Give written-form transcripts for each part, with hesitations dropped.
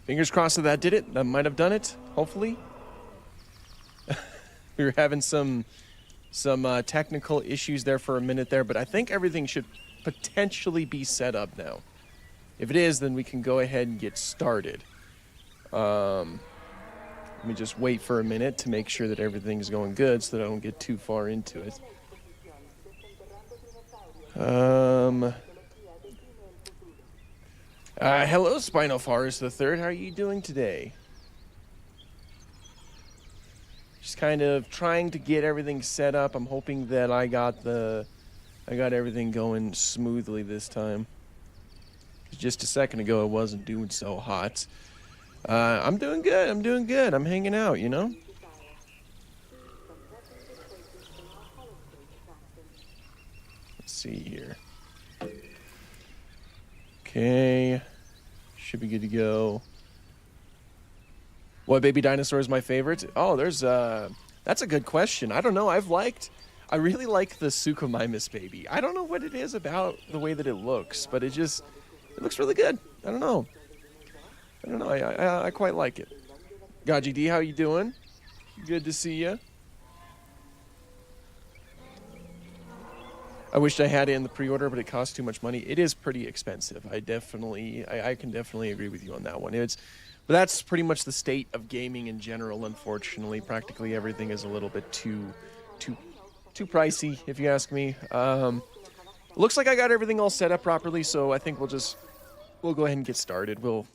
Fingers crossed that did it. That might have done it, hopefully. We were having some technical issues there for a minute there, but I think everything should potentially be set up now. If it is, then we can go ahead and get started. Let me just wait for a minute to make sure that everything's going good so that I don't get too far into it. Hello, Spinosaurus III. How are you doing today? Just kind of trying to get everything set up. I'm hoping that I got everything going smoothly this time. Just a second ago, it wasn't doing so hot. I'm doing good. I'm doing good. I'm hanging out, you know? Let's see here. Okay. Should be good to go. What baby dinosaur is my favorite? Oh, that's a good question. I don't know. I really like the Suchomimus baby. I don't know what it is about the way that it looks, but it looks really good. I don't know. I quite like it. Gaji D, how you doing? Good to see you. I wished I had it in the pre-order, but it costs too much money. It is pretty expensive. I can definitely agree with you on that one. But that's pretty much the state of gaming in general, unfortunately. Practically everything is a little bit too pricey, if you ask me. Looks like I got everything all set up properly, so I think we'll go ahead and get started. We'll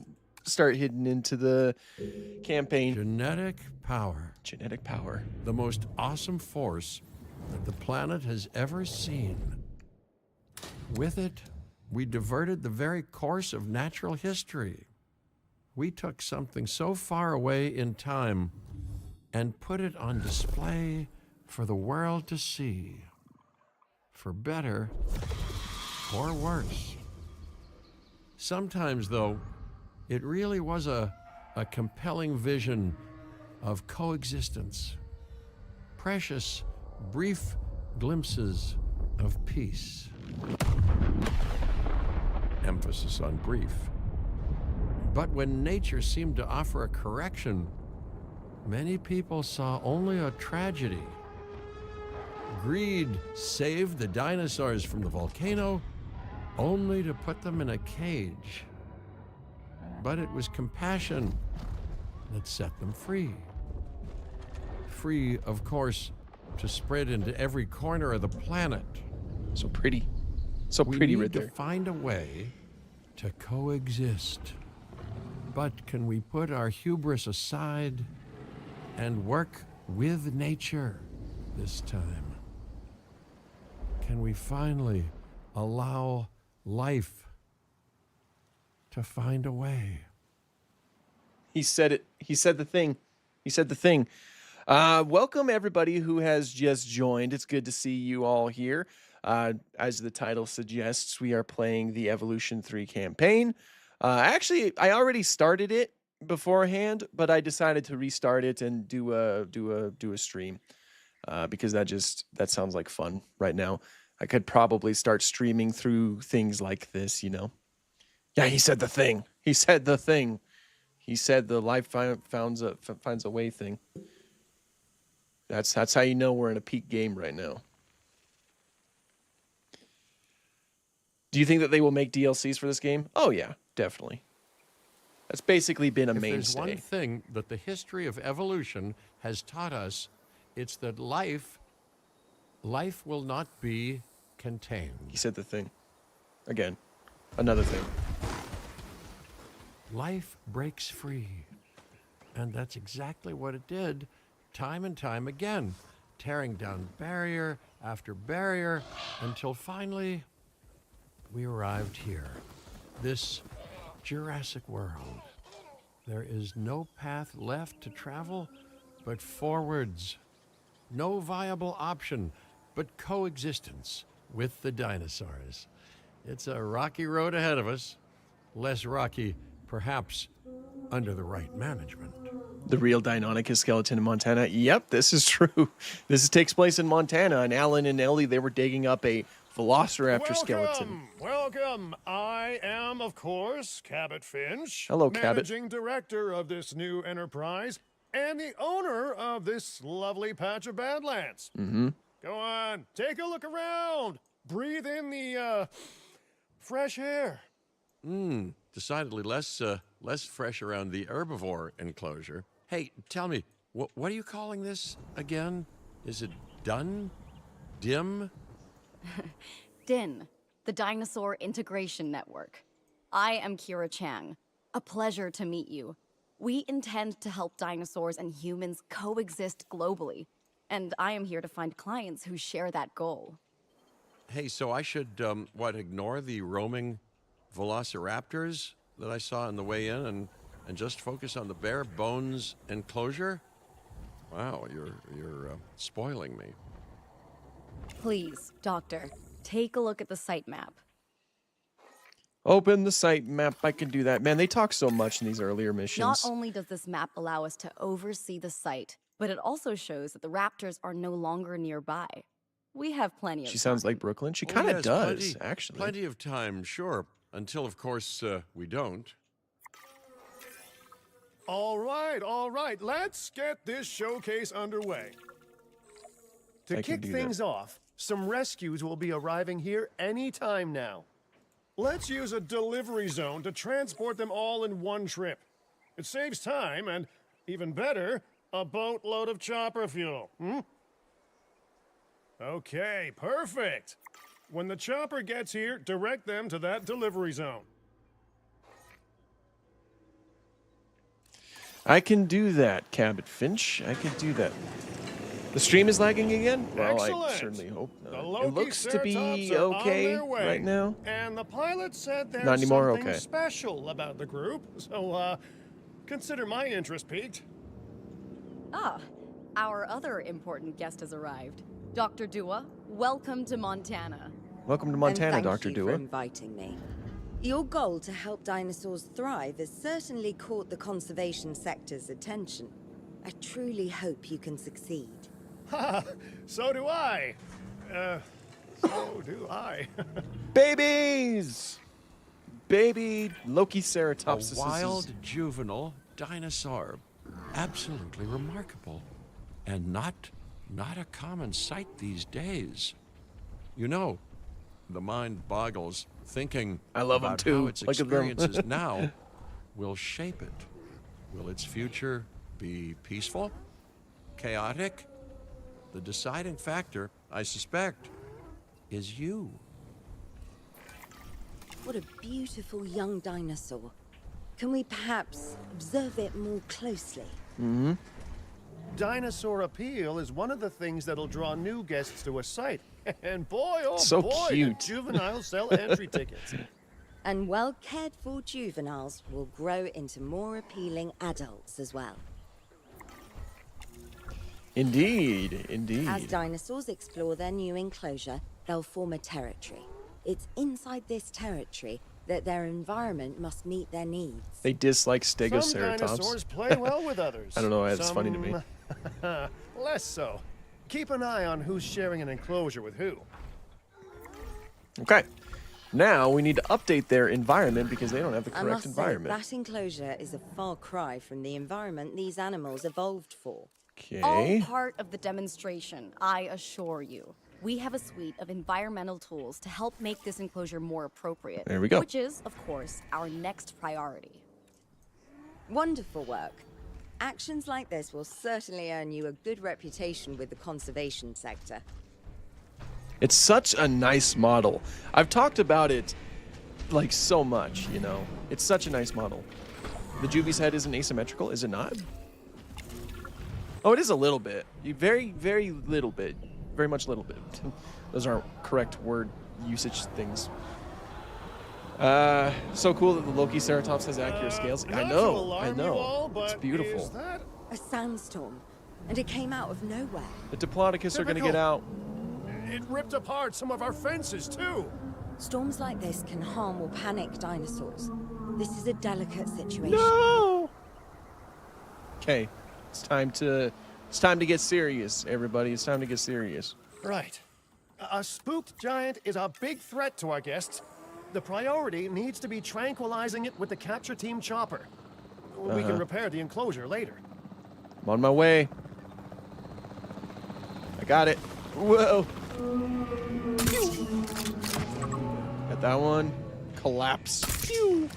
start heading into the campaign. Genetic power. Genetic power. The most awesome force that the planet has ever seen. With it, we diverted the very course of natural history. We took something so far away in time and put it on display for the world to see. For better or worse. Sometimes, though, it really was a compelling vision of coexistence. Precious, brief glimpses of peace. Emphasis on brief. But when nature seemed to offer a correction, many people saw only a tragedy. Greed saved the dinosaurs from the volcano, only to put them in a cage. But it was compassion that set them free. Free, of course, to spread into every corner of the planet. So pretty. So pretty right there. We need to find a way to coexist. But can we put our hubris aside and work with nature this time? Can we finally allow life to find a way? He said it. He said the thing. He said the thing. Welcome everybody who has just joined. It's good to see you all here. As the title suggests, we are playing the Evolution 3 campaign. Actually, I already started it beforehand, but I decided to restart it and do a stream because that sounds like fun right now. I could probably start streaming through things like this, you know. Yeah, he said the thing. He said the thing. He said the life finds a way thing. That's how you know we're in a peak game right now. Do you think that they will make DLCs for this game? Oh yeah, definitely. That's basically been a mainstay. If there's one thing that the history of evolution has taught us, it's that life will not be contained. He said the thing. Again, another thing. Life breaks free. And that's exactly what it did, time and time again, tearing down barrier after barrier until finally we arrived here, this Jurassic world. There is no path left to travel but forwards. No viable option but coexistence with the dinosaurs. It's a rocky road ahead of us, less rocky, perhaps, under the right management. The real Deinonychus skeleton in Montana. Yep, this is true. This takes place in Montana, and Alan and Ellie, they were digging up a velociraptor skeleton. Welcome. I am, of course, Cabot Finch. Hello, Cabot. Managing director of this new enterprise and the owner of this lovely patch of Badlands. Mm-hmm. Go on, take a look around. Breathe in the, fresh air. Decidedly less fresh around the herbivore enclosure. Hey, tell me, what are you calling this again? Is it done? Dim? DIN, the Dinosaur Integration Network. I am Kira Chang. A pleasure to meet you. We intend to help dinosaurs and humans coexist globally, and I am here to find clients who share that goal. Hey, so I should, ignore the roaming velociraptors that I saw on the way in and just focus on the bare bones enclosure? Wow, you're spoiling me. Please, Doctor, take a look at the site map. Open the site map. I can do that. Man, they talk so much in these earlier missions. Not only does this map allow us to oversee the site, but it also shows that the raptors are no longer nearby. We have plenty of She sounds time. like Brooklyn. She Oh, kind of yes, does, actually. Plenty of time, sure. Until, of course, we don't. All right. Let's get this showcase underway. To I can kick do things off, some rescues will be arriving here any time now. Let's use a delivery zone to transport them all in one trip. It saves time and, even better, a boatload of chopper fuel. Okay, perfect. When the chopper gets here, direct them to that delivery zone. I can do that, Cabot Finch. I can do that. The stream is lagging again? Well, I Excellent. certainly hope The not. It looks to be Lokiceratops are on okay their way. right now. And the pilot said there's Not anymore? something Okay. special about the group, so consider my interest piqued. Ah, our other important guest has arrived. Dr. Dua, welcome to Montana. Welcome to Montana, and thank Dr. you for Dua. inviting me. Your goal to help dinosaurs thrive has certainly caught the conservation sector's attention. I truly hope you can succeed. Ha! So do I. So do I. Babies! Baby A Lokiceratops. wild juvenile dinosaur. Absolutely remarkable. And not a common sight these days. You know, the mind boggles thinking I love 'em about too. how its Look at them. experiences now will shape it. Will its future be peaceful? Chaotic? The deciding factor, I suspect, is you. What a beautiful young dinosaur. Can we perhaps observe it more closely? Dinosaur appeal is one of the things that'll draw new guests to a site. And boy, oh So boy, cute. do juveniles sell entry tickets. And well cared for juveniles will grow into more appealing adults as well. Indeed, indeed. As dinosaurs explore their new enclosure, they'll form a territory. It's inside this territory that their environment must meet their needs. They dislike Some Stegoceratops. dinosaurs play well with others. I don't know why that's funny to me. Some less so. Keep an eye on who's sharing an enclosure with who. Okay. Now we need to update their environment because they don't have the I correct must environment. say, that enclosure is a far cry from the environment these animals evolved for. All Okay. part of the demonstration, I assure you. We have a suite of environmental tools to help make this enclosure more appropriate. There we go. Which is, of course, our next priority. Wonderful work. Actions like this will certainly earn you a good reputation with the conservation sector. It's such a nice model. I've talked about it like so much, you know. It's such a nice model. The Juvie's head isn't asymmetrical, is it not? Oh, it is a little bit. Very, very little bit. Very much little bit. Those aren't correct word usage things. So cool that the Lokiceratops has accurate scales. I Not to know, I alarm you know. all, It's but beautiful. Is that A sandstorm, and it came out of nowhere. The Diplodocus are gonna get Typical. out. It ripped apart some of our fences, too. Storms like this can harm or panic dinosaurs. This is a delicate situation. No. Okay, it's time to get serious, everybody. It's time to get serious. Right. A spooked giant is a big threat to our guests. The priority needs to be tranquilizing it with the capture team chopper. We can repair the enclosure later. I'm on my way. I got it. Whoa. Got that one. Collapse. Pew.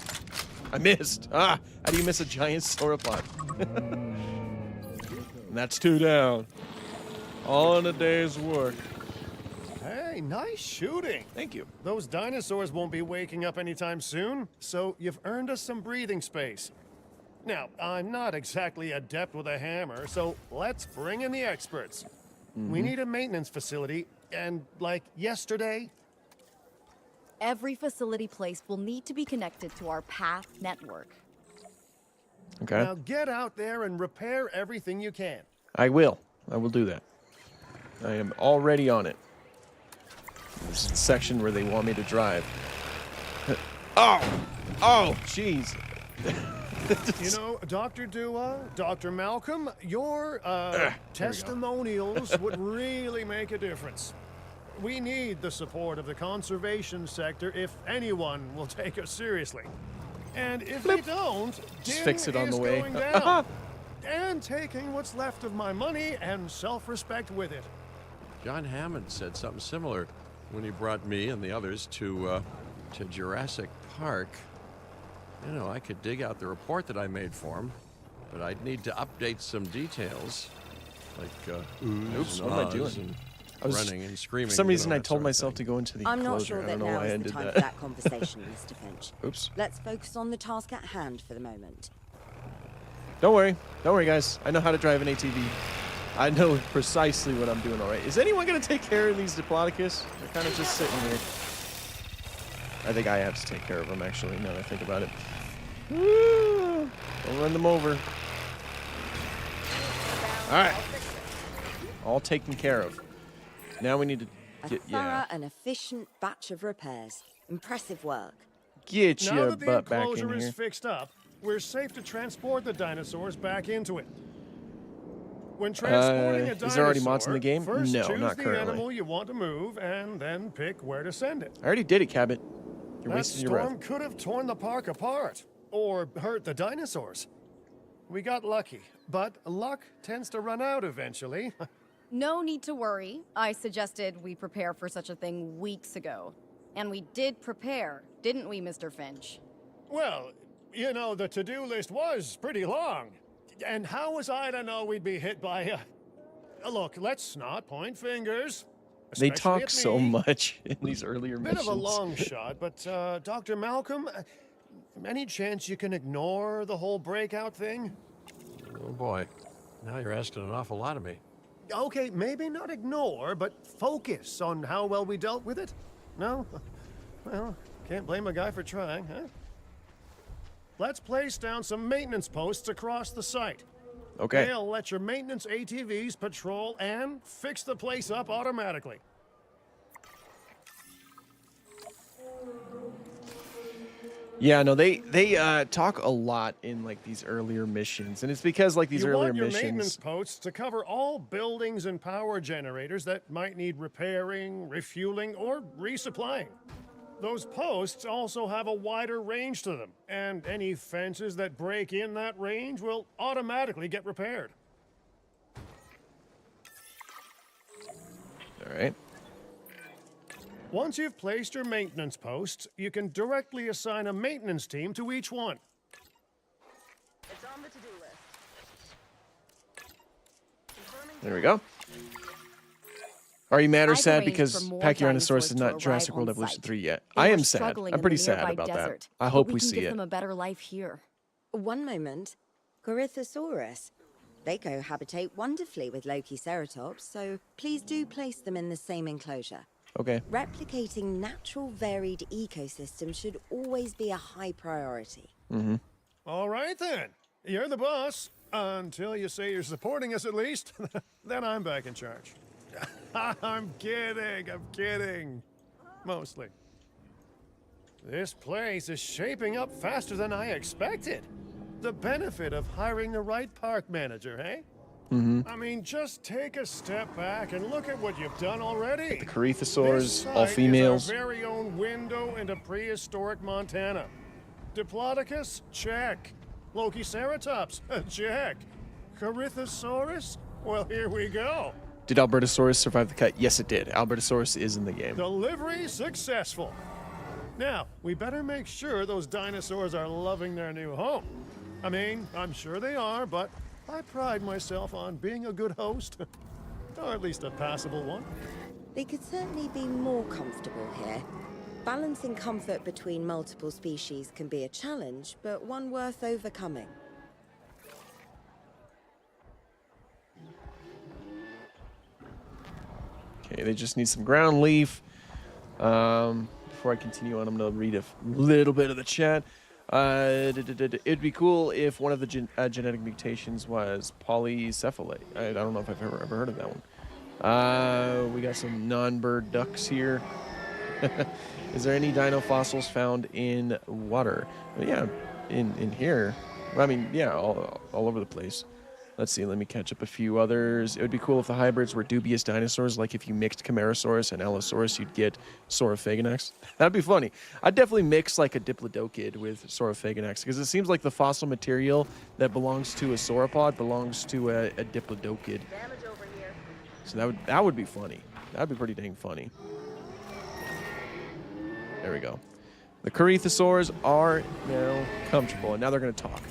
I missed. Ah, how do you miss a giant sauropod? And that's 2 down. All in a day's work. Hey, nice shooting. Thank you. Those dinosaurs won't be waking up anytime soon, so you've earned us some breathing space. Now, I'm not exactly adept with a hammer, so let's bring in the experts. We need a maintenance facility, and like yesterday. Every facility place will need to be connected to our path network. Okay. Now get out there and repair everything you can. I will. I will do that. I am already on it. This is the section where they want me to drive. Oh! Oh, jeez. You know, Dr. Dua, Dr. Malcolm, your testimonials would really make a difference. We need the support of the conservation sector if anyone will take us seriously. And if they don't, Just Din fix it on is the way. going down. And taking what's left of my money and self-respect with it. John Hammond said something similar when he brought me and the others to Jurassic Park. You know, I could dig out the report that I made for him, but I'd need to update some details, like Oops, and what am I ahs doing? and I was- running and screaming. For some you reason, know, I that told sort of myself thing. to go into the I'm not enclosure. sure I that don't know now why I is the did time that. for that conversation, Mr. Finch. Oops. Let's focus on the task at hand for the moment. Don't worry. Don't worry, guys. I know how to drive an ATV. I know precisely what I'm doing all right. Is anyone going to take care of these Diplodocus? They're kind of just sitting here. I think I have to take care of them, actually, now that I think about it. Woo! I'll run them over. All right. All taken care of. Now we need to A get, thorough and efficient batch of repairs. Impressive work. get Now your that the butt back in enclosure is here. fixed up, we're safe to transport the dinosaurs back into it. When transporting a dinosaur, is there already mods in the game? first No, choose not the currently. animal you want to move and then pick where to send it. I already did it, Cabot. You're That wasting your storm breath. could have torn the park apart or hurt the dinosaurs. We got lucky, but luck tends to run out eventually. No need to worry. I suggested we prepare for such a thing weeks ago. And we did prepare, didn't we, Mr. Finch? Well, you know, the to-do list was pretty long. And how was I to know we'd be hit by a... Look, let's not point fingers. They especially talk at so me. much in these earlier Bit missions. of a long shot, but Dr. Malcolm, any chance you can ignore the whole breakout thing? Oh boy, now you're asking an awful lot of me. Okay, maybe not ignore, but focus on how well we dealt with it. No? Well, can't blame a guy for trying, huh? Let's place down some maintenance posts across the site. Okay. They'll let your maintenance ATVs patrol and fix the place up automatically. Yeah, no, they talk a lot in like these earlier missions, and it's because like these You earlier want your maintenance missions. posts to cover all buildings and power generators that might need repairing, refueling, or resupplying. Those posts also have a wider range to them, and any fences that break in that range will automatically get repaired. All right. Once you've placed your maintenance posts, you can directly assign a maintenance team to each one. It's on the to-do list. There we go. Are you mad or I've sad arranged because for more Pachyrhinosaurus dinosaurs is to not arrive Jurassic World on Evolution site. 3 yet? They I were am sad. struggling I'm in pretty the sad nearby about that. desert, I but hope we we can see give it. them a better life here. One moment. Corythosaurus. They cohabitate wonderfully with Lokiceratops, so please do place them in the same enclosure. Okay. Replicating natural varied ecosystems should always be a high priority. All right then. You're the boss. Until you say you're supporting us at least. Then I'm back in charge. I'm kidding. Mostly. This place is shaping up faster than I expected. The benefit of hiring the right park manager, eh? I mean, just take a step back and look at what you've done already. The This Corythosaurs, site all is females. our very own window into prehistoric Montana. Diplodocus? Check. Lokiceratops? Check. Corythosaurus? Well, here we go. Did Albertosaurus survive the cut? Yes, it did. Albertosaurus is in the game. Delivery successful. Now, we better make sure those dinosaurs are loving their new home. I mean, I'm sure they are, but I pride myself on being a good host. Or at least a passable one. They could certainly be more comfortable here. Balancing comfort between multiple species can be a challenge, but one worth overcoming. Okay, they just need some ground leaf. Before I continue on, I'm going to read a little bit of the chat. It'd be cool if one of the genetic mutations was polycephalate. I don't know if I've ever heard of that one. We got some non-bird ducks here. Is there any dino fossils found in water? Well, yeah, in here. I mean, yeah, all over the place. Let's see, let me catch up a few others. It would be cool if the hybrids were dubious dinosaurs, like if you mixed Camarasaurus and Allosaurus, you'd get Saurophaganax. That'd be funny. I'd definitely mix like a Diplodocid with Saurophaganax, because it seems like the fossil material that belongs to a sauropod belongs to a Diplodocid. Damage over here. So that would be funny. That'd be pretty dang funny. There we go. The Corythosaurs are now comfortable, and now they're going to talk.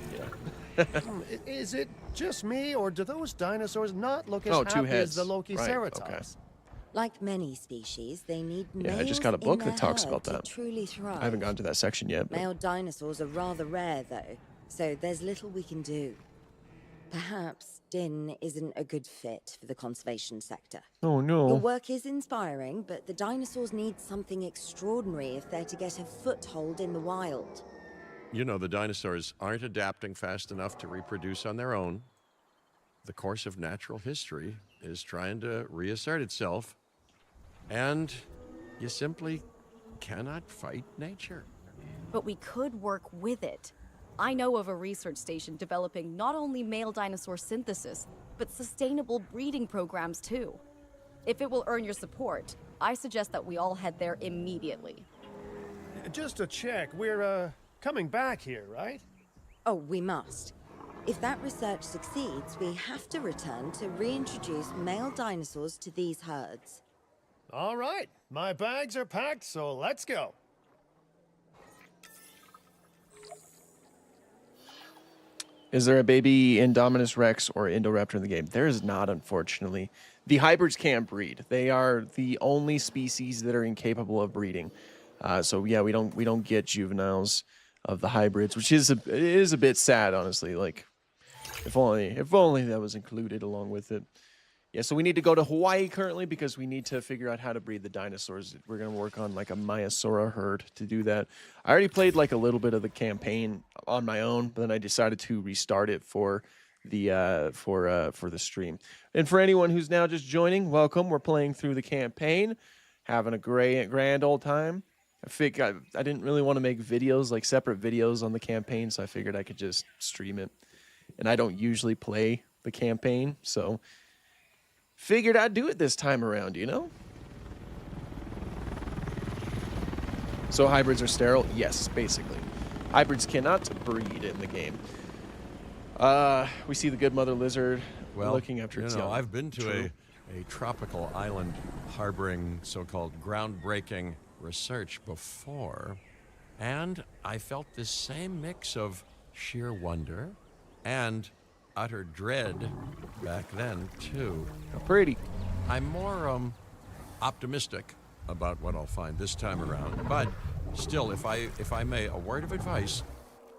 Yeah. Is it just me, or do those dinosaurs not look as Oh, two happy heads. as the Lokiceratops? Right, okay. Like many species, they need Yeah, I males just got a in book their that talks herd about to that. truly thrive. I haven't gotten to that section yet. But Male dinosaurs are rather rare, though, so there's little we can do. Perhaps Din isn't a good fit for the conservation sector. oh, Your no. work is inspiring, but the dinosaurs need something extraordinary if they're to get a foothold in the wild. You know, the dinosaurs aren't adapting fast enough to reproduce on their own. The course of natural history is trying to reassert itself, and you simply cannot fight nature. But we could work with it. I know of a research station developing not only male dinosaur synthesis, but sustainable breeding programs too. If it will earn your support, I suggest that we all head there immediately. Just to check, we're coming back here, right? Oh, we must. If that research succeeds, we have to return to reintroduce male dinosaurs to these herds. All right, my bags are packed, so let's go. Is there a baby Indominus Rex or Indoraptor in the game? There is not, unfortunately. The hybrids can't breed. They are the only species that are incapable of breeding. So yeah, we don't get juveniles of the hybrids, which is a bit sad, honestly. Like, if only that was included along with it. Yeah, so we need to go to Hawaii currently because we need to figure out how to breed the dinosaurs. We're going to work on like a Maiasaura herd to do that. I already played like a little bit of the campaign on my own, but then I decided to restart it for the stream. And for anyone who's now just joining, welcome. We're playing through the campaign, having a grand old time. I didn't really want to make videos, like separate videos on the campaign, so I figured I could just stream it. And I don't usually play the campaign, so figured I'd do it this time around, you know? So hybrids are sterile? Yes, basically. Hybrids cannot breed in the game. We see the good mother lizard looking after its young. I've been to True. a tropical island harboring so-called groundbreaking research before, and I felt this same mix of sheer wonder and utter dread back then, too. How pretty. I'm more optimistic about what I'll find this time around, but still, if I may, a word of advice: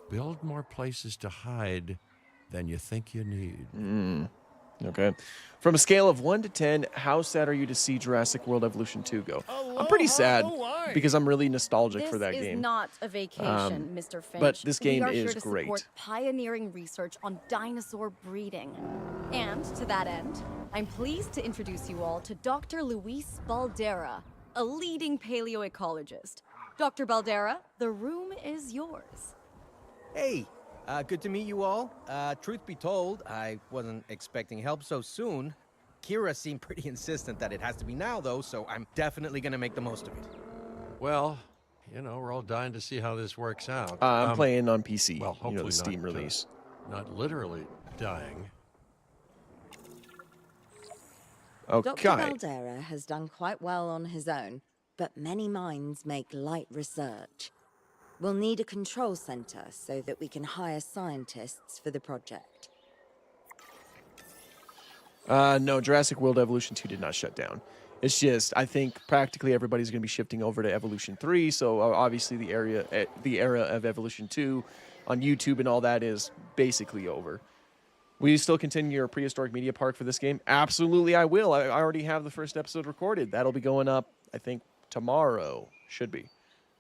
build more places to hide than you think you need. Okay. From a scale of 1 to 10, how sad are you to see Jurassic World Evolution 2 go? I'm pretty sad Hawaii. because I'm really nostalgic This for that is game. not a vacation, Mr. Finch. but this game we are is here to great. support pioneering research on dinosaur breeding. And to that end, I'm pleased to introduce you all to Dr. Luis Baldera, a leading paleoecologist. Dr. Baldera, the room is yours. Hey, Good to meet you all. Truth be told, I wasn't expecting help so soon. Kira seemed pretty insistent that it has to be now, though, so I'm definitely gonna make the most of it. Well, you know, we're all dying to see how this works out. I'm playing on PC. Well, You know, the hopefully Steam not, release. not literally dying. Okay. Dr. Valdera has done quite well on his own, but many minds make light research. We'll need a control center so that we can hire scientists for the project. No, Jurassic World Evolution 2 did not shut down. It's just, I think practically everybody's going to be shifting over to Evolution 3. So obviously the era of Evolution 2 on YouTube and all that is basically over. Will you still continue your prehistoric media park for this game? Absolutely, I will. I already have the first episode recorded. That'll be going up, I think, tomorrow. Should be.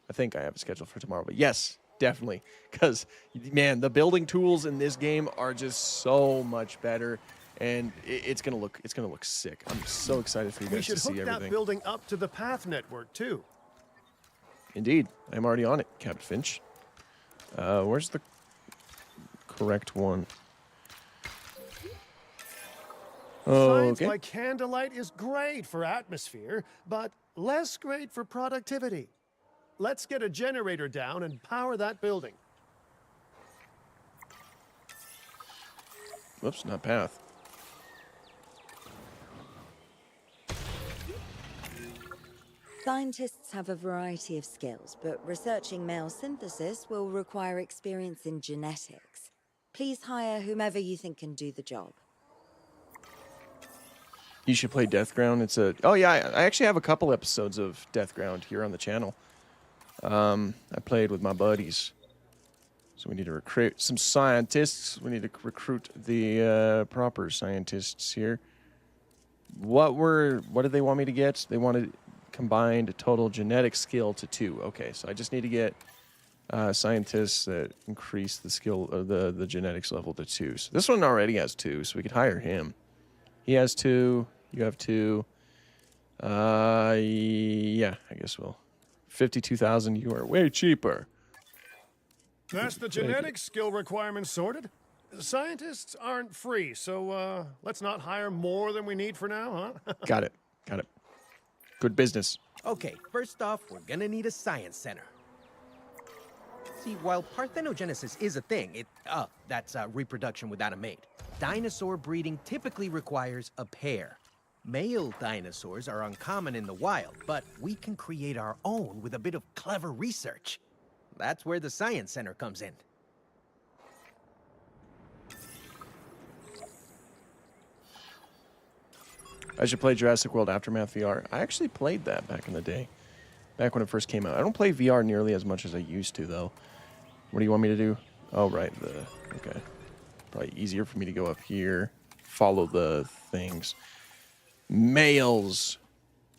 I think I have it scheduled for tomorrow. But yes, definitely. Because, man, the building tools in this game are just so much better. And it's gonna look sick. I'm so excited for you We guys should to see hook everything. that building up to the path network, too. Indeed, I'm already on it, Captain Finch. Where's the correct one? Science Okay. by candlelight is great for atmosphere, but less great for productivity. Let's get a generator down and power that building. Whoops, not path. Scientists have a variety of skills, but researching male synthesis will require experience in genetics. Please hire whomever you think can do the job. You should play Deathground. It's a... Oh, yeah, I actually have a couple episodes of Deathground here on the channel. I played with my buddies. So we need to recruit some scientists. We need to recruit the proper scientists here. What did they want me to get? They wanted combined total genetic skill to 2. Okay, so I just need to get scientists that increase the skill of the genetics level to 2. So this one already has 2, so we could hire him. He has 2. You have 2. Yeah, I guess we'll. 52,000. You are way cheaper. That's the genetic skill requirements sorted. Scientists aren't free, so let's not hire more than we need for now, huh? Got it. Got it. Good business. Okay, first off, we're gonna need a science center. See, while parthenogenesis is a thing, that's reproduction without a mate. Dinosaur breeding typically requires a pair. Male dinosaurs are uncommon in the wild, but we can create our own with a bit of clever research. That's where the science center comes in. I should play Jurassic World Aftermath VR. I actually played that back in the day, back when it first came out. I don't play VR nearly as much as I used to, though. What do you want me to do? Oh, right. Okay. Probably easier for me to go up here, follow the things. Males.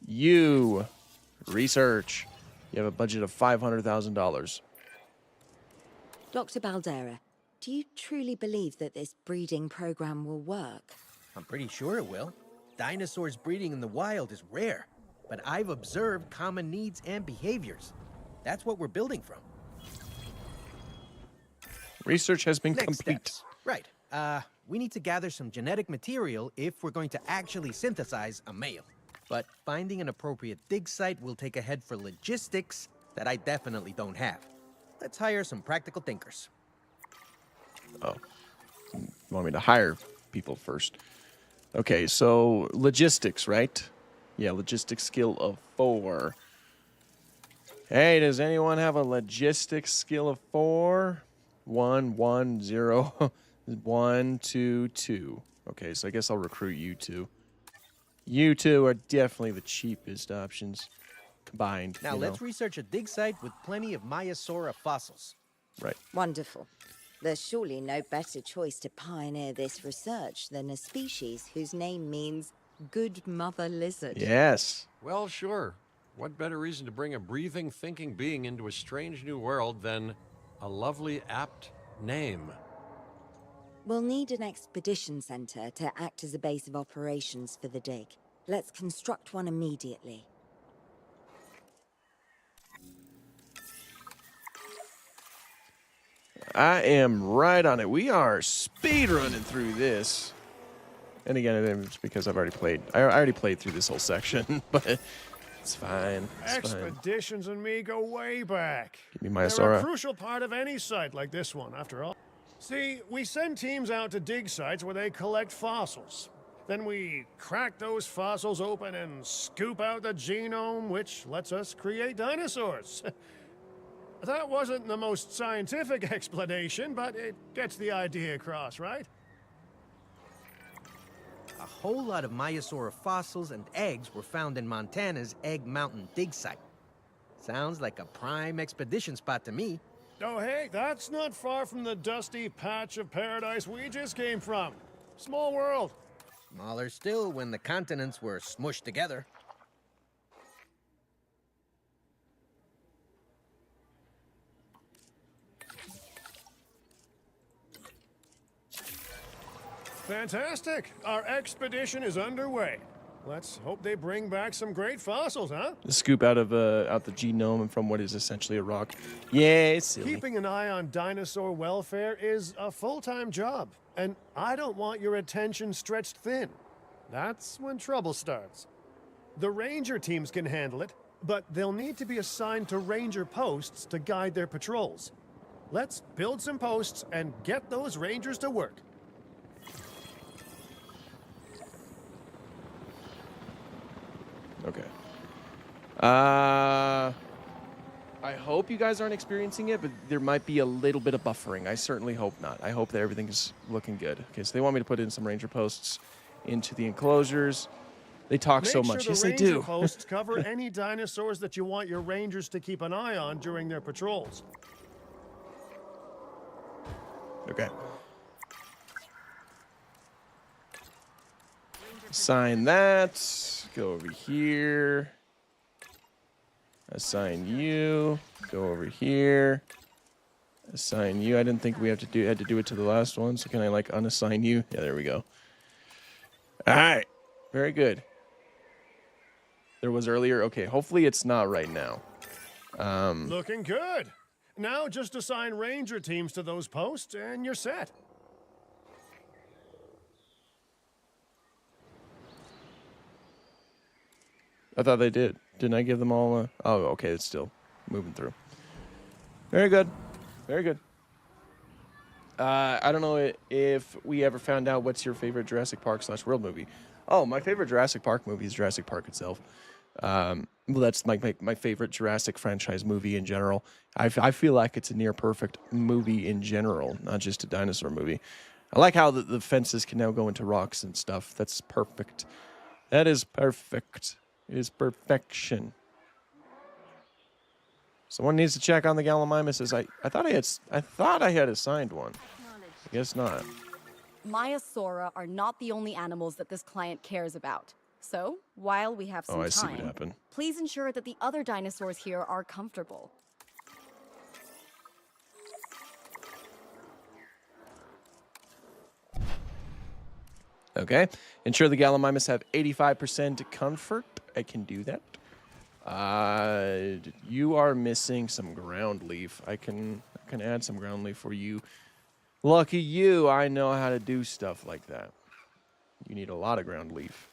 You. Research. You have a budget of $500,000. Dr. Baldera, do you truly believe that this breeding program will work? I'm pretty sure it will. Dinosaurs breeding in the wild is rare, but I've observed common needs and behaviors. That's what we're building from. Research has been Next complete. steps. Right. We need to gather some genetic material if we're going to actually synthesize a male. But finding an appropriate dig site will take a head for logistics that I definitely don't have. Let's hire some practical thinkers. Oh. You want me to hire people first? Okay, so logistics, right? Yeah, logistics skill of 4. Hey, does anyone have a logistics skill of 4? 1, 1, 0, 1, 2, 2. Okay, so I guess I'll recruit you two. You two are definitely the cheapest options combined. Now you let's know. research a dig site with plenty of Maiasaura fossils. Right. Wonderful. There's surely no better choice to pioneer this research than a species whose name means good mother lizard. Yes. Well, sure. What better reason to bring a breathing, thinking being into a strange new world than a lovely, apt name? We'll need an expedition center to act as a base of operations for the dig. Let's construct one immediately. I am right on it. We are speed running through this. And again, it's because I've already played. I already played through this whole section, but it's fine. It's fine. Expeditions and me go way back. Give me my They're a Asura. crucial part of any site like this one, after all. See, we send teams out to dig sites where they collect fossils. Then we crack those fossils open and scoop out the genome, which lets us create dinosaurs. That wasn't the most scientific explanation, but it gets the idea across, right? A whole lot of Maiasaura fossils and eggs were found in Montana's Egg Mountain dig site. Sounds like a prime expedition spot to me. Oh, hey, that's not far from the dusty patch of paradise we just came from. Small world. Smaller still when the continents were smushed together. Fantastic. Our expedition is underway. Let's hope they bring back some great fossils, huh? The scoop out of out the genome and from what is essentially a rock. Yeah, it's silly. Keeping an eye on dinosaur welfare is a full-time job, and I don't want your attention stretched thin. That's when trouble starts. The ranger teams can handle it, but they'll need to be assigned to ranger posts to guide their patrols. Let's build some posts and get those rangers to work. Okay. I hope you guys aren't experiencing it, but there might be a little bit of buffering. I certainly hope not. I hope that everything is looking good. Okay, so they want me to put in some ranger posts into the enclosures. They talk so much. Yes, they do. Ranger posts cover any dinosaurs that you want your rangers to keep an eye on during their patrols. Okay. Assign that. Go over here. Assign you. Go over here. Assign you. I didn't think we had to do it to the last one. So can I like unassign you? Yeah, there we go. All right. Very good. There was earlier. Okay. Hopefully it's not right now. Looking good. Now just assign ranger teams to those posts and you're set. I thought they did. Didn't I give them all a... Oh, okay. It's still moving through. Very good. Very good. I don't know if we ever found out what's your favorite Jurassic Park / World movie. Oh, my favorite Jurassic Park movie is Jurassic Park itself. Well, that's my favorite Jurassic franchise movie in general. I feel like it's a near perfect movie in general, not just a dinosaur movie. I like how the fences can now go into rocks and stuff. That's perfect. That is perfect. It is perfection. Someone needs to check on the Gallimimuses. I thought I had assigned one. I guess not. Maiasaura are not the only animals that this client cares about. So, while we have some I see what time, happened. please ensure that the other dinosaurs here are comfortable. Okay. Ensure the Gallimimus have 85% comfort. I can do that. You are missing some ground leaf. I can add some ground leaf for you. Lucky you, I know how to do stuff like that. You need a lot of ground leaf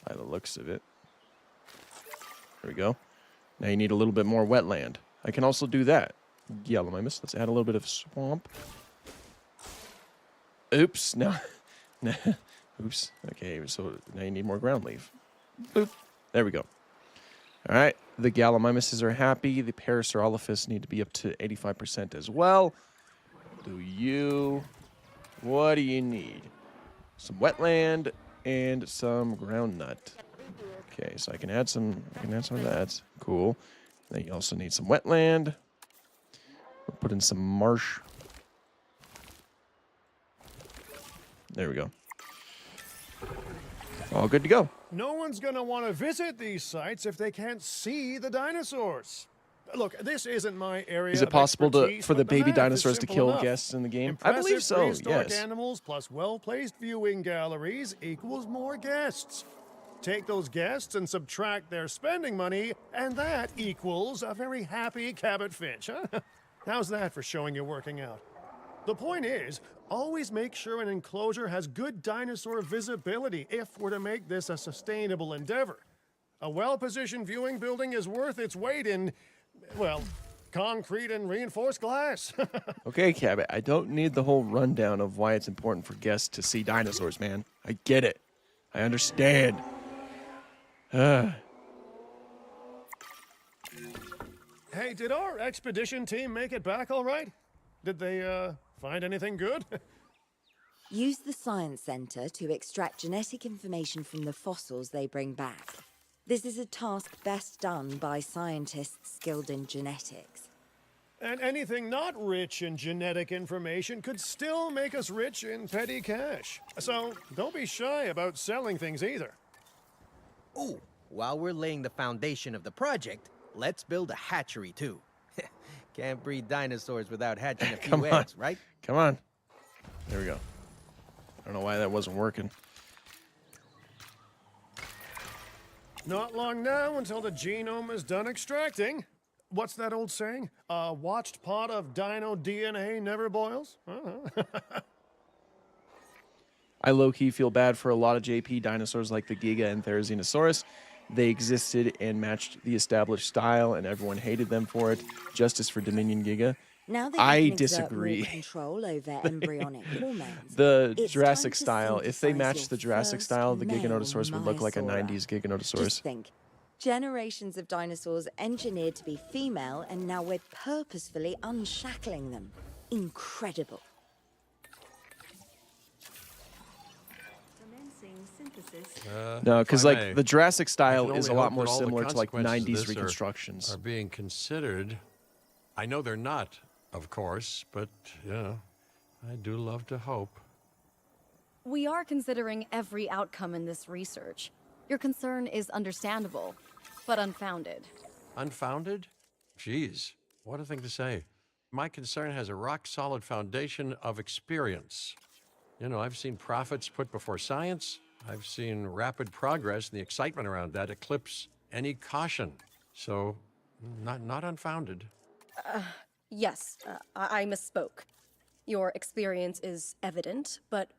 by the looks of it. There we go. Now you need a little bit more wetland. I can also do that. Gallimimus, let's add a little bit of swamp. Oops, no. Oops. Okay, so now you need more ground leaf. Boop. There we go. All right. The Gallimimuses are happy. The Parasaurolophus need to be up to 85% as well. What do you need? Some wetland and some ground nut. Okay, so I can add some of that. Cool. Then you also need some wetland. We'll put in some marsh. There we go. All good to go. No one's going to want to visit these sites if they can't see the dinosaurs. Look, this isn't my area. Is it possible for the baby math is dinosaurs to simple kill enough. guests in the game? I Impressive believe so, prehistoric yes. animals plus well-placed viewing galleries equals more guests. Take those guests and subtract their spending money, and that equals a very happy Cabot Finch, huh? How's that for showing you're working out? The point is, always make sure an enclosure has good dinosaur visibility if we're to make this a sustainable endeavor. A well-positioned viewing building is worth its weight in, well, concrete and reinforced glass. Okay, Cabot, I don't need the whole rundown of why it's important for guests to see dinosaurs, man. I get it. I understand. Hey, did our expedition team make it back all right? Did they, find anything good? Use the Science Center to extract genetic information from the fossils they bring back. This is a task best done by scientists skilled in genetics. And anything not rich in genetic information could still make us rich in petty cash. So don't be shy about selling things either. Ooh, while we're laying the foundation of the project, let's build a hatchery too. Can't breed dinosaurs without hatching a Come few on. eggs, right? Come on. There we go. I don't know why that wasn't working. Not long now until the genome is done extracting. What's that old saying? A watched pot of dino DNA never boils? I low-key feel bad for a lot of JP dinosaurs like the Giga and Therizinosaurus. They existed and matched the established style, and everyone hated them for it. Justice for Dominion Giga. Now that I you can exert disagree. more control over embryonic hormones. The it's Jurassic time to style, if they synthesize match your the Jurassic first style, the male Giganotosaurus would look like a Maiasaura. 90s Giganotosaurus. Just think. Generations of dinosaurs engineered to be female, and now we're purposefully unshackling them. Incredible. Commencing synthesis. No, If because I like may, the Jurassic I style can is a only lot hope more that all the similar to like consequences of 90s this reconstructions. are being considered. I know they're not, of course, but, you know, I do love to hope. We are considering every outcome in this research. Your concern is understandable, but unfounded. Unfounded? Geez, what a thing to say. My concern has a rock-solid foundation of experience. You know, I've seen profits put before science. I've seen rapid progress, and the excitement around that eclipse any caution. So, not unfounded. Yes, I misspoke. Your experience is evident, but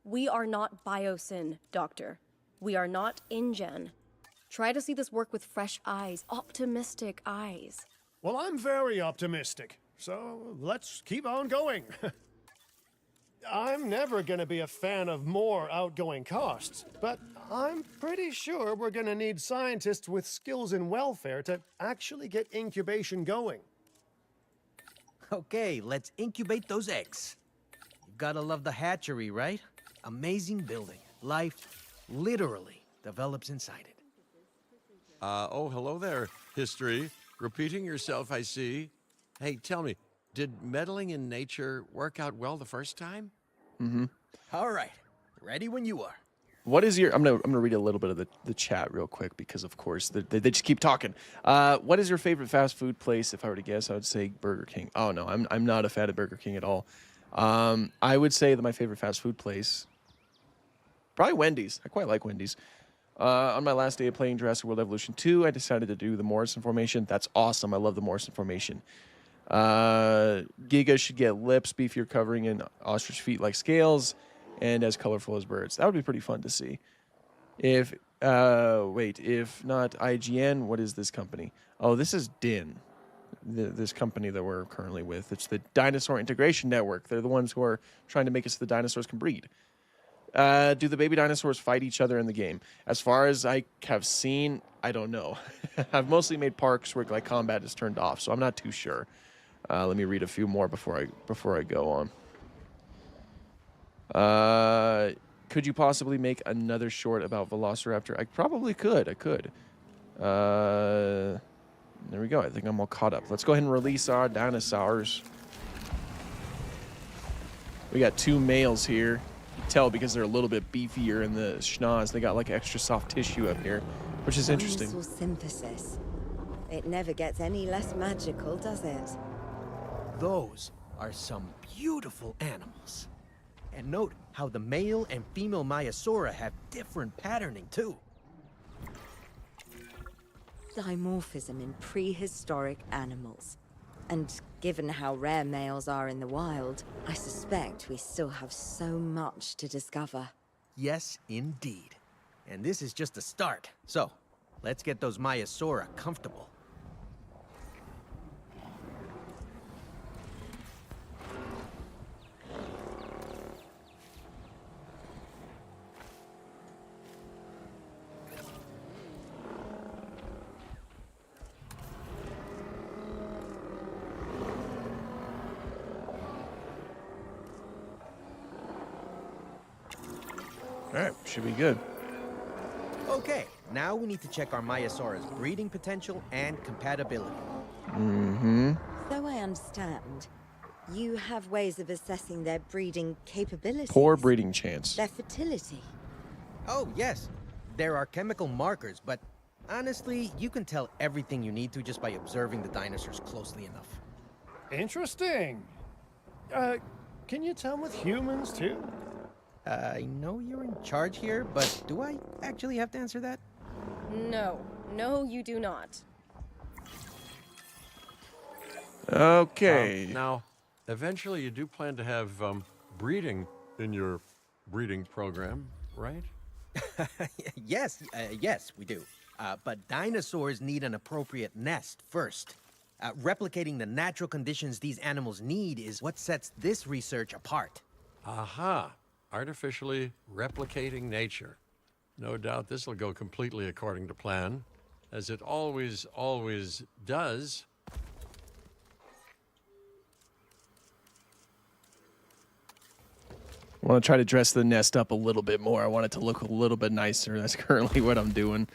we are not Biosyn, Doctor. We are not InGen. Try to see this work with fresh eyes, optimistic eyes. Well, I'm very optimistic, so let's keep on going. I'm never going to be a fan of more outgoing costs, but I'm pretty sure we're going to need scientists with skills in welfare to actually get incubation going. Okay, let's incubate those eggs. You gotta love the hatchery, right? Amazing building. Life literally develops inside it. Oh, hello there, history. Repeating yourself, I see. Hey, tell me, did meddling in nature work out well the first time? All right, ready when you are. What is your? I'm gonna read a little bit of the chat real quick because of course they just keep talking. What is your favorite fast food place? If I were to guess, I would say Burger King. Oh no, I'm not a fan of Burger King at all. I would say that my favorite fast food place, probably Wendy's. I quite like Wendy's. On my last day of playing Jurassic World Evolution 2, I decided to do the Morrison formation. That's awesome. I love the Morrison formation. Giga should get lips, beefier covering, and ostrich feet like scales, and as colorful as birds. That would be pretty fun to see. If not IGN, what is this company? Oh, this is DIN, this company that we're currently with. It's the Dinosaur Integration Network. They're the ones who are trying to make it so the dinosaurs can breed. Do the baby dinosaurs fight each other in the game? As far as I have seen, I don't know. I've mostly made parks where like combat is turned off, so I'm not too sure. Let me read a few more before I go on. Could you possibly make another short about Velociraptor? I probably could. I could. There we go. I think I'm all caught up. Let's go ahead and release our dinosaurs. We got two males here. You can tell because they're a little bit beefier in the schnoz. They got like extra soft tissue up here, which is interesting. Dinosaur synthesis. It never gets any less magical, does it? Those are some beautiful animals. And note how the male and female Maiasaura have different patterning too. Dimorphism in prehistoric animals. And given how rare males are in the wild, I suspect we still have so much to discover. Yes, indeed. And this is just the start. So, let's get those Maiasaura comfortable. All right, should be good. Okay, now we need to check our Maiasaura's breeding potential and compatibility. So I understand, you have ways of assessing their breeding capabilities. Poor breeding chance. Their fertility. Oh, yes. There are chemical markers, but honestly, you can tell everything you need to just by observing the dinosaurs closely enough. Interesting. Can you tell with humans too? I know you're in charge here, but do I actually have to answer that? No. No, you do not. Okay. Now, eventually you do plan to have breeding in your breeding program, right? Yes, yes, we do. But dinosaurs need an appropriate nest first. Replicating the natural conditions these animals need is what sets this research apart. Aha! Artificially replicating nature. No doubt this will go completely according to plan, as it always does. I want to try to dress the nest up a little bit more. I want it to look a little bit nicer. That's currently what I'm doing.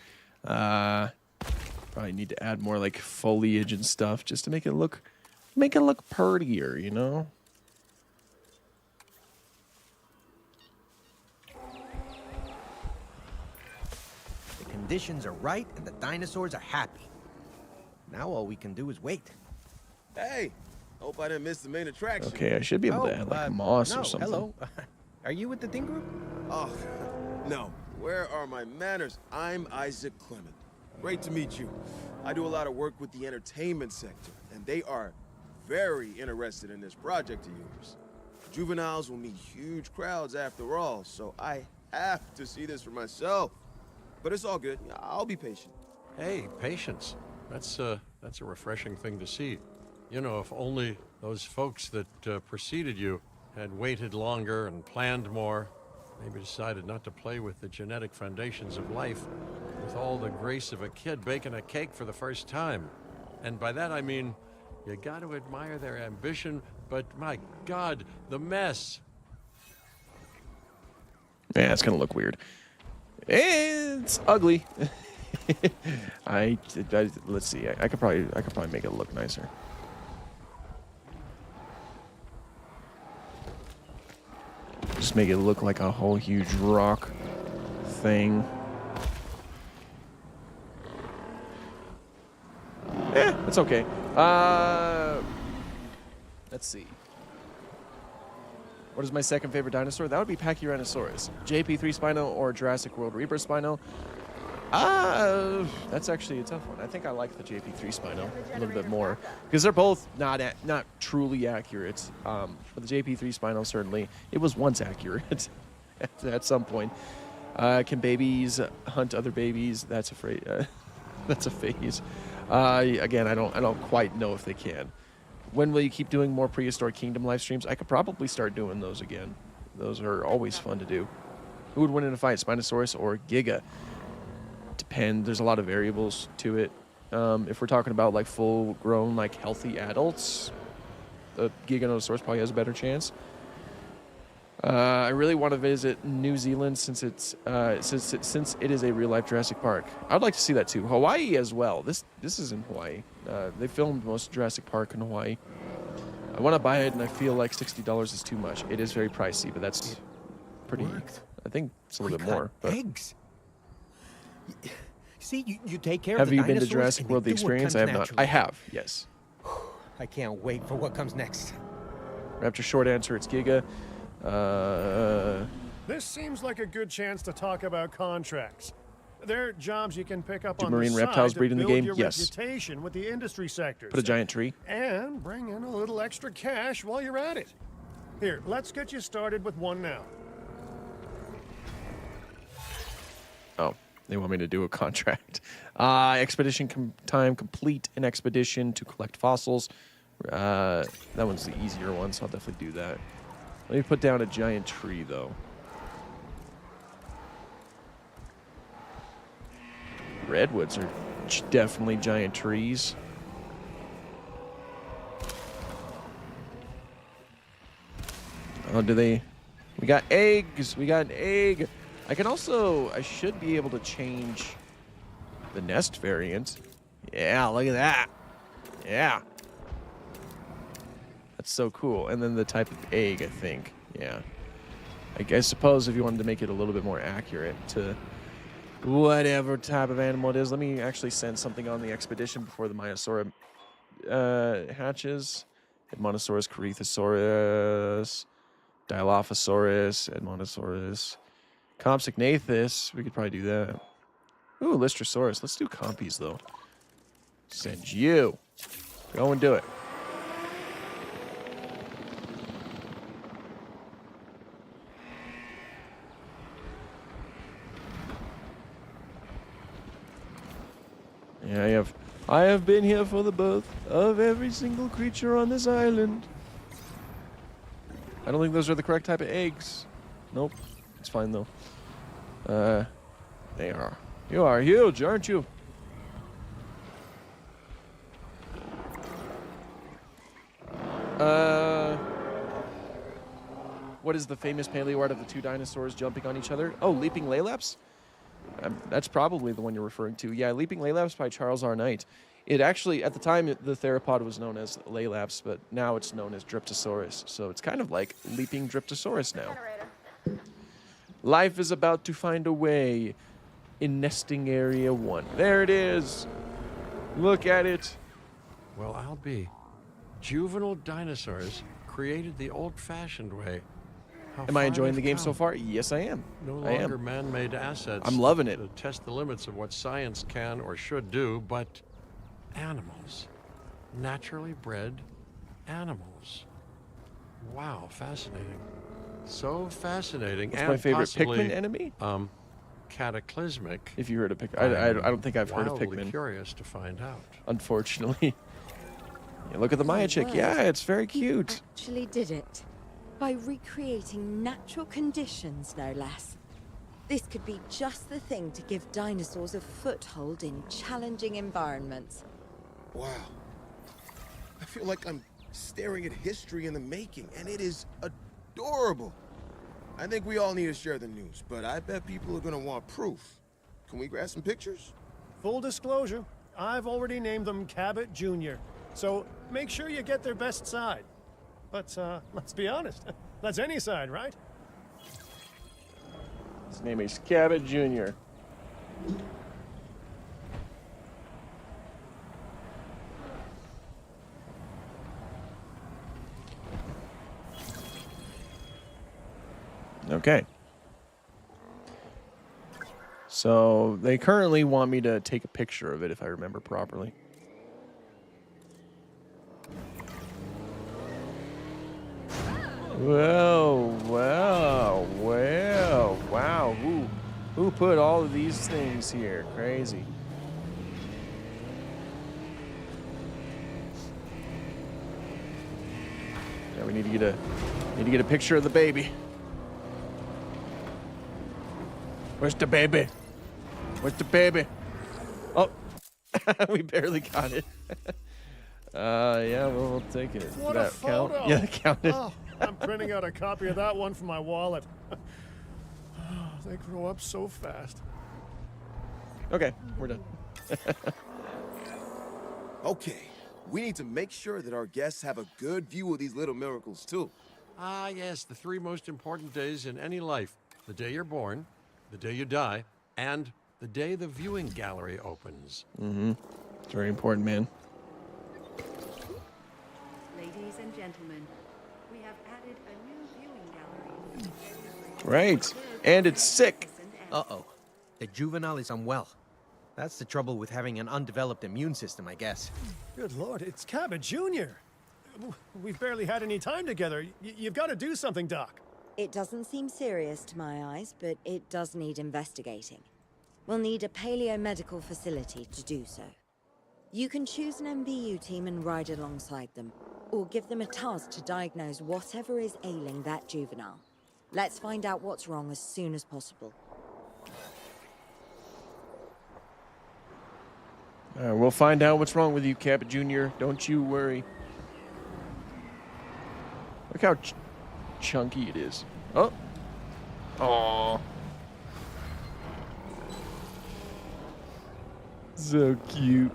Probably need to add more like foliage and stuff just to make it look prettier, you know? The conditions are right and the dinosaurs are happy. Now all we can do is wait. Hey, hope I didn't miss the main attraction. Okay, I should be able to add like moss no, or something. Hello. Are you with the Thing Group? Oh, no. Where are my manners? I'm Isaac Clement. Great to meet you. I do a lot of work with the entertainment sector, and they are very interested in this project of yours. Juveniles will meet huge crowds after all, so I have to see this for myself. But it's all good. I'll be patient. Hey, patience. That's a refreshing thing to see. You know, if only those folks that preceded you had waited longer and planned more, maybe decided not to play with the genetic foundations of life with all the grace of a kid baking a cake for the first time. And by that I mean, you got to admire their ambition, but my God, the mess. Yeah, it's gonna look weird. It's ugly. Let's see. I could probably make it look nicer. Just make it look like a whole huge rock thing. It's okay. Let's see. What is my second favorite dinosaur? That would be Pachyrhinosaurus. JP3 Spino or Jurassic World Rebirth Spino. That's actually a tough one. I think I like the JP3 Spino a little bit more because they're both not truly accurate. But the JP3 Spino certainly it was once accurate at some point. Can babies hunt other babies? That's a phrase. That's a phase. Again, I don't quite know if they can. When will you keep doing more Prehistoric Kingdom live streams? I could probably start doing those again. Those are always fun to do. Who would win in a fight, Spinosaurus or Giga? Depend. There's a lot of variables to it. If we're talking about like full-grown, like healthy adults, the Giganotosaurus probably has a better chance. I really want to visit New Zealand since since it is a real-life Jurassic Park. I'd like to see that too. Hawaii as well. This is in Hawaii. They filmed most of Jurassic Park in Hawaii. I want to buy it, and I feel like $60 is too much. It is very pricey, but that's pretty. I think it's a little bit more. But Eggs. See, you take care of have the you been to dinosaurs Jurassic and they World the do what Experience? comes I have not. naturally. I have. Yes. I can't wait for what comes next. Raptor short answer. It's Giga. This seems like a good chance to talk about contracts. They're jobs you can pick up Do on marine the reptiles side breed to in the build game? your Yes. reputation with the industry sectors. Put a giant tree. And bring in a little extra cash while you're at it. Here, let's get you started with one now. Oh, they want me to do a contract. Expedition time complete an expedition to collect fossils. That one's the easier one, so I'll definitely do that. Let me put down a giant tree, though. Redwoods are definitely giant trees. Oh, do they? We got eggs. We got an egg. I should be able to change the nest variant. Yeah, look at that. Yeah. That's so cool. And then the type of egg, I think. Yeah. I suppose if you wanted to make it a little bit more accurate to whatever type of animal it is. Let me actually send something on the expedition before the Myosaura hatches. Edmontosaurus, Corythosaurus, Dilophosaurus, Edmontosaurus, Compsognathus. We could probably do that. Ooh, Lystrosaurus. Let's do Compies, though. Send you. Go and do it. Yeah, I have been here for the birth of every single creature on this island. I don't think those are the correct type of eggs. Nope. It's fine, though. They are. You are huge, aren't you? What is the famous paleo art of the two dinosaurs jumping on each other? Oh, Leaping Laelaps? That's probably the one you're referring to. Yeah, Leaping Laelaps by Charles R. Knight. It actually, at the time, the theropod was known as Laelaps, but now it's known as Dryptosaurus. So it's kind of like Leaping Dryptosaurus now. Life is about to find a way in nesting area 1. There it is. Look at it. Well, I'll be. Juvenile dinosaurs created the old-fashioned way. How Am I far enjoying the they've game come. so far? Yes, I am. No I longer am. man-made assets. I'm loving it. To test the limits of what science can or should do, but animals. Naturally bred animals. Wow, fascinating. So fascinating. What's and my favorite possibly, Pikmin enemy? Cataclysmic. If you heard of Pikmin. I don't think I've heard of Wildly Pikmin, curious to find out. unfortunately. Yeah, look at the Maya chick. word. Yeah, it's very He cute. actually did it. By recreating natural conditions, no less. This could be just the thing to give dinosaurs a foothold in challenging environments. Wow. I feel like I'm staring at history in the making, and it is adorable. I think we all need to share the news, but I bet people are gonna want proof. Can we grab some pictures? Full disclosure, I've already named them Cabot Jr., so make sure you get their best side. But let's be honest, that's any side, right? His name is Cabot Jr. Okay. So they currently want me to take a picture of it, if I remember properly. Whoa, wow, wow, wow. Who put all of these things here? Crazy. Yeah, we need to get a picture of the baby. Where's the baby? Where's the baby? Oh, we barely got it. Yeah, we'll take it. What Did a that count? photo! Yeah, that counted. Oh, I'm printing out a copy of that one for my wallet. They grow up so fast. Okay, we're done. Okay, we need to make sure that our guests have a good view of these little miracles, too. Ah, yes, the three most important days in any life. The day you're born, the day you die, and the day the viewing gallery opens. It's very important, man. Ladies and gentlemen, we have added a new viewing gallery. Right. And it's sick. Uh-oh. The Juvenile is unwell. That's the trouble with having an undeveloped immune system, I guess. Good lord, it's Cabot Jr. We've barely had any time together. You've got to do something, Doc. It doesn't seem serious to my eyes, but it does need investigating. We'll need a paleomedical facility to do so. You can choose an MVU team and ride alongside them, or give them a task to diagnose whatever is ailing that juvenile. Let's find out what's wrong as soon as possible. We'll find out what's wrong with you, Cabot Jr. Don't you worry. Look how chunky it is. Oh. Aww. So cute.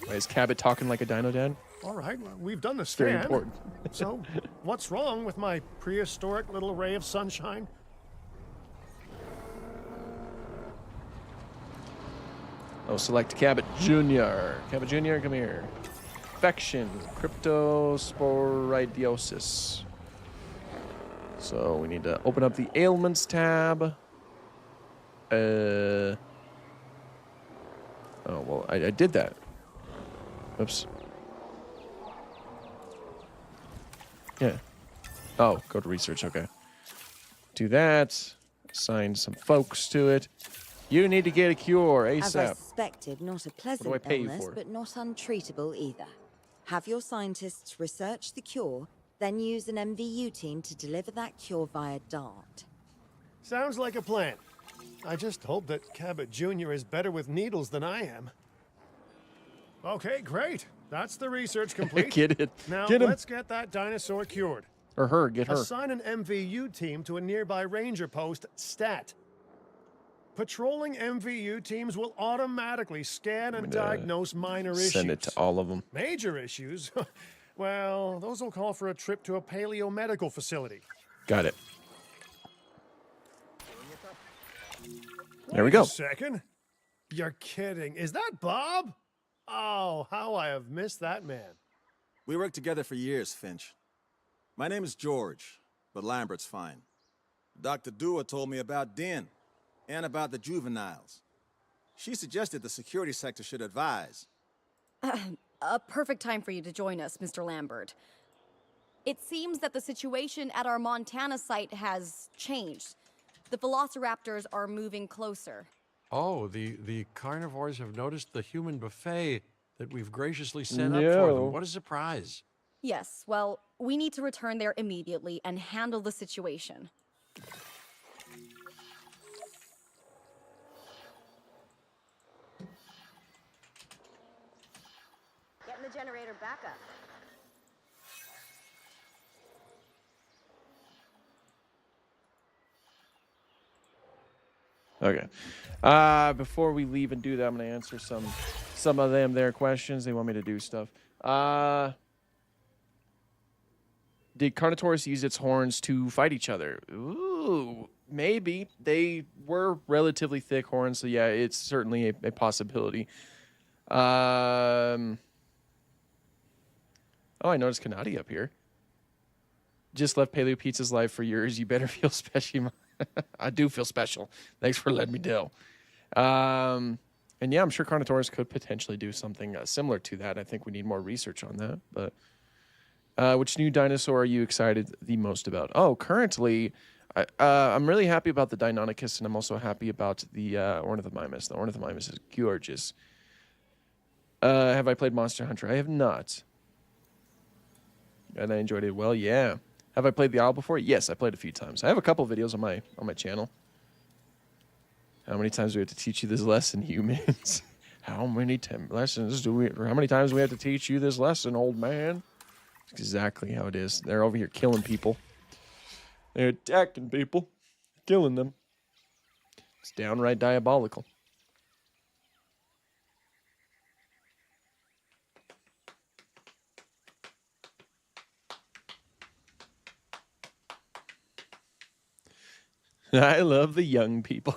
Wait, is Cabot talking like a dino dad? All right, well, we've done the Very scan. important. So, what's wrong with my prehistoric little ray of sunshine? Oh, select Cabot Jr. Cabot Jr., come here. Infection, cryptosporidiosis. So we need to open up the ailments tab. Oh, well, I did that. Oops. Yeah. Oh, go to research, okay. Do that. Assign some folks to it. You need to get a cure As I ASAP. suspected, not a do I pleasant pay you illness, for? but not untreatable either. Have your scientists research the cure, then use an MVU team to deliver that cure via DART. Sounds like a plan. I just hope that Cabot Jr. is better with needles than I am. Okay, great. That's the research complete. Get it. Now, Get him. let's get that dinosaur cured. Or her. Get her. Assign an MVU team to a nearby ranger post, Stat. Patrolling MVU teams will automatically scan and diagnose minor issues. Send it to all of them. Major issues? Well, those will call for a trip to a paleomedical facility. Got it. There we Wait go. a second. You're kidding. Is that Bob? Oh, how I have missed that man. We worked together for years, Finch. My name is George, but Lambert's fine. Dr. Dua told me about Din and about the juveniles. She suggested the security sector should advise. A perfect time for you to join us, Mr. Lambert. It seems that the situation at our Montana site has changed. The velociraptors are moving closer. Oh, the carnivores have noticed the human buffet that we've graciously set up for No. them. What a surprise. Yes, well, we need to return there immediately and handle the situation. Getting the generator back up. Okay. Before we leave and do that, I'm gonna answer some of their questions. They want me to do stuff. Did Carnotaurus use its horns to fight each other? Ooh, maybe. They were relatively thick horns, so yeah, it's certainly a possibility. Oh, I noticed Kanadi up here. Just left Paleo Pizza's life for years. You better feel special. I do feel special. Thanks for letting me know. And yeah, I'm sure Carnotaurus could potentially do something similar to that. I think we need more research on that. But which new dinosaur are you excited the most about? Oh, currently, I'm really happy about the Deinonychus, and I'm also happy about the Ornithomimus. The Ornithomimus is gorgeous. Have I played Monster Hunter? I have not. And I enjoyed it well. Yeah. Have I played the owl before? Yes, I played a few times. I have a couple videos on my channel. How many times do we have to teach you this lesson, humans? How many lessons do we? Or how many times do we have to teach you this lesson, old man? That's exactly how it is. They're over here killing people. They're attacking people, killing them. It's downright diabolical. I love the young people.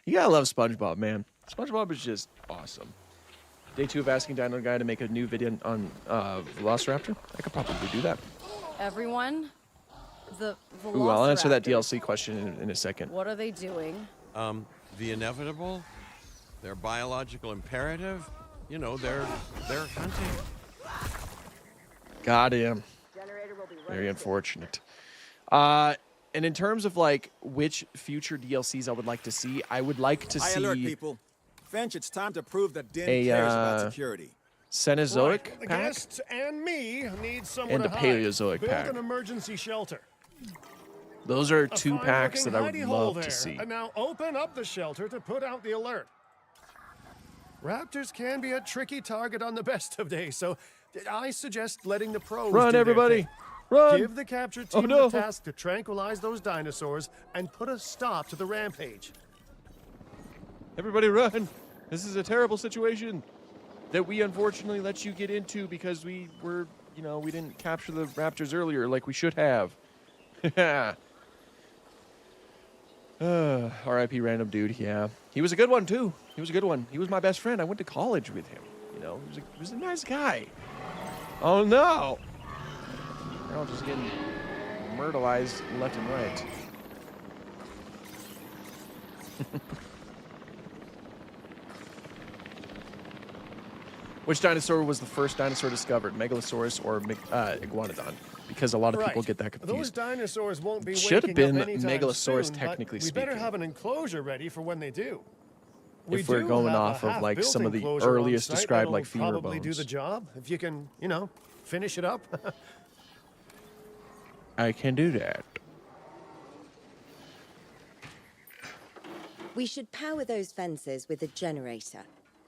You gotta love SpongeBob, man. SpongeBob is just awesome. Day 2 of asking Dino Guy to make a new video on Velociraptor. I could probably do that. Everyone, The Ooh, I'll answer that Velociraptors. DLC question in a second. What are they doing? The inevitable, their biological imperative, you know, they're hunting. Got him. Generator will be ready Very soon. unfortunate. And in terms of like which future DLCs I would like to see, I would like to High alert, see people. Finch, it's time to prove that Din a, cares about security. Cenozoic Right, the pack guests and me need somewhere and to a hide. Paleozoic Build pack. an emergency shelter. Those are A two packs that fine-looking I would hidey hole love there. to see. And now open up the shelter to put out the alert. Raptors can be a tricky target on the best of days, so I suggest letting the pros Run, do their everybody! thing. Run! Give the capture Oh, team no. the task to tranquilize those dinosaurs and put a stop to the rampage. Everybody run! This is a terrible situation that we unfortunately let you get into because we were, you know, we didn't capture the raptors earlier like we should have. R.I.P. random dude, yeah. He was a good one, too. He was a good one. He was my best friend. I went to college with him. You know, he was a nice guy. Oh, no! They're all just getting myrtleized left and right. Which dinosaur was the first dinosaur discovered, Megalosaurus or Iguanodon? Because a lot of people get that Those confused. dinosaurs won't be Should have waking been up anytime Megalosaurus, soon, technically but we better speaking. have an enclosure ready for when they do. If we're do going have a off of like some of the half-built enclosure on earliest site described that'll like femur probably do bones. the job if you can, you know, finish it up. I can do that. We should power those fences with a generator.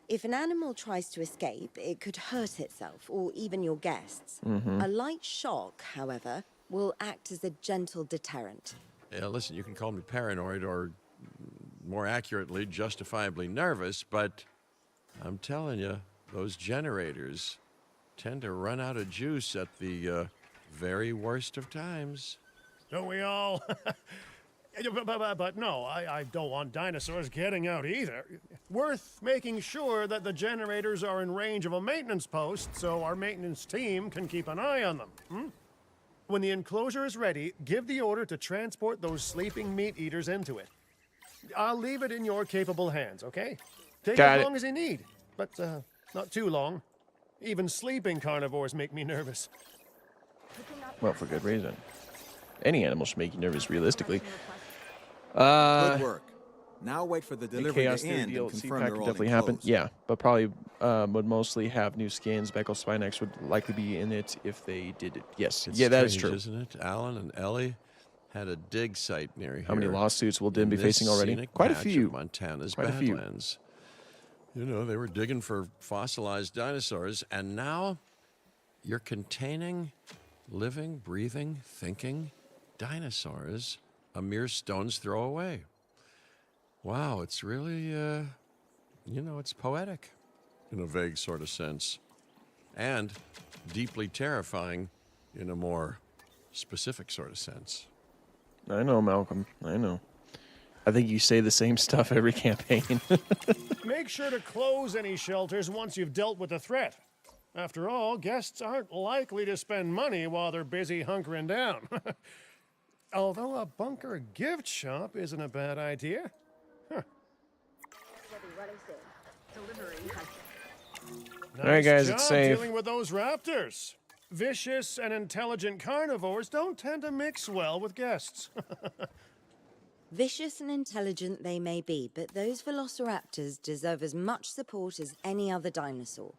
If an animal tries to escape, it could hurt itself or even your guests. A light shock, however, will act as a gentle deterrent. Yeah, listen, you can call me paranoid or, more accurately, justifiably nervous, but I'm telling you, those generators tend to run out of juice at the very worst of times. Don't we all? But no, I don't want dinosaurs getting out either. Worth making sure that the generators are in range of a maintenance post so our maintenance team can keep an eye on them. When the enclosure is ready, give the order to transport those sleeping meat eaters into it. I'll leave it in your capable hands, okay? Take Got as it. long as you need, but not too long. Even sleeping carnivores make me nervous. Well, for good reason. Any animal should make you nervous, realistically. Good work. Now wait for the The delivery Chaos to Theory end and DLC confirm pack they're could all definitely happen. enclosed. Yeah, but probably would mostly have new skins. Beckle Spinax would likely be in it if they did it. Yes, It's yeah, that is strange, true. isn't it? Alan and Ellie had a dig site near here. How many lawsuits will Din in be this facing already? scenic Quite a patch few. of Montana's Quite a few. Badlands. You know, they were digging for fossilized dinosaurs, and now you're containing living, breathing, thinking dinosaurs a mere stone's throw away. Wow, it's really, you know, it's poetic in a vague sort of sense, and deeply terrifying in a more specific sort of sense. I know, Malcolm. I know. I think you say the same stuff every campaign. Make sure to close any shelters once you've dealt with the threat. After all, guests aren't likely to spend money while they're busy hunkering down. Although a bunker gift shop isn't a bad idea. Will be ready soon. Delivery. All right, guys, Nice it's job safe. dealing with those raptors. Vicious and intelligent carnivores don't tend to mix well with guests. Vicious and intelligent they may be, but those velociraptors deserve as much support as any other dinosaur.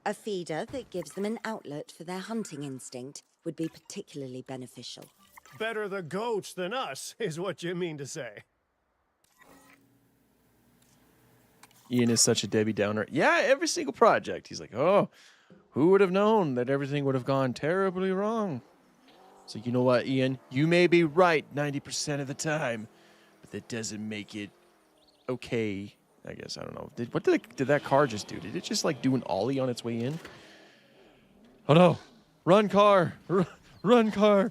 A feeder that gives them an outlet for their hunting instinct would be particularly beneficial. Better the goats than us, is what you mean to say. Ian is such a Debbie Downer. Yeah, every single project. He's like, oh, who would have known that everything would have gone terribly wrong? So you know what, Ian? You may be right 90% of the time, but that doesn't make it okay. I guess, I don't know. What did that car just do? Did it just like do an ollie on its way in? Oh no. Run, car. Run, car.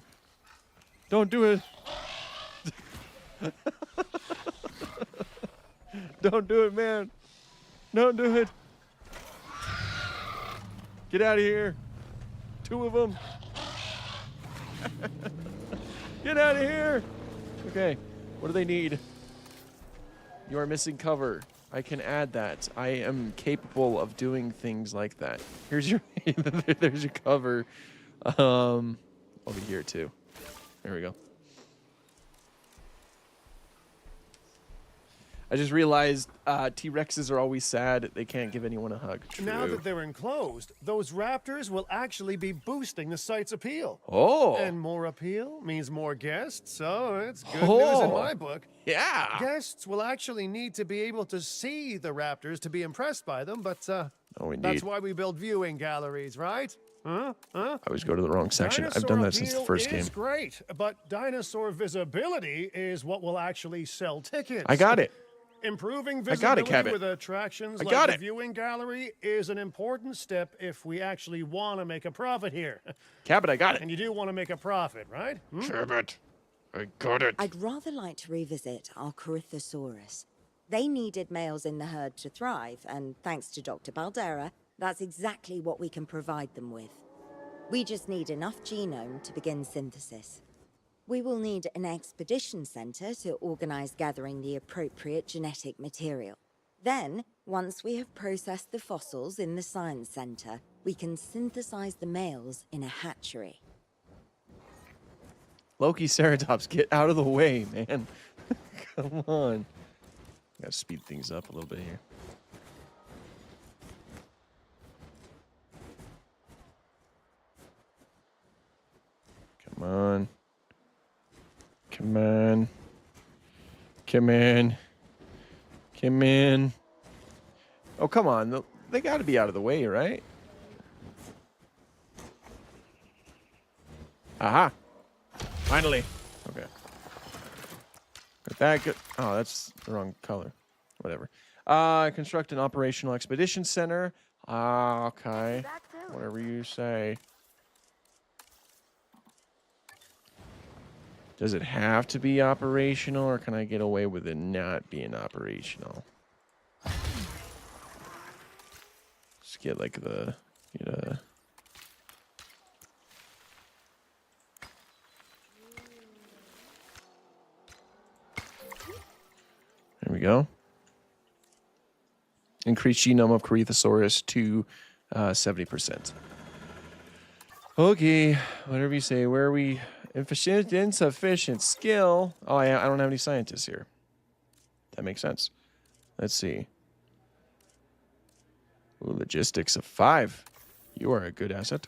Don't do it. Don't do it, man. Don't do it. Get out of here. Two of them. Get out of here. Okay. What do they need? You are missing cover. I can add that. I am capable of doing things like that. Here's your there's your cover. I'll be here too. There we go. I just realized T-Rexes are always sad. They can't give anyone a hug. True. Now that they're enclosed, those raptors will actually be boosting the site's appeal. Oh. And more appeal means more guests, so it's good news in my book. Yeah. Guests will actually need to be able to see the raptors to be impressed by them, but that's why we build viewing galleries, right? Huh? I always go to the wrong section. Dinosaur I've done that since the first appeal game. is great, but dinosaur visibility is what will actually sell tickets. I got it. Improving I got it, visibility Cabot. with attractions I like got the it. viewing gallery is an important step if we actually want to make a profit here. Cabot, I got it. And you do want to make a profit, right? Cabot, I got it. I'd rather like to revisit our Corythosaurus. They needed males in the herd to thrive, and thanks to Dr. Baldera, that's exactly what we can provide them with. We just need enough genome to begin synthesis. We will need an expedition center to organize gathering the appropriate genetic material. Then, once we have processed the fossils in the science center, we can synthesize the males in a hatchery. Loki Ceratops, get out of the way, man. Come on. Gotta speed things up a little bit here. Come on. Come on. Come in. Come in. Oh, come on. They gotta be out of the way, right? Aha. Finally. Okay. Got that good. Oh, that's the wrong color. Whatever. Construct an operational expedition center. Okay. Whatever you say. Does it have to be operational, or can I get away with it not being operational? Just get like the, There we go. Increase genome of Corythosaurus to 70%. Okay, whatever you say. Where are we? Insufficient skill. Oh, I don't have any scientists here. That makes sense. Let's see. Ooh, logistics of 5. You are a good asset.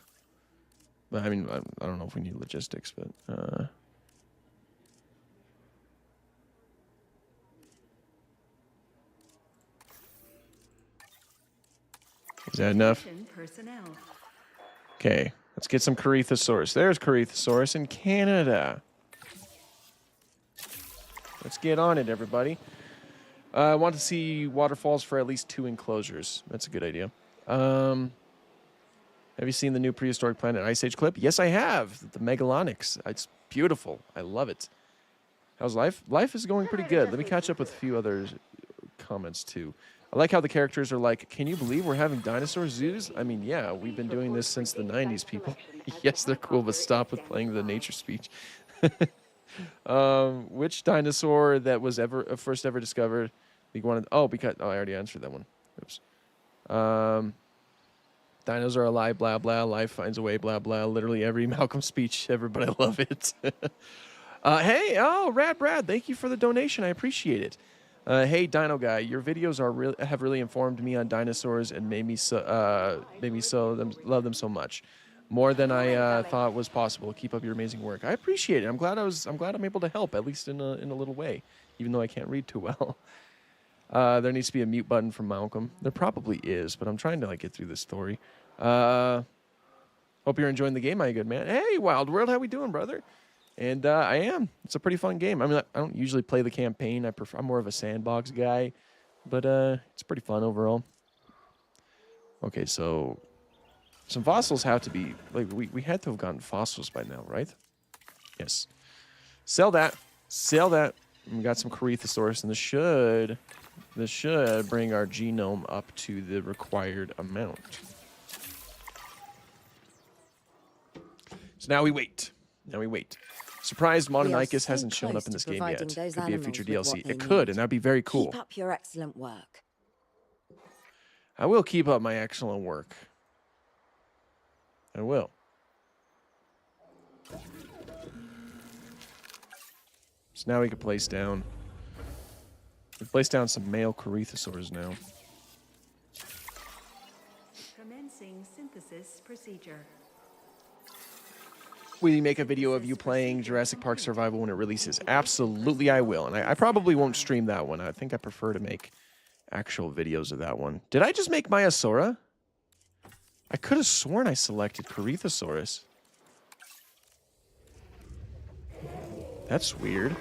But I mean, I don't know if we need logistics, but is that enough? Personnel. Okay, let's get some Corythosaurus. There's Corythosaurus in Canada. Let's get on it, everybody. I want to see waterfalls for at least 2 enclosures. That's a good idea. Have you seen the new Prehistoric Planet Ice Age clip? Yes, I have. The Megalonyx. It's beautiful. I love it. How's life? Life is going pretty good. Let me catch up with a few other comments, too. I like how the characters are like, can you believe we're having dinosaur zoos? I mean, yeah, we've been doing this since the 90s, people. Yes, they're cool, but stop with playing the nature speech. Which dinosaur that was first ever discovered? I already answered that one. Oops. Dinos are alive, blah, blah. Life finds a way, blah, blah. Literally every Malcolm speech ever, but I love it. Hey, Brad, thank you for the donation. I appreciate it. Hey, Dino Guy, your videos have really informed me on dinosaurs and made me love them so much, more than I thought was possible. Keep up your amazing work. I appreciate it. I'm glad I'm able to help, at least in a little way, even though I can't read too well. There needs to be a mute button for Malcolm. There probably is, but I'm trying to get through this story. Hope you're enjoying the game, my good man. Hey, Wild World, how we doing, brother? And I am. It's a pretty fun game. I mean, I don't usually play the campaign. I'm more of a sandbox guy, but it's pretty fun overall. Okay, so some fossils have to be we had to have gotten fossils by now, right? Yes. Sell that. Sell that. We got some Corythosaurus, and this should bring our genome up to the required amount. So now we wait. Surprised We are Mononicus so hasn't shown up close in to this game yet. providing those Could be a future animals with what DLC. they It could, need. and that'd be very cool. Keep up your excellent work. I will keep up my excellent work. I will. So now we can place down. We place down some male Corythosaurs now. Commencing synthesis procedure. Will you make a video of you playing Jurassic Park Survival when it releases? Absolutely, I will. And I probably won't stream that one. I think I prefer to make actual videos of that one. Did I just make Maiasaura? I could have sworn I selected Corythosaurus. That's weird.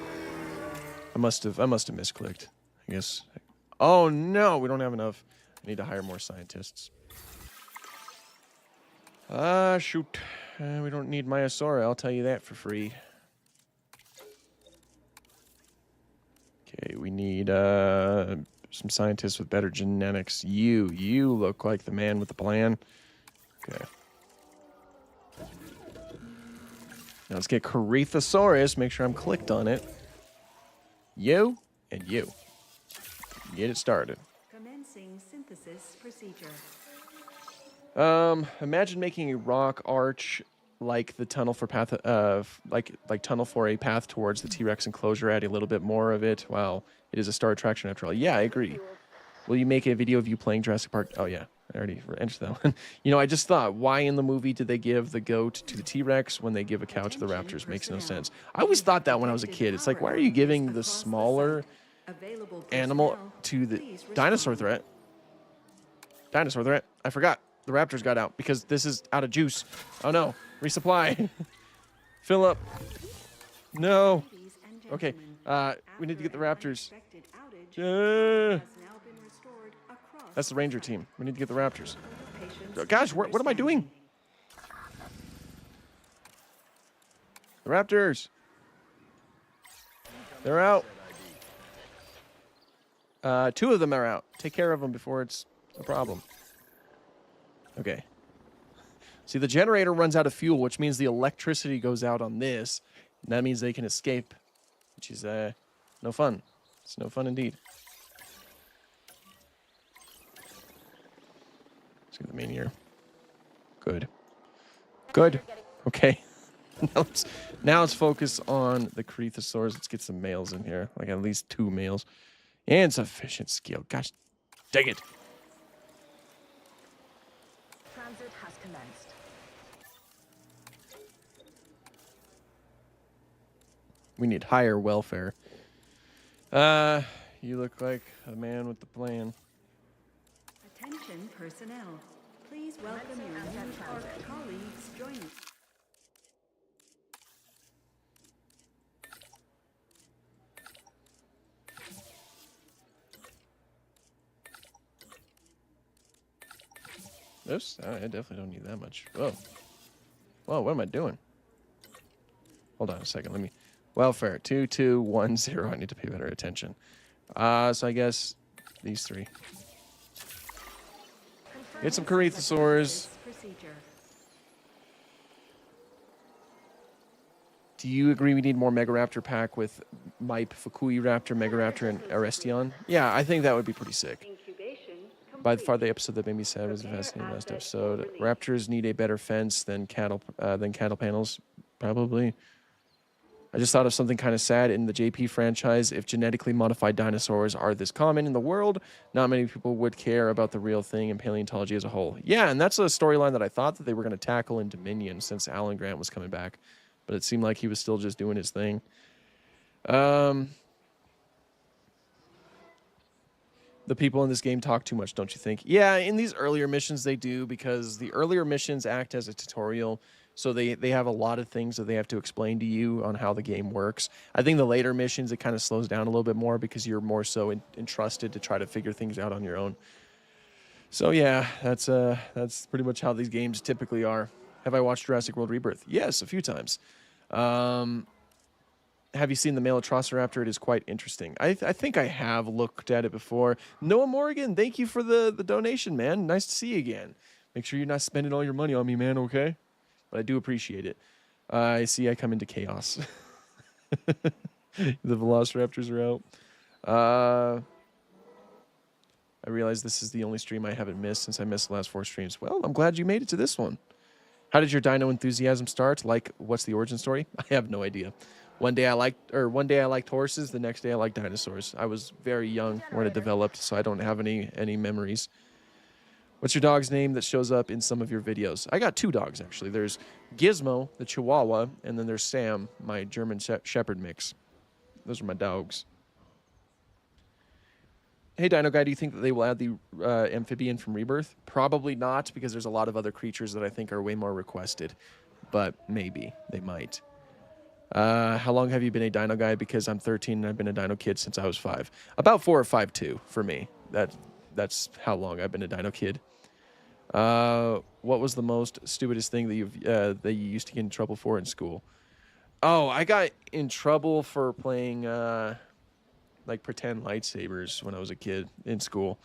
I must have misclicked. I guess. Oh no, we don't have enough. I need to hire more scientists. Shoot. We don't need Maiasaura, I'll tell you that for free. Okay, we need some scientists with better genetics. You look like the man with the plan. Okay. Now let's get Corythosaurus. Make sure I'm clicked on it. You and you. Get it started. Commencing synthesis procedure. Imagine making a rock arch like the tunnel for path, like tunnel for a path towards the T-Rex enclosure. Add a little bit more of it. Wow, it is a star attraction after all. Yeah, I agree. Will you make a video of you playing Jurassic Park? Oh yeah, I already entered that one. You know, I just thought, why in the movie did they give the goat to the T-Rex when they give a cow to the raptors? Makes no sense. I always thought that when I was a kid. It's like, why are you giving the smaller animal to the dinosaur threat? Dinosaur threat. I forgot. The raptors got out because this is out of juice. Oh no. Resupply. Fill up. No. Okay. We need to get the raptors. That's the ranger team. We need to get the raptors. Gosh, what am I doing? The raptors. They're out. 2 of them are out. Take care of them before it's a problem. Okay. See, the generator runs out of fuel, which means the electricity goes out on this. And that means they can escape, which is no fun. It's no fun indeed. Let's get the main here. Good. Good. Okay. now let's focus on the Corythosaurs. Let's get some males in here, like at least 2 males. And sufficient skill. Gosh, dang it. Transit has commenced. We need higher welfare. You look like a man with the plan. Attention personnel. Please welcome your new park colleagues joining. Oops, I definitely don't need that much. Whoa. Whoa, what am I doing? Hold on a second. Let me... Welfare, 2210. I need to pay better attention. So I guess these 3. Get some Corythosaurs. Do you agree we need more Megaraptor pack with Mipe, Fukui Raptor, Megaraptor, and Arestion? Yeah, I think that would be pretty sick. By far, the episode that made me sad was the fascinating last episode. Raptors need a better fence than cattle panels, probably. I just thought of something kind of sad in the JP franchise. If genetically modified dinosaurs are this common in the world, not many people would care about the real thing and paleontology as a whole. Yeah, and that's a storyline that I thought that they were going to tackle in Dominion since Alan Grant was coming back. But it seemed like he was still just doing his thing. The people in this game talk too much, don't you think? Yeah, in these earlier missions they do, because the earlier missions act as a tutorial. So they have a lot of things that they have to explain to you on how the game works. I think the later missions, it kind of slows down a little bit more because you're more so entrusted to try to figure things out on your own. So yeah, that's pretty much how these games typically are. Have I watched Jurassic World Rebirth? Yes, a few times. Have you seen the male Atrociraptor? It is quite interesting. I think I have looked at it before. Noah Morgan, thank you for the donation, man. Nice to see you again. Make sure you're not spending all your money on me, man, okay? But I do appreciate it. I see I come into chaos. The Velociraptors are out. I realize this is the only stream I haven't missed since I missed the last 4 streams. Well, I'm glad you made it to this one. How did your dino enthusiasm start? Like, what's the origin story? I have no idea. One day I liked horses. The next day I liked dinosaurs. I was very young when it developed, so I don't have any memories. What's your dog's name that shows up in some of your videos? I got 2 dogs, actually. There's Gizmo, the Chihuahua, and then there's Sam, my German Shepherd mix. Those are my dogs. Hey, Dino Guy, do you think that they will add the amphibian from Rebirth? Probably not, because there's a lot of other creatures that I think are way more requested. But maybe. They might. How long have you been a Dino Guy? Because I'm 13 and I've been a Dino Kid since I was 5. About 4 or 5, too, for me. That's how long I've been a Dino Kid. What was the most stupidest thing that you used to get in trouble for in school? Oh, I got in trouble for playing... like pretend lightsabers when I was a kid in school.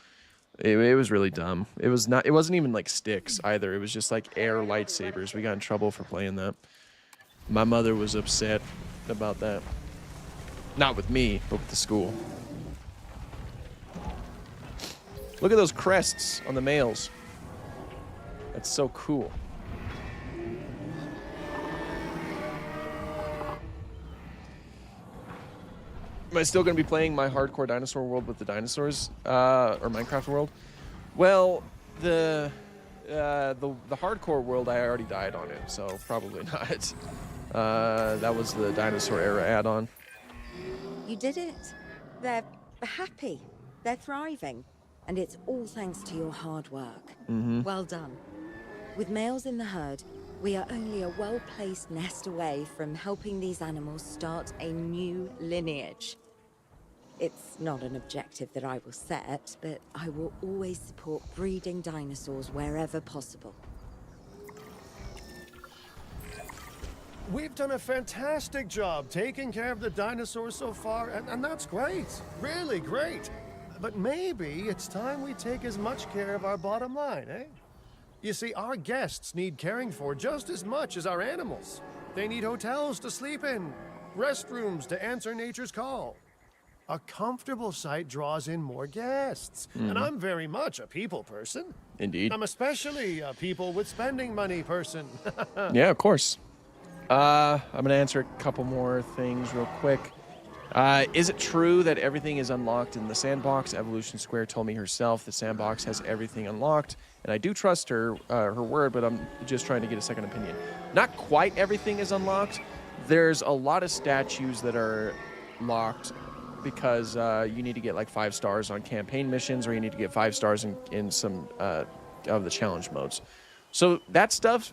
It was really dumb. It wasn't even like sticks either. It was just like air lightsabers. We got in trouble for playing that. My mother was upset about that. Not with me, but with the school. Look at those crests on the males. That's so cool. Am I still going to be playing my hardcore dinosaur world with the dinosaurs, or Minecraft world? Well, the hardcore world, I already died on it, so probably not. That was the dinosaur era add-on. You did it. They're happy. They're thriving. And it's all thanks to your hard work. Well done. With males in the herd, we are only a well-placed nest away from helping these animals start a new lineage. It's not an objective that I will set, but I will always support breeding dinosaurs wherever possible. We've done a fantastic job taking care of the dinosaurs so far, and that's great. Really great. But maybe it's time we take as much care of our bottom line, eh? You see, our guests need caring for just as much as our animals. They need hotels to sleep in, restrooms to answer nature's call. A comfortable site draws in more guests. And I'm very much a people person. Indeed. I'm especially a people with spending money person. Yeah, of course. I'm going to answer a couple more things real quick. Is it true that everything is unlocked in the sandbox? Evolution Square told me herself the sandbox has everything unlocked, and I do trust her word, but I'm just trying to get a second opinion. Not quite everything is unlocked. There's a lot of statues that are locked because you need to get like 5 stars on campaign missions, or you need to get 5 stars in some of the challenge modes. So that stuff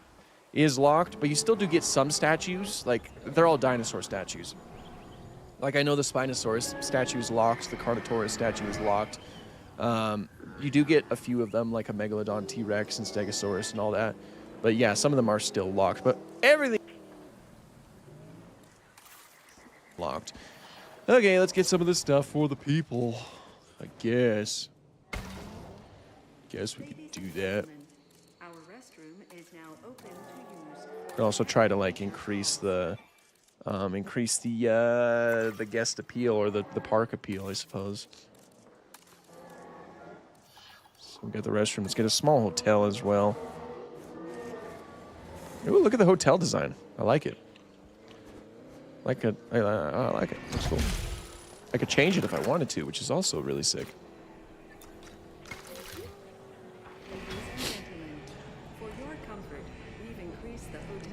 is locked, but you still do get some statues. Like, they're all dinosaur statues. Like, I know the Spinosaurus statue is locked, the Carnotaurus statue is locked. You do get a few of them, like a Megalodon, T-Rex, and Stegosaurus and all that. But yeah, some of them are still locked, but everything locked. Okay, let's get some of this stuff for the people, I guess. Guess we could do that. Our restroom is now open to use. Could also try to like increase the guest appeal, or the park appeal, I suppose. So we got the restroom. Let's get a small hotel as well. Ooh, look at the hotel design. I like it. I like it. Looks cool. I could change it if I wanted to, which is also really sick.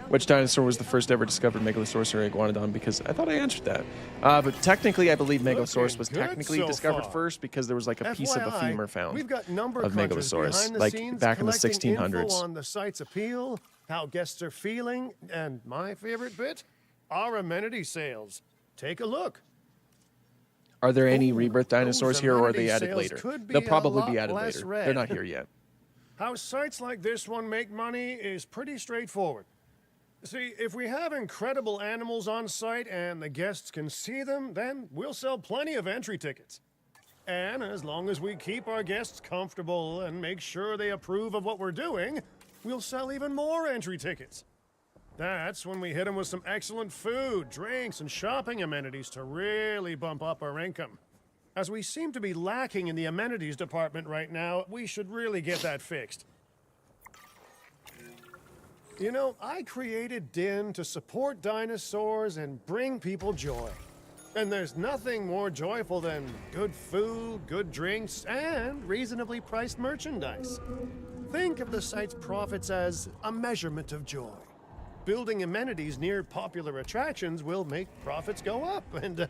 Which dinosaur was the first ever discovered, Megalosaurus or Iguanodon? Because I thought I answered that. But technically, I believe Megalosaurus was technically discovered first because there was like a piece of a femur found we've got number of Megalosaurus, like back in the 1600s. On the site's appeal, how guests are feeling, and my favorite bit, our amenity sales. Take a look. Are there any rebirth dinosaurs here, or are they amenity added sales later? could be They'll a probably be lot added less later. red. They're not here yet. How sites like this one make money is pretty straightforward. See, if we have incredible animals on site and the guests can see them, then we'll sell plenty of entry tickets. And as long as we keep our guests comfortable and make sure they approve of what we're doing, we'll sell even more entry tickets. That's when we hit them with some excellent food, drinks, and shopping amenities to really bump up our income. As we seem to be lacking in the amenities department right now, we should really get that fixed. You know, I created Din to support dinosaurs and bring people joy. And there's nothing more joyful than good food, good drinks, and reasonably priced merchandise. Think of the site's profits as a measurement of joy. Building amenities near popular attractions will make profits go up, and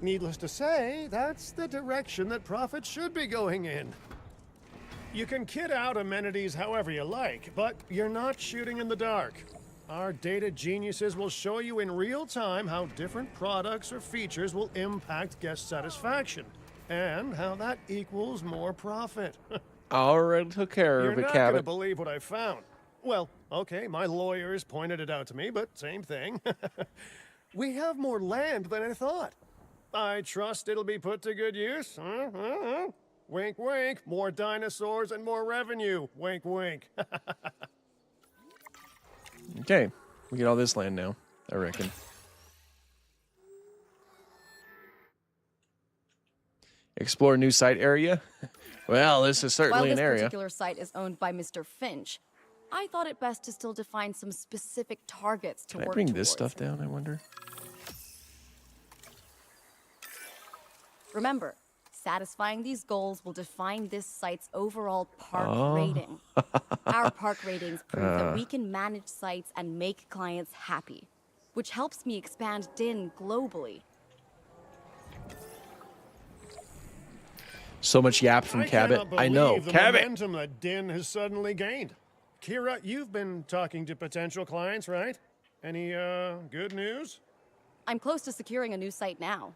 needless to say, that's the direction that profits should be going in. You can kit out amenities however you like, but you're not shooting in the dark. Our data geniuses will show you in real time how different products or features will impact guest satisfaction, and how that equals more profit. Already took care You're of it, not gonna Cabot. believe what I found. Well, okay, my lawyers pointed it out to me, but same thing. We have more land than I thought. I trust it'll be put to good use. Wink, wink. More dinosaurs and more revenue. Wink, wink. Okay, we get all this land now, I reckon. Explore new site area. Well, this is While certainly this an area. particular site is owned by Mr. Finch, I thought it best to still define some specific targets to Can I work bring towards. this stuff down, I wonder? Remember, satisfying these goals will define this site's overall park Oh. rating. Our park ratings prove that we can manage sites and make clients happy, which helps me expand Din globally. So much yap from Cabot. cannot I know. believe the Cabot! momentum that Din has suddenly gained. Kira, you've been talking to potential clients, right? Any, good news? I'm close to securing a new site now.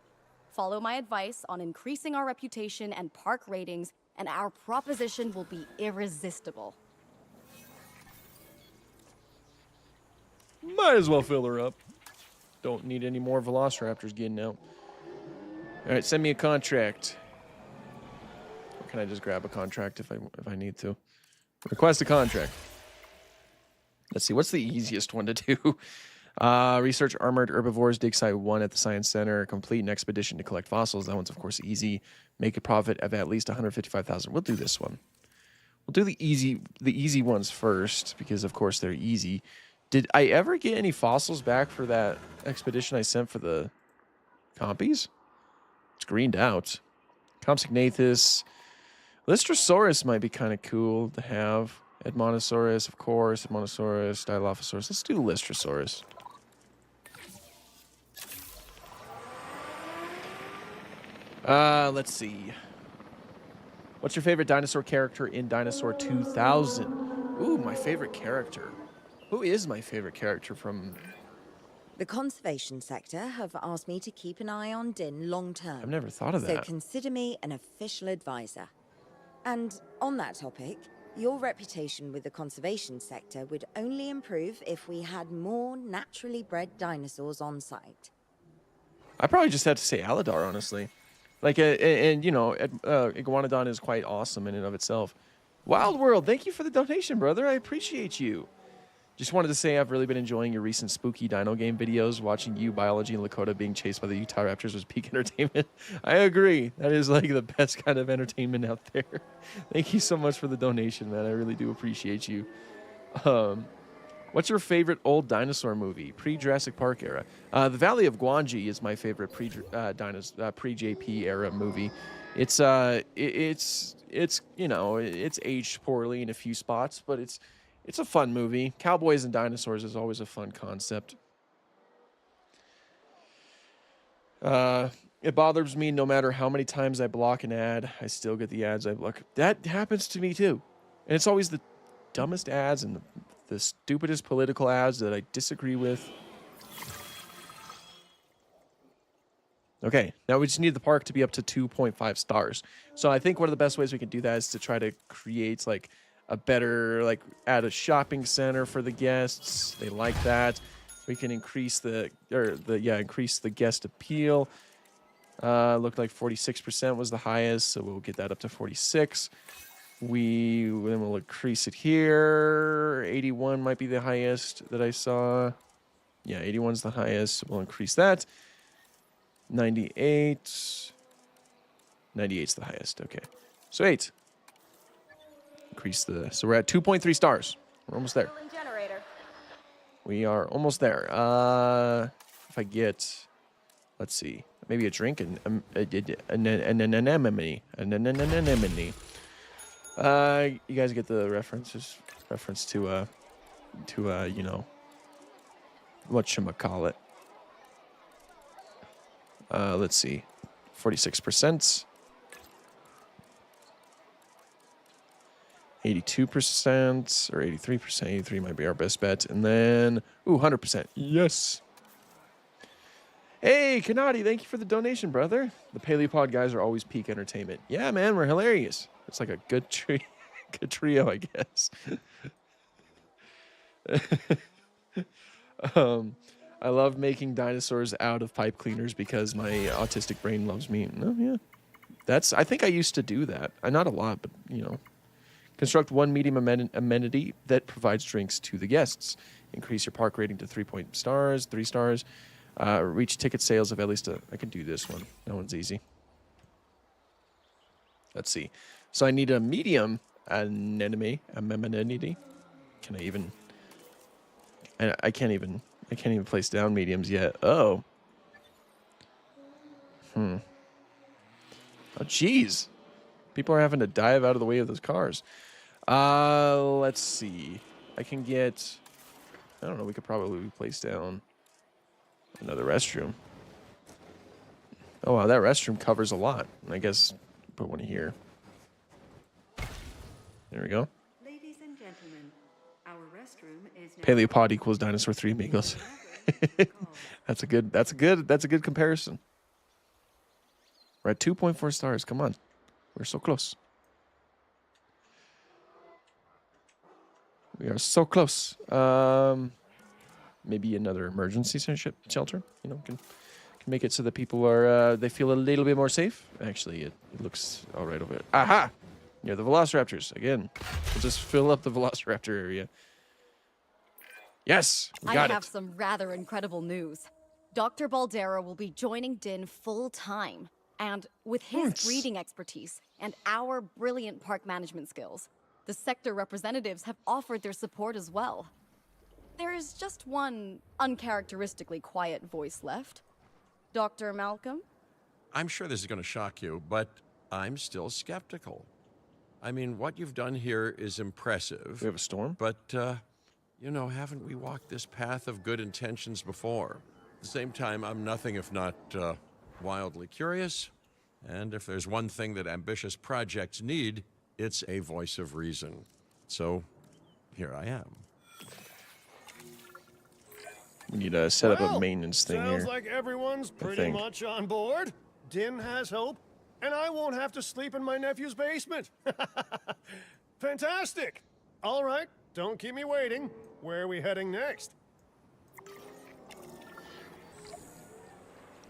Follow my advice on increasing our reputation and park ratings, and our proposition will be irresistible. Might as well fill her up. Don't need any more velociraptors getting out. All right, send me a contract. Or can I just grab a contract if I need to? Request a contract. Let's see, what's the easiest one to do? Research armored herbivores, dig site 1 at the Science Center. Complete an expedition to collect fossils. That one's, of course, easy. Make a profit of at least 155,000. We'll do this one. We'll do the easy ones first, because, of course, they're easy. Did I ever get any fossils back for that expedition I sent for the compies? It's greened out. Compsognathus. Lystrosaurus might be kind of cool to have. Edmontosaurus, of course. Edmontosaurus, Dilophosaurus. Let's do Lystrosaurus. Let's see. What's your favorite dinosaur character in Dinosaur 2000? Ooh, my favorite character. Who is my favorite character from... The conservation sector have asked me to keep an eye on Din long term. I've never thought of So that. consider me an official advisor. And on that topic, your reputation with the conservation sector would only improve if we had more naturally bred dinosaurs on site. I probably just had to say Aladar, honestly. Like, and you know, Iguanodon is quite awesome in and of itself. Wild World, thank you for the donation, brother. I appreciate you. Just wanted to say I've really been enjoying your recent spooky dino game videos. Watching you, Biology, and Lakota being chased by the Utah Raptors was peak entertainment. I agree. That is like the best kind of entertainment out there. Thank you so much for the donation, man. I really do appreciate you. What's your favorite old dinosaur movie, pre-Jurassic Park era? The Valley of Guanji is my favorite pre-JP era movie. It's you know, it's aged poorly in a few spots, but it's a fun movie. Cowboys and dinosaurs is always a fun concept. It bothers me no matter how many times I block an ad, I still get the ads I block. That happens to me too, and it's always the dumbest ads and the stupidest political ads that I disagree with. Okay, now we just need the park to be up to 2.5 stars. So I think one of the best ways we can do that is to try to create like a better, like add a shopping center for the guests. They like that. We can increase increase the guest appeal. Looked like 46% was the highest, so we'll get that up to 46. Then we'll increase it here. 81 might be the highest that I saw. Yeah, 81's the highest. We'll increase that. 98. 98's the highest. Okay. So 8. Increase so we're at 2.3 stars. We're almost there. We are almost there. If I get, let's see, maybe a drink and an anemone. You guys get the reference to you know, whatchamacallit. Let's see, 46%. 82% or 83%. 83 might be our best bet. And then, 100%. Yes. Hey, Kanadi, thank you for the donation, brother. The Paleopod guys are always peak entertainment. Yeah, man, we're hilarious. It's like a good trio, I guess. I love making dinosaurs out of pipe cleaners because my autistic brain loves me. No, yeah. I think I used to do that. Not a lot, but, you know. Construct one medium amenity that provides drinks to the guests. Increase your park rating to 3 stars. Reach ticket sales of at least I can do this one. That one's easy. Let's see. So I need a medium amenity. Can I even? I can't even place down mediums yet. Oh. Oh, geez. People are having to dive out of the way of those cars. Let's see. I can get, I don't know, we could probably place down another restroom. Oh, wow, that restroom covers a lot. I guess put one here. There we go. Ladies and gentlemen, our restroom is now Paleopod equals Dinosaur 3 Amigos. That's a good comparison. We're at 2.4 stars. Come on. We're so close. We are so close. Maybe another emergency shelter. You know, can make it so that people are they feel a little bit more safe. Actually, it looks all right over there. Aha! Near the Velociraptors again. We'll just fill up the Velociraptor area. Yes, we got I have some rather incredible news. Dr. Baldera will be joining Din full time. And with his breeding expertise and our brilliant park management skills, the sector representatives have offered their support as well. There is just one uncharacteristically quiet voice left. Dr. Malcolm? I'm sure this is going to shock you, but I'm still skeptical. I mean, what you've done here is impressive. We have a storm? But, you know, haven't we walked this path of good intentions before? At the same time, I'm nothing if not wildly curious. And if there's one thing that ambitious projects need, it's a voice of reason. So, here I am. We need to set up a maintenance thing here. Sounds like everyone's pretty much on board. Din has hope, and I won't have to sleep in my nephew's basement. Fantastic! All right, don't keep me waiting. Where are we heading next?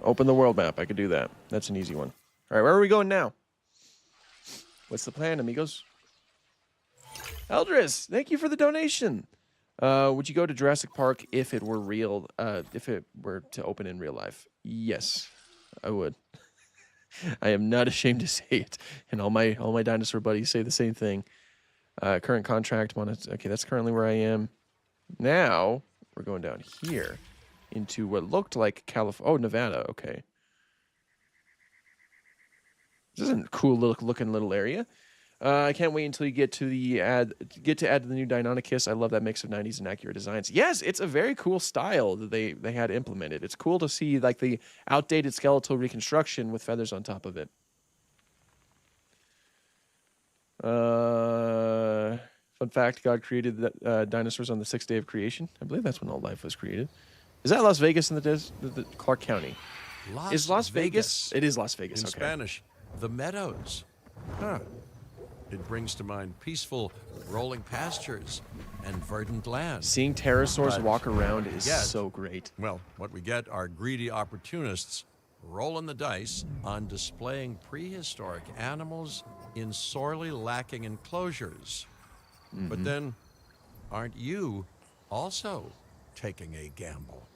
Open the world map. I could do that. That's an easy one. All right, where are we going now? What's the plan, amigos? Eldris, thank you for the donation. Would you go to Jurassic Park if it were real? If it were to open in real life? Yes, I would. I am not ashamed to say it, and all my dinosaur buddies say the same thing. Current contract. Okay, that's currently where I am. Now we're going down here into what looked like California. Oh, Nevada. Okay. This is a cool looking little area. I can't wait until you get to add the new Deinonychus. I love that mix of 90s and accurate designs. Yes, it's a very cool style that they had implemented. It's cool to see like the outdated skeletal reconstruction with feathers on top of it. Fun fact, God created the dinosaurs on the 6th day of creation. I believe that's when all life was created. Is that Las Vegas in the Clark County? Is Las Vegas? It is Las Vegas. In Okay. Spanish, the meadows. Huh. It brings to mind peaceful, rolling pastures and verdant land. Seeing pterosaurs But walk around is yet, so great. Well, what we get are greedy opportunists rolling the dice on displaying prehistoric animals in sorely lacking enclosures. But then, aren't you also taking a gamble?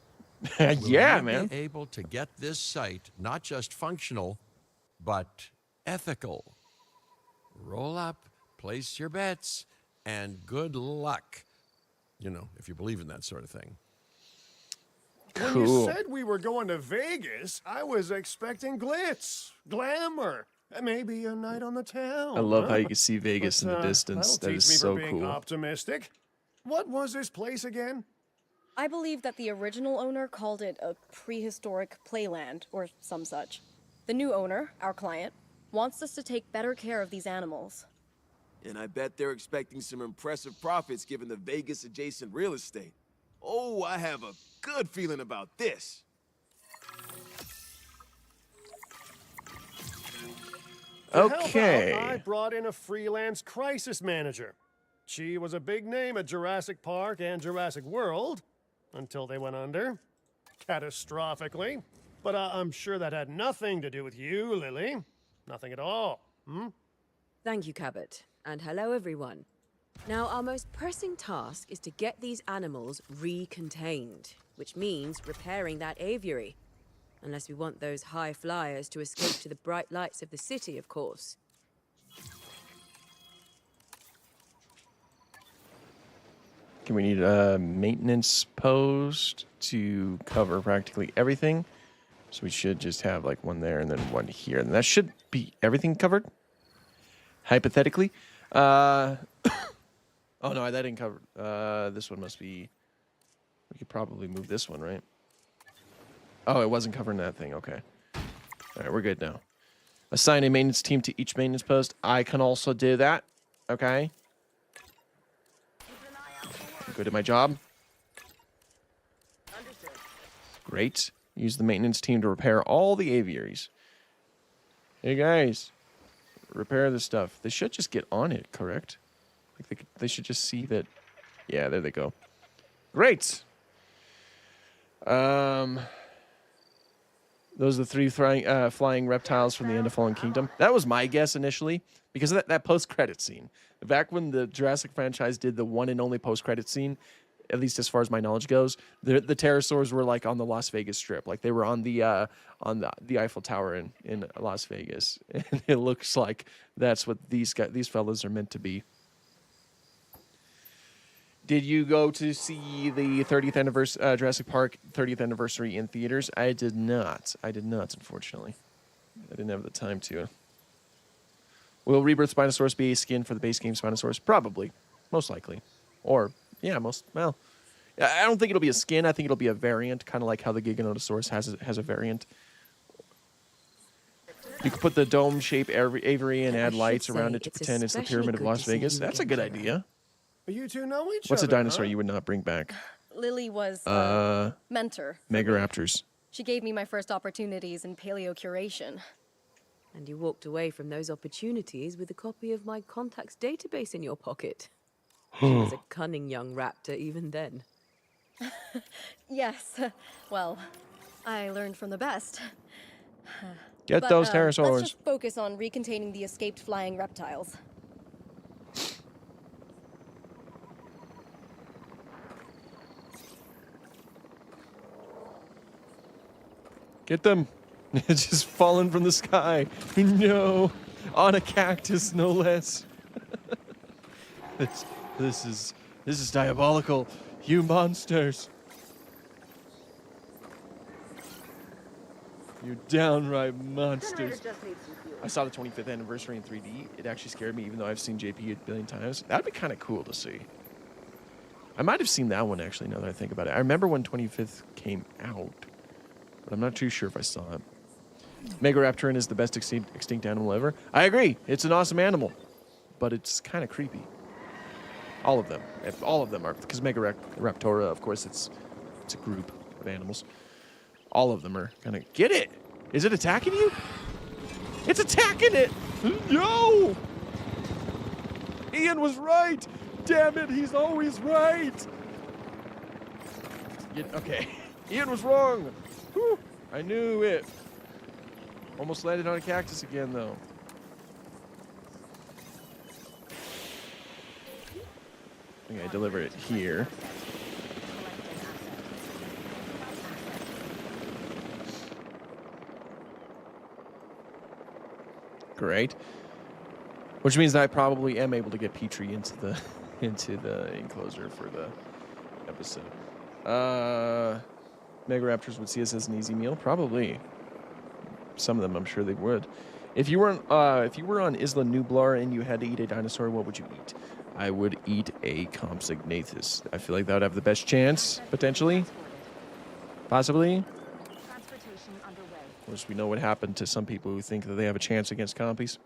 Will Yeah, you man. be able to get this site not just functional, but ethical? Roll up, place your bets, and good luck. You know, if you believe in that sort of thing. When you said we were going to Vegas, I was expecting glitz, glamour, maybe a night on the town. I love huh? how you can see Vegas But, in the distance. That'll That teach is me so for being cool. optimistic. What was this place again? I believe that the original owner called it a prehistoric playland, or some such. The new owner, our client, wants us to take better care of these animals. And I bet they're expecting some impressive profits given the Vegas adjacent real estate. Oh, I have a good feeling about this. Okay. How about I brought in a freelance crisis manager. She was a big name at Jurassic Park and Jurassic World until they went under, catastrophically. But I'm sure that had nothing to do with you, Lily. Nothing at all. Thank you, Cabot. And hello, everyone. Now, our most pressing task is to get these animals recontained, which means repairing that aviary. Unless we want those high flyers to escape to the bright lights of the city, of course. Okay, we need a maintenance post to cover practically everything. So we should just have like one there and then one here. And that should be everything covered. Hypothetically. Oh no, that didn't cover. This one must be. We could probably move this one, right? Oh, it wasn't covering that thing. Okay. All right, we're good now. Assign a maintenance team to each maintenance post. I can also do that. Okay. Good at my job. Great. Use the maintenance team to repair all the aviaries. Hey guys, repair this stuff. They should just get on it, correct? Like they should just see that. Yeah, there they go. Great. Those are the three flying reptiles from the end of Fallen Kingdom. That was my guess initially because of that post-credit scene. Back when the Jurassic franchise did the one and only post-credit scene, at least as far as my knowledge goes, the pterosaurs were like on the Las Vegas Strip, like they were on the Eiffel Tower in Las Vegas, and it looks like that's what these fellas are meant to be. Did you go to see the 30th anniversary Jurassic Park 30th anniversary in theaters? I did not. Unfortunately. I didn't have the time to. Will Rebirth Spinosaurus be a skin for the base game Spinosaurus? Probably. Most likely. Or, yeah, well, I don't think it'll be a skin. I think it'll be a variant, kind of like how the Giganotosaurus has a variant. You could put the dome-shaped aviary and add lights around it to pretend it's the Pyramid of Las Vegas. That's a good idea. You two know each What's a other, dinosaur huh? you would not bring back? Lily was mentor. Megaraptors. She gave me my first opportunities in paleocuration. And you walked away from those opportunities with a copy of my contacts database in your pocket. She was a cunning young raptor even then. Yes. Well, I learned from the best. Get But, those let's pterosaurs. just focus on recontaining the escaped flying reptiles. Get them. It's just falling from the sky. No. On a cactus, no less. This is diabolical. You monsters. You downright monsters. I saw the 25th anniversary in 3D. It actually scared me, even though I've seen JP a billion times. That'd be kind of cool to see. I might have seen that one, actually, now that I think about it. I remember when 25th came out, but I'm not too sure if I saw it. Megaraptorin is the best extinct animal ever. I agree. It's an awesome animal, but it's kind of creepy. All of them. All of them are, because Megaraptora, of course, it's a group of animals. All of them are kind of... Get it! Is it attacking you? It's attacking it! No! Ian was right! Damn it, he's always right! Okay. Ian was wrong! Whew. I knew it. Almost landed on a cactus again, though. Okay, deliver it here. Great. Which means that I probably am able to get Petrie into the enclosure for the episode. Megaraptors would see us as an easy meal, probably. Some of them, I'm sure they would. If you were on Isla Nublar and you had to eat a dinosaur, what would you eat? I would eat a Compsognathus. I feel like that would have the best chance, potentially. Possibly. Transportation underway. Of course, we know what happened to some people who think that they have a chance against compies.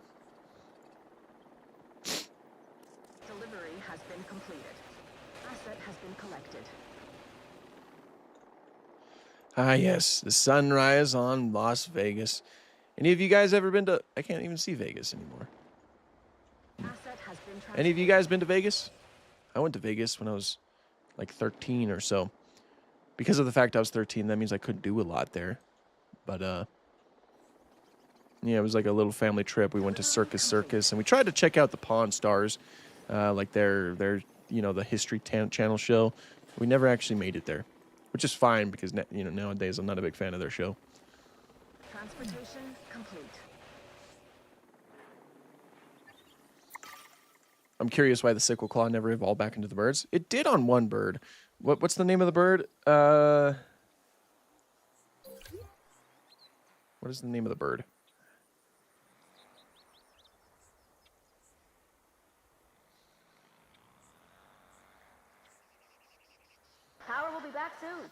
Delivery has been completed. Asset has been collected. Ah, yes, the sunrise on Las Vegas. Any of you guys ever been to... I can't even see Vegas anymore. Asset has been Any of you guys been to Vegas? I went to Vegas when I was like 13 or so. Because of the fact I was 13, that means I couldn't do a lot there. But, yeah, it was like a little family trip. We went to Circus, and we tried to check out the Pawn Stars, like their the History Channel show. We never actually made it there, which is fine because, nowadays I'm not a big fan of their show. Transportation complete. I'm curious why the sickle claw never evolved back into the birds. It did on one bird. What's the name of the bird? What is the name of the bird? Power will be back soon.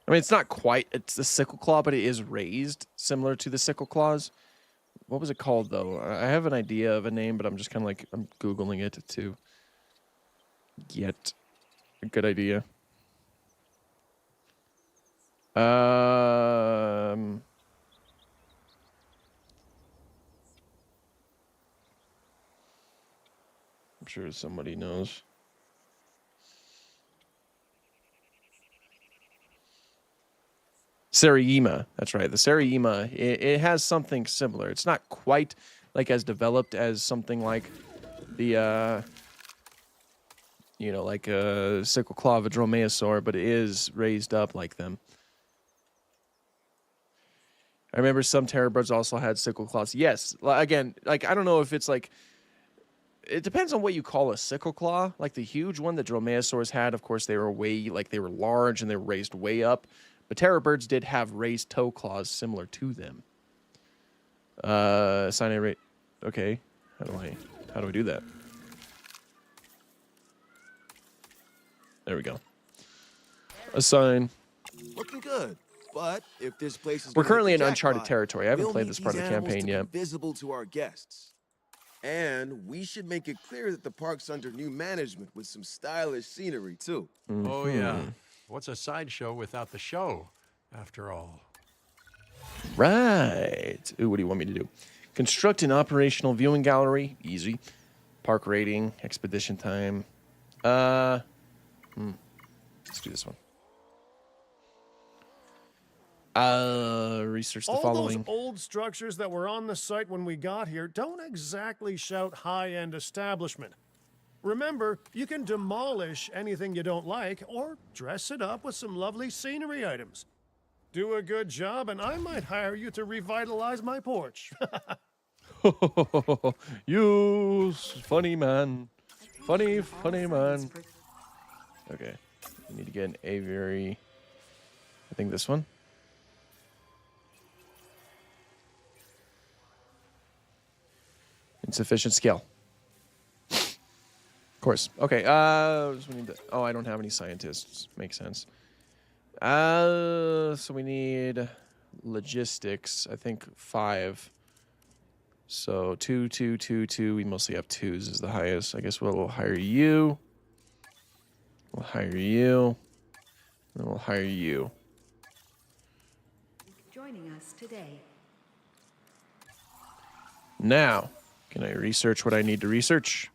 I mean, it's not quite. It's the sickle claw, but it is raised, similar to the sickle claws. What was it called, though? I have an idea of a name, but I'm just kind of like, I'm Googling it to get a good idea. I'm sure somebody knows. Seriema, that's right. The Seriema, it has something similar. It's not quite like as developed as something like the, like a sickle claw of a dromaeosaur, but it is raised up like them. I remember some terrorbirds also had sickle claws. Yes, again, like I don't know if it's like, it depends on what you call a sickle claw. Like the huge one that dromaeosaurs had, of course, they were they were large and they were raised way up. But terrorbirds did have raised toe claws similar to them. Assign a rate. Okay. How do I do that? There we go. Assign. Looking good. But if this place is We're gonna currently hit in the uncharted jackpot, territory. I haven't we'll played need this part of these the animals campaign to yet. be visible to our guests. And we should make it clear that the park's under new management with some stylish scenery, too. Oh, yeah. What's a sideshow without the show, after all? Right. Ooh, what do you want me to do? Construct an operational viewing gallery. Easy. Park rating. Expedition time. Let's do this one. Research the All following. those old structures that were on the site when we got here don't exactly shout high-end establishment. Remember, you can demolish anything you don't like or dress it up with some lovely scenery items. Do a good job, and I might hire you to revitalize my porch. You funny man. Funny man. Okay. We need to get an aviary. I think this one. Insufficient scale. Of course. Okay. So we need to, I don't have any scientists. Makes sense. So we need logistics. I think 5. So 2, 2, 2, 2. We mostly have 2s is the highest. I guess we'll hire you. We'll hire you. And we'll hire you. Joining us today. Now, can I research what I need to research?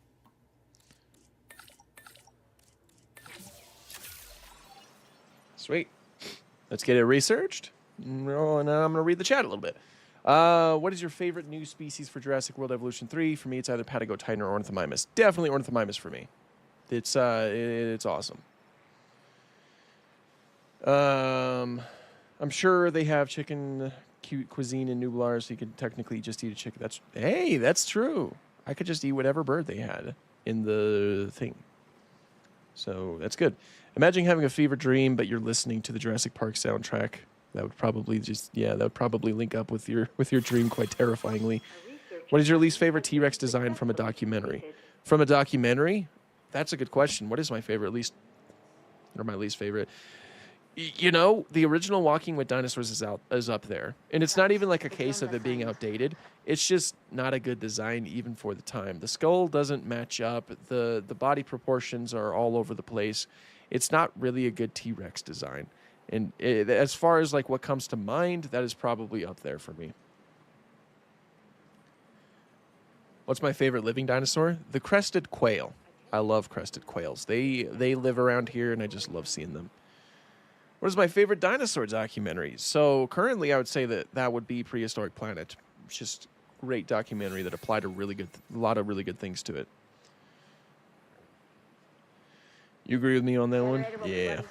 Sweet. Let's get it researched. No, and I'm going to read the chat a little bit. What is your favorite new species for Jurassic World Evolution 3? For me, it's either Patagotitan or Ornithomimus. Definitely Ornithomimus for me. It's awesome. I'm sure they have chicken cuisine in Nublar, so you could technically just eat a chicken. That's true. I could just eat whatever bird they had in the thing. So that's good. Imagine having a fever dream, but you're listening to the Jurassic Park soundtrack. That would probably link up with your dream quite terrifyingly. What is your least favorite T-Rex design from a documentary? From a documentary? That's a good question. What is my favorite my least favorite? You know, the original Walking with Dinosaurs is up there. And it's not even like a case of it being outdated. It's just not a good design even for the time. The skull doesn't match up. The body proportions are all over the place. It's not really a good T-Rex design. And as far as like what comes to mind, that is probably up there for me. What's my favorite living dinosaur? The crested quail. I love crested quails. They live around here and I just love seeing them. What is my favorite dinosaur documentary? So currently I would say that would be Prehistoric Planet. It's just a great documentary that applied a lot of really good things to it. You agree with me on that one? Yeah.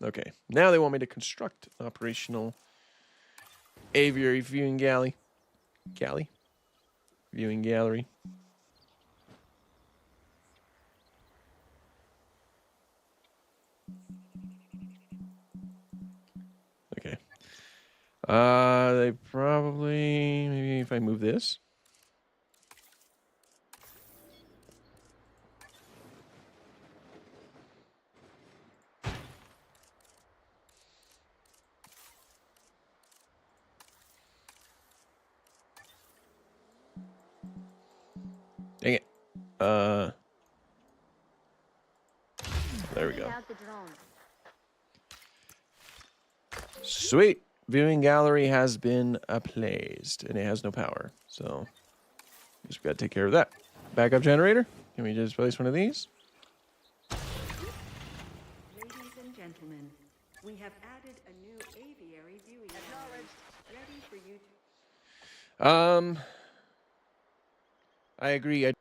Okay. Now they want me to construct an operational aviary viewing galley. Viewing gallery. Okay. They probably, maybe if I move this. Dang it. There we go. Sweet. Viewing gallery has been placed, and it has no power. So, just got to take care of that. Backup generator. Can we just place one of these? Ladies and gentlemen, we have added a new aviary viewing gallery. Ready for you to... I agree.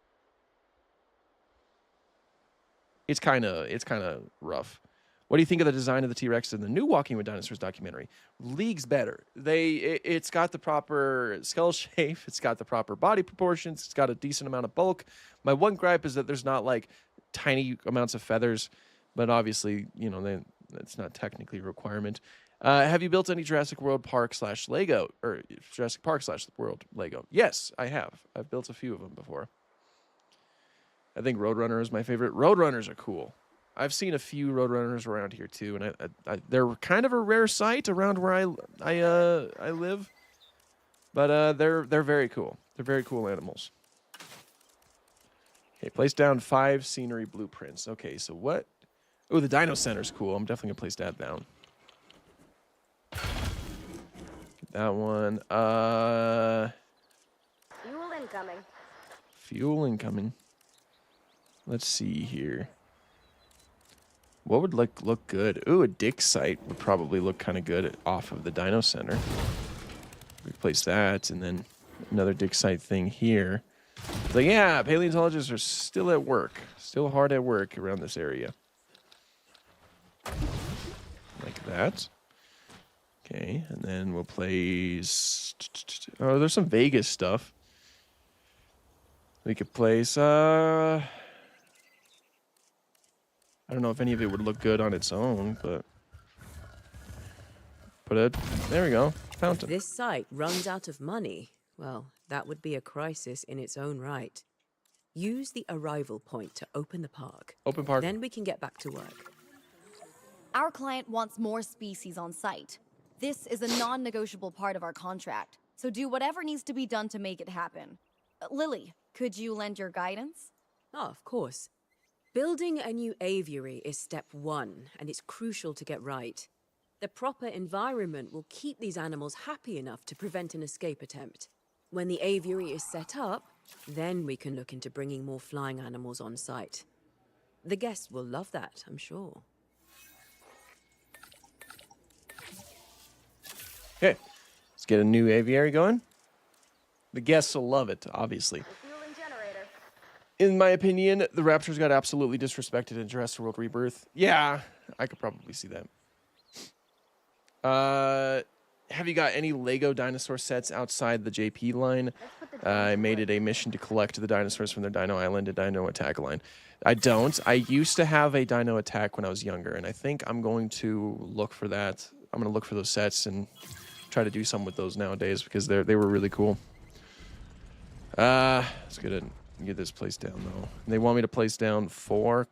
It's kind of rough. What do you think of the design of the T-Rex in the new Walking with Dinosaurs documentary? Leagues better. It's got the proper skull shape. It's got the proper body proportions. It's got a decent amount of bulk. My one gripe is that there's not like tiny amounts of feathers, but obviously, you know, that's not technically a requirement. Have you built any Jurassic World Park / Lego or Jurassic Park / World Lego? Yes, I have. I've built a few of them before. I think Roadrunner is my favorite. Roadrunners are cool. I've seen a few Roadrunners around here too, and they're kind of a rare sight around where I live. But they're very cool. They're very cool animals. Okay, place down 5 scenery blueprints. Okay, so what? Oh, the Dino Center's cool. I'm definitely gonna place that down. Get that one. Fuel incoming. Fuel incoming. Let's see here. What would look good? Ooh, a dig site would probably look kind of good off of the Dino Center. Replace that, and then another dig site thing here. So yeah, paleontologists are still at work. Still hard at work around this area. Like that. Okay, and then we'll place... Oh, there's some Vegas stuff. We could place... I don't know if any of it would look good on its own, but there we go. Fountain. If this site runs out of money, well, that would be a crisis in its own right. Use the arrival point to open the park. Open park. Then we can get back to work. Our client wants more species on site. This is a non-negotiable part of our contract, so do whatever needs to be done to make it happen. Lily, could you lend your guidance? Oh, of course. Building a new aviary is step 1, and it's crucial to get right. The proper environment will keep these animals happy enough to prevent an escape attempt. When the aviary is set up, then we can look into bringing more flying animals on site. The guests will love that, I'm sure. Okay, let's get a new aviary going. The guests will love it, obviously. In my opinion, the Raptors got absolutely disrespected in Jurassic World Rebirth. Yeah, I could probably see that. Have you got any Lego dinosaur sets outside the JP line? I made it a mission to collect the dinosaurs from their Dino Island and Dino Attack line. I don't. I used to have a Dino Attack when I was younger, and I think I'm going to look for that. I'm going to look for those sets and try to do some with those nowadays because they were really cool. Let's get this place down, though. And they want me to place down 4.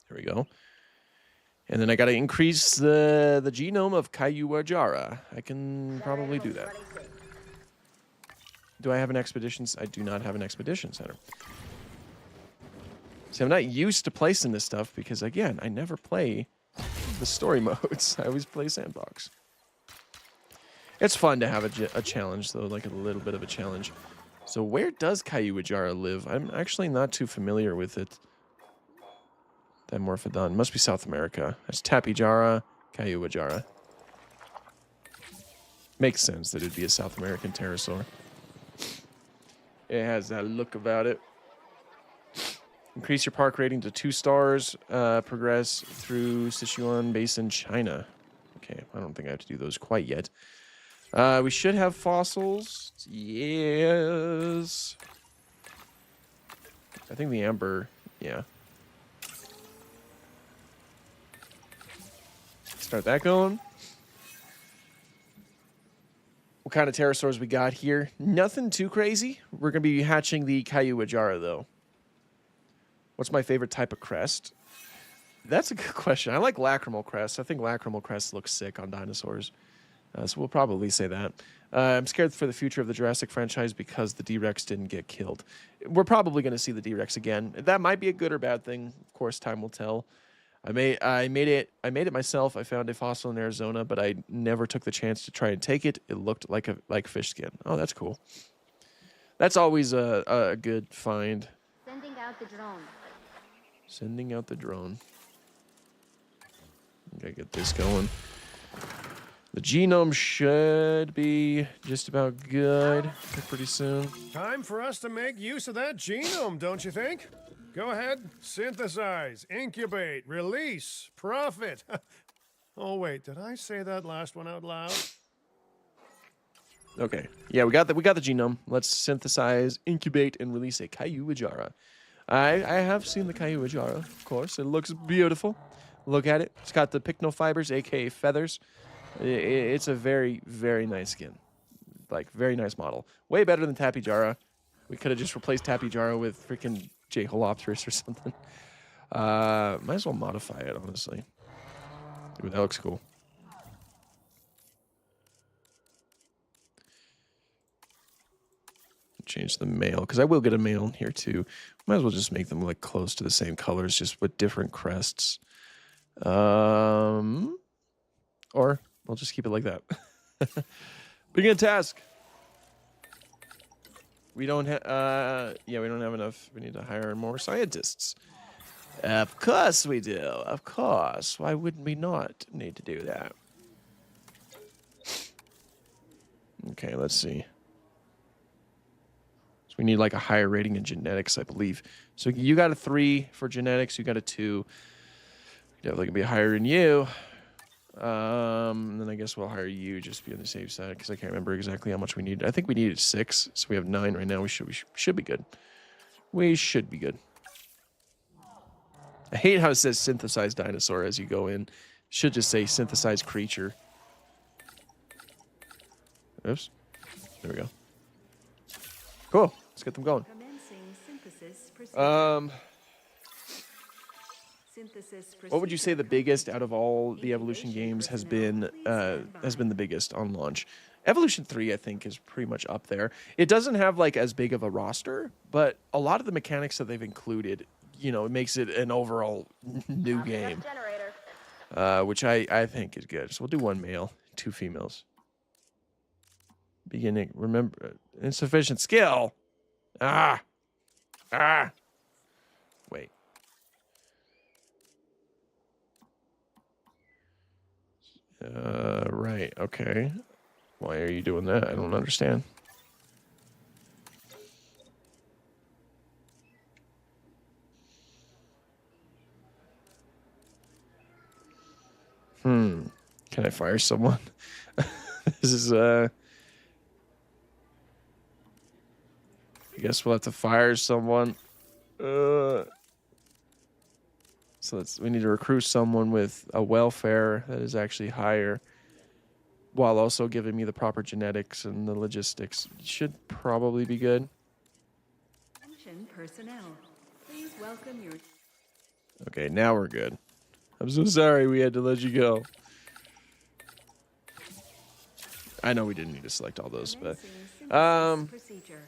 There we go. And then I got to increase the genome of Kayuwajara. I can probably do that. Do I have an expeditions? I do not have an expedition center. See, I'm not used to placing this stuff because, again, I never play the story modes. I always play sandbox. It's fun to have a challenge, though, like a little bit of a challenge. So where does Kayuwajara live? I'm actually not too familiar with it. Dimorphodon. Must be South America. That's Tapijara, Kayuwajara. Makes sense that it'd be a South American pterosaur. It has that look about it. Increase your park rating to 2 stars. Progress through Sichuan Basin, China. Okay, I don't think I have to do those quite yet. We should have fossils. Yes. I think the amber, yeah. Start that going. What kind of pterosaurs we got here? Nothing too crazy. We're going to be hatching the Kayuwajara, though. What's my favorite type of crest? That's a good question. I like lacrimal crests. I think lacrimal crests look sick on dinosaurs. So we'll probably say that. I'm scared for the future of the Jurassic franchise because the D-Rex didn't get killed. We're probably going to see the D-Rex again. That might be a good or bad thing. Of course, time will tell. I made it myself. I found a fossil in Arizona, but I never took the chance to try and take it. It looked like fish skin. Oh, that's cool. That's always a good find. Sending out the drone. Sending out the drone. Okay, get this going. The genome should be just about good pretty soon. Time for us to make use of that genome, don't you think? Go ahead, synthesize, incubate, release, profit. Oh wait, did I say that last one out loud? Okay, yeah, we got the genome. Let's synthesize, incubate, and release a Kayuwajara. I have seen the Kayuwajara, of course. It looks beautiful. Look at it. It's got the pycnofibers, aka feathers. It's a very, very nice skin. Like, very nice model. Way better than Tapijara. We could have just replaced Tapijara with freaking Jayholopterus or something. Might as well modify it, honestly. Ooh, that looks cool. Change the male, because I will get a male in here too. Might as well just make them like close to the same colors, just with different crests. Or I'll just keep it like that. Begin task. We don't have, we don't have enough. We need to hire more scientists. Of course we do. Of course. Why wouldn't we not need to do that? Okay, let's see. So we need like a higher rating in genetics, I believe. So you got a 3 for genetics. You got a 2. Definitely gonna be higher than you. Then I guess we'll hire you just to be on the safe side because I can't remember exactly how much we need. I think we needed 6, so we have 9 right now. We should be good. We should be good. I hate how it says synthesized dinosaur as you go in. Should just say synthesized creature. Oops. There we go. Cool. Let's get them going. What would you say the biggest out of all the Evolution games has been the biggest on launch? Evolution 3, I think, is pretty much up there. It doesn't have like as big of a roster, but a lot of the mechanics that they've included, it makes it an overall new game, which I think is good. So we'll do 1 male, 2 females. Beginning, remember, insufficient skill. Ah! Wait. Right. Okay. Why are you doing that? I don't understand. Can I fire someone? This is, I guess we'll have to fire someone. So we need to recruit someone with a welfare that is actually higher, while also giving me the proper genetics and the logistics. Should probably be good. Attention personnel. Please welcome your... Okay, now we're good. I'm so sorry we had to let you go. I know we didn't need to select all those, but procedure.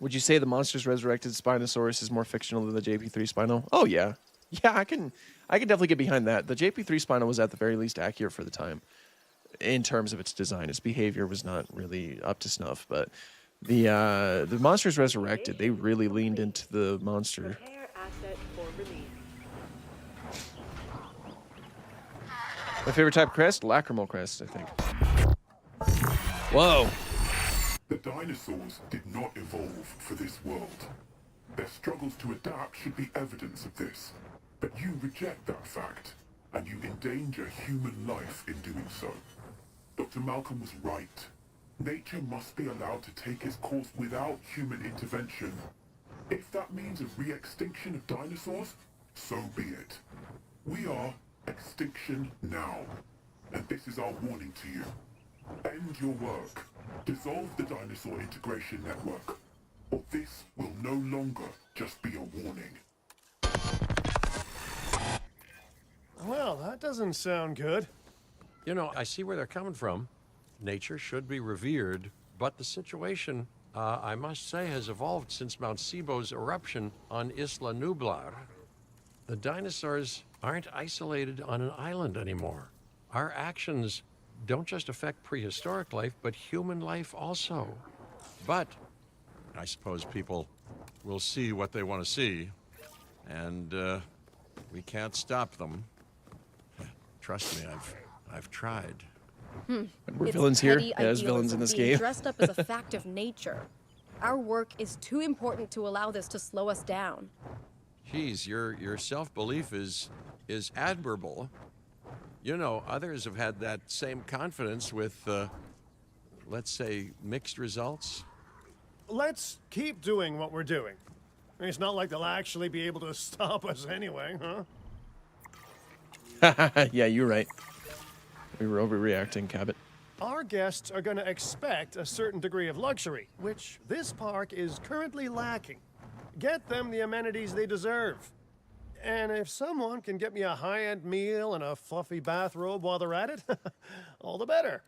would you say the Monsters Resurrected Spinosaurus is more fictional than the JP3 Spino? Oh yeah. Yeah, I can definitely get behind that. The JP3 Spino was at the very least accurate for the time in terms of its design. Its behavior was not really up to snuff, but the Monsters Resurrected, they really leaned into the monster. Prepare asset for release. My favorite type of crest? Lacrimal crest, I think. Whoa. The dinosaurs did not evolve for this world. Their struggles to adapt should be evidence of this. But you reject that fact, and you endanger human life in doing so. Dr. Malcolm was right. Nature must be allowed to take its course without human intervention. If that means a re-extinction of dinosaurs, so be it. We are extinction now, and this is our warning to you. End your work. Dissolve the dinosaur integration network, or this will no longer just be a warning. Well, that doesn't sound good. You know, I see where they're coming from. Nature should be revered, but the situation, I must say, has evolved since Mount Sibo's eruption on Isla Nublar. The dinosaurs aren't isolated on an island anymore. Our actions don't just affect prehistoric life, but human life also. But I suppose people will see what they want to see, and we can't stop them. Trust me, I've tried. We're villains here. Yeah, there's villains in this game. Dressed up as a fact of nature. Our work is too important to allow this to slow us down. Geez, your self-belief is admirable. You know, others have had that same confidence with, let's say, mixed results. Let's keep doing what we're doing. It's not like they'll actually be able to stop us anyway, huh? Yeah, you're right. We were overreacting, Cabot. Our guests are going to expect a certain degree of luxury, which this park is currently lacking. Get them the amenities they deserve. And if someone can get me a high-end meal and a fluffy bathrobe while they're at it, all the better.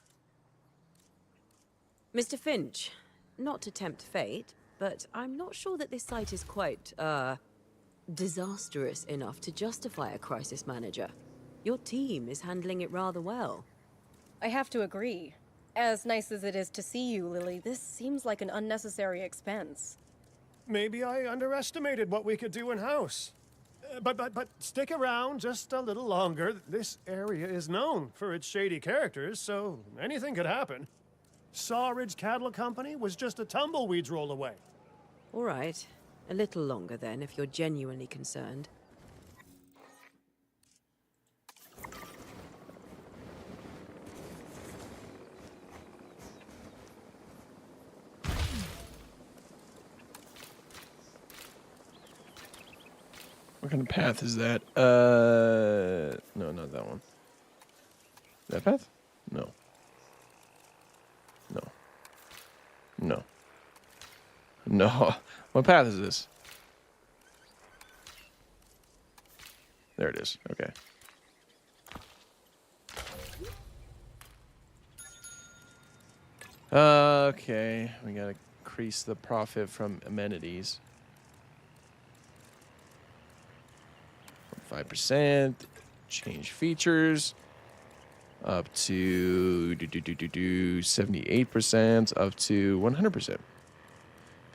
Mr. Finch, not to tempt fate, but I'm not sure that this site is quite, disastrous enough to justify a crisis manager. Your team is handling it rather well. I have to agree. As nice as it is to see you, Lily, this seems like an unnecessary expense. Maybe I underestimated what we could do in-house. But stick around just a little longer. This area is known for its shady characters, so anything could happen. Sawridge Cattle Company was just a tumbleweed's roll away. All right. A little longer then, if you're genuinely concerned. What kind of path is that? No, not that one. That path? No. No. No. No. What path is this? There it is. Okay. Okay. We gotta increase the profit from amenities. 5%, change features, up to 78%, up to 100%.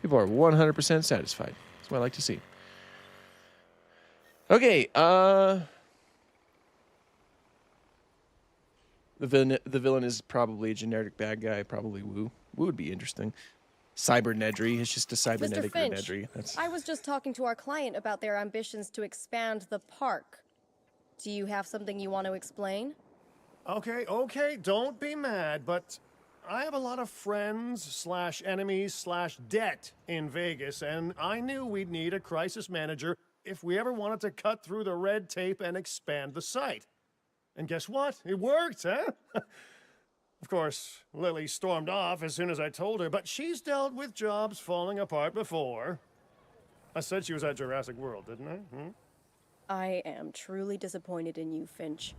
People are 100% satisfied. That's what I like to see. Okay, the villain is probably a generic bad guy, probably Wu. Wu would be interesting. Cybernedry. It's just a cybernetic Mr. Finch, Nedry. That's... I was just talking to our client about their ambitions to expand the park. Do you have something you want to explain? Okay, don't be mad, but I have a lot of friends / enemies / debt in Vegas, and I knew we'd need a crisis manager if we ever wanted to cut through the red tape and expand the site. And guess what? It worked, huh? Of course, Lily stormed off as soon as I told her, but she's dealt with jobs falling apart before. I said she was at Jurassic World, didn't I? I am truly disappointed in you, Finch.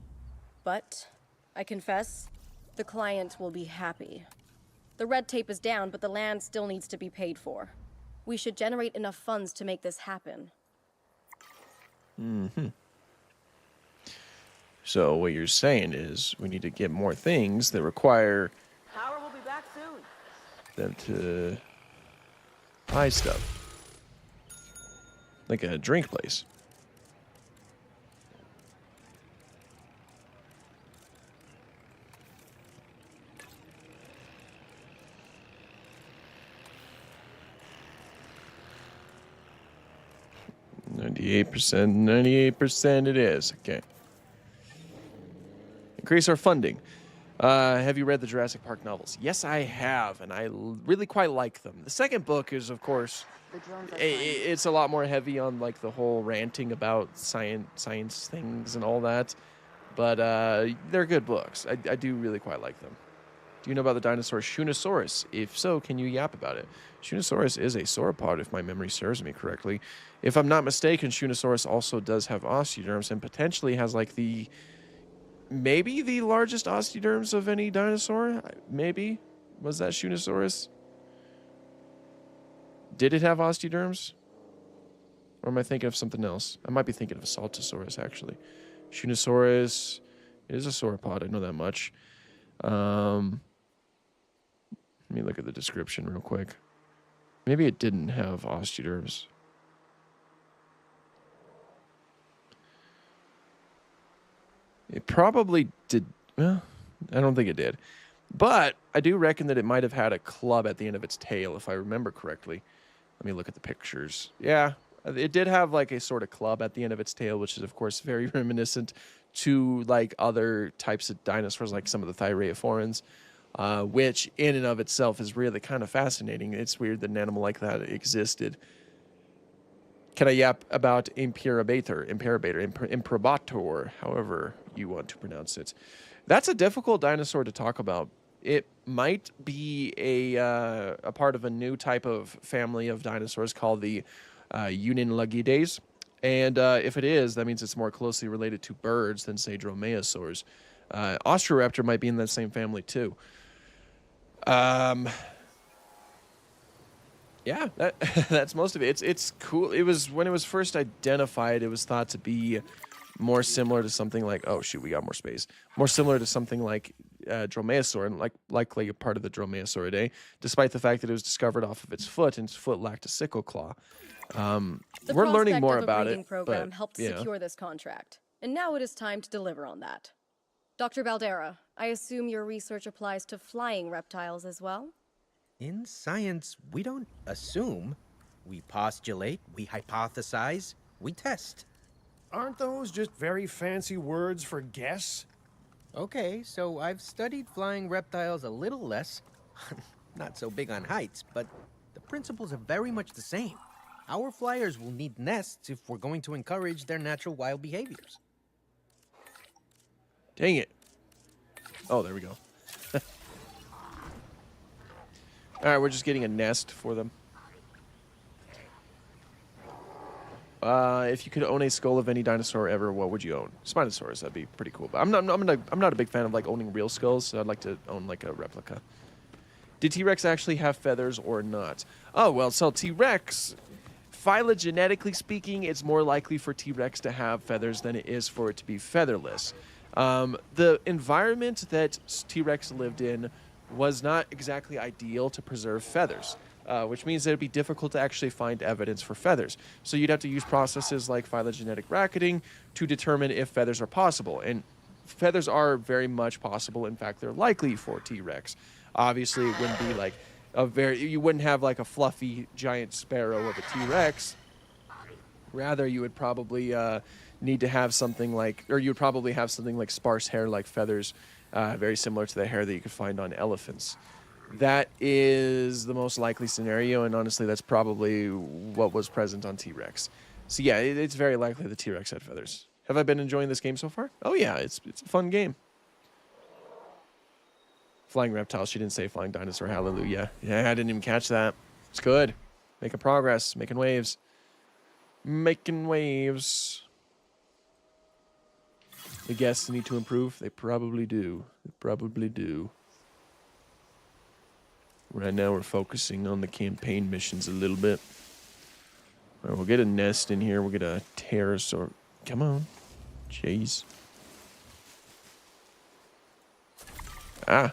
But, I confess, the client will be happy. The red tape is down, but the land still needs to be paid for. We should generate enough funds to make this happen. So what you're saying is we need to get more things that require Power will be back soon. them to buy stuff. Like a drink place. $98%, 98% it is. Okay. Increase our funding. Have you read the Jurassic Park novels? Yes, I have, and I really quite like them. The second book is, of course, it's a lot more heavy on like the whole ranting about science things and all that. But they're good books. I do really quite like them. Do you know about the dinosaur Shunnosaurus? If so, can you yap about it? Shunnosaurus is a sauropod, if my memory serves me correctly. If I'm not mistaken, Shunnosaurus also does have osteoderms and potentially has like maybe the largest osteoderms of any dinosaur. Maybe. Was that Shunnosaurus? Did it have osteoderms? Or am I thinking of something else? I might be thinking of Saltosaurus, actually. Shunnosaurus is a sauropod. I know that much. Let me look at the description real quick. Maybe it didn't have osteoderms. It probably did. Well, I don't think it did. But I do reckon that it might have had a club at the end of its tail, if I remember correctly. Let me look at the pictures. Yeah, it did have like a sort of club at the end of its tail, which is, of course, very reminiscent to like other types of dinosaurs, like some of the Thyreophorans, which in and of itself is really kind of fascinating. It's weird that an animal like that existed. Can I yap about Imperabator, however you want to pronounce it? That's a difficult dinosaur to talk about. It might be a part of a new type of family of dinosaurs called the Unionlagidae. And if it is, that means it's more closely related to birds than, say, dromaeosaurs. Osteoraptor might be in that same family, too. Yeah, that's most of it. It's cool. It was, when it was first identified, it was thought to be more similar to something like, oh shoot, we got more space. More similar to something like dromaeosaur, and likely a part of the Dromaeosauridae, despite the fact that it was discovered off of its foot, and its foot lacked a sickle claw. We're learning more about it. The program but, helped yeah. secure this contract, and now it is time to deliver on that. Dr. Baldera, I assume your research applies to flying reptiles as well? In science, we don't assume. We postulate, we hypothesize, we test. Aren't those just very fancy words for guess? Okay, so I've studied flying reptiles a little less. Not so big on heights, but the principles are very much the same. Our flyers will need nests if we're going to encourage their natural wild behaviors. Dang it. Oh, there we go. All right, we're just getting a nest for them. If you could own a skull of any dinosaur ever, what would you own? Spinosaurus, that'd be pretty cool. But I'm not a big fan of like owning real skulls, so I'd like to own like a replica. Did T-Rex actually have feathers or not? Oh, well, so T-Rex, phylogenetically speaking, it's more likely for T-Rex to have feathers than it is for it to be featherless. The environment that T-Rex lived in was not exactly ideal to preserve feathers, which means that it'd be difficult to actually find evidence for feathers. So you'd have to use processes like phylogenetic bracketing to determine if feathers are possible. And feathers are very much possible. In fact, they're likely for T-Rex. Obviously, it wouldn't be like you wouldn't have like a fluffy giant sparrow of a T-Rex. Rather, you would probably need to have something like, or you would probably have something like sparse hair like feathers, very similar to the hair that you could find on elephants. That is the most likely scenario, and honestly, that's probably what was present on T-Rex. So yeah, it's very likely the T-Rex had feathers. Have I been enjoying this game so far? Oh yeah, it's a fun game. Flying reptile. She didn't say flying dinosaur. Hallelujah. Yeah, I didn't even catch that. It's good. Making progress. Making waves. Making waves. The guests need to improve. They probably do. They probably do. Right now we're focusing on the campaign missions a little bit. All right, we'll get a nest in here. We'll get a pterosaur. Come on. Jeez. Ah.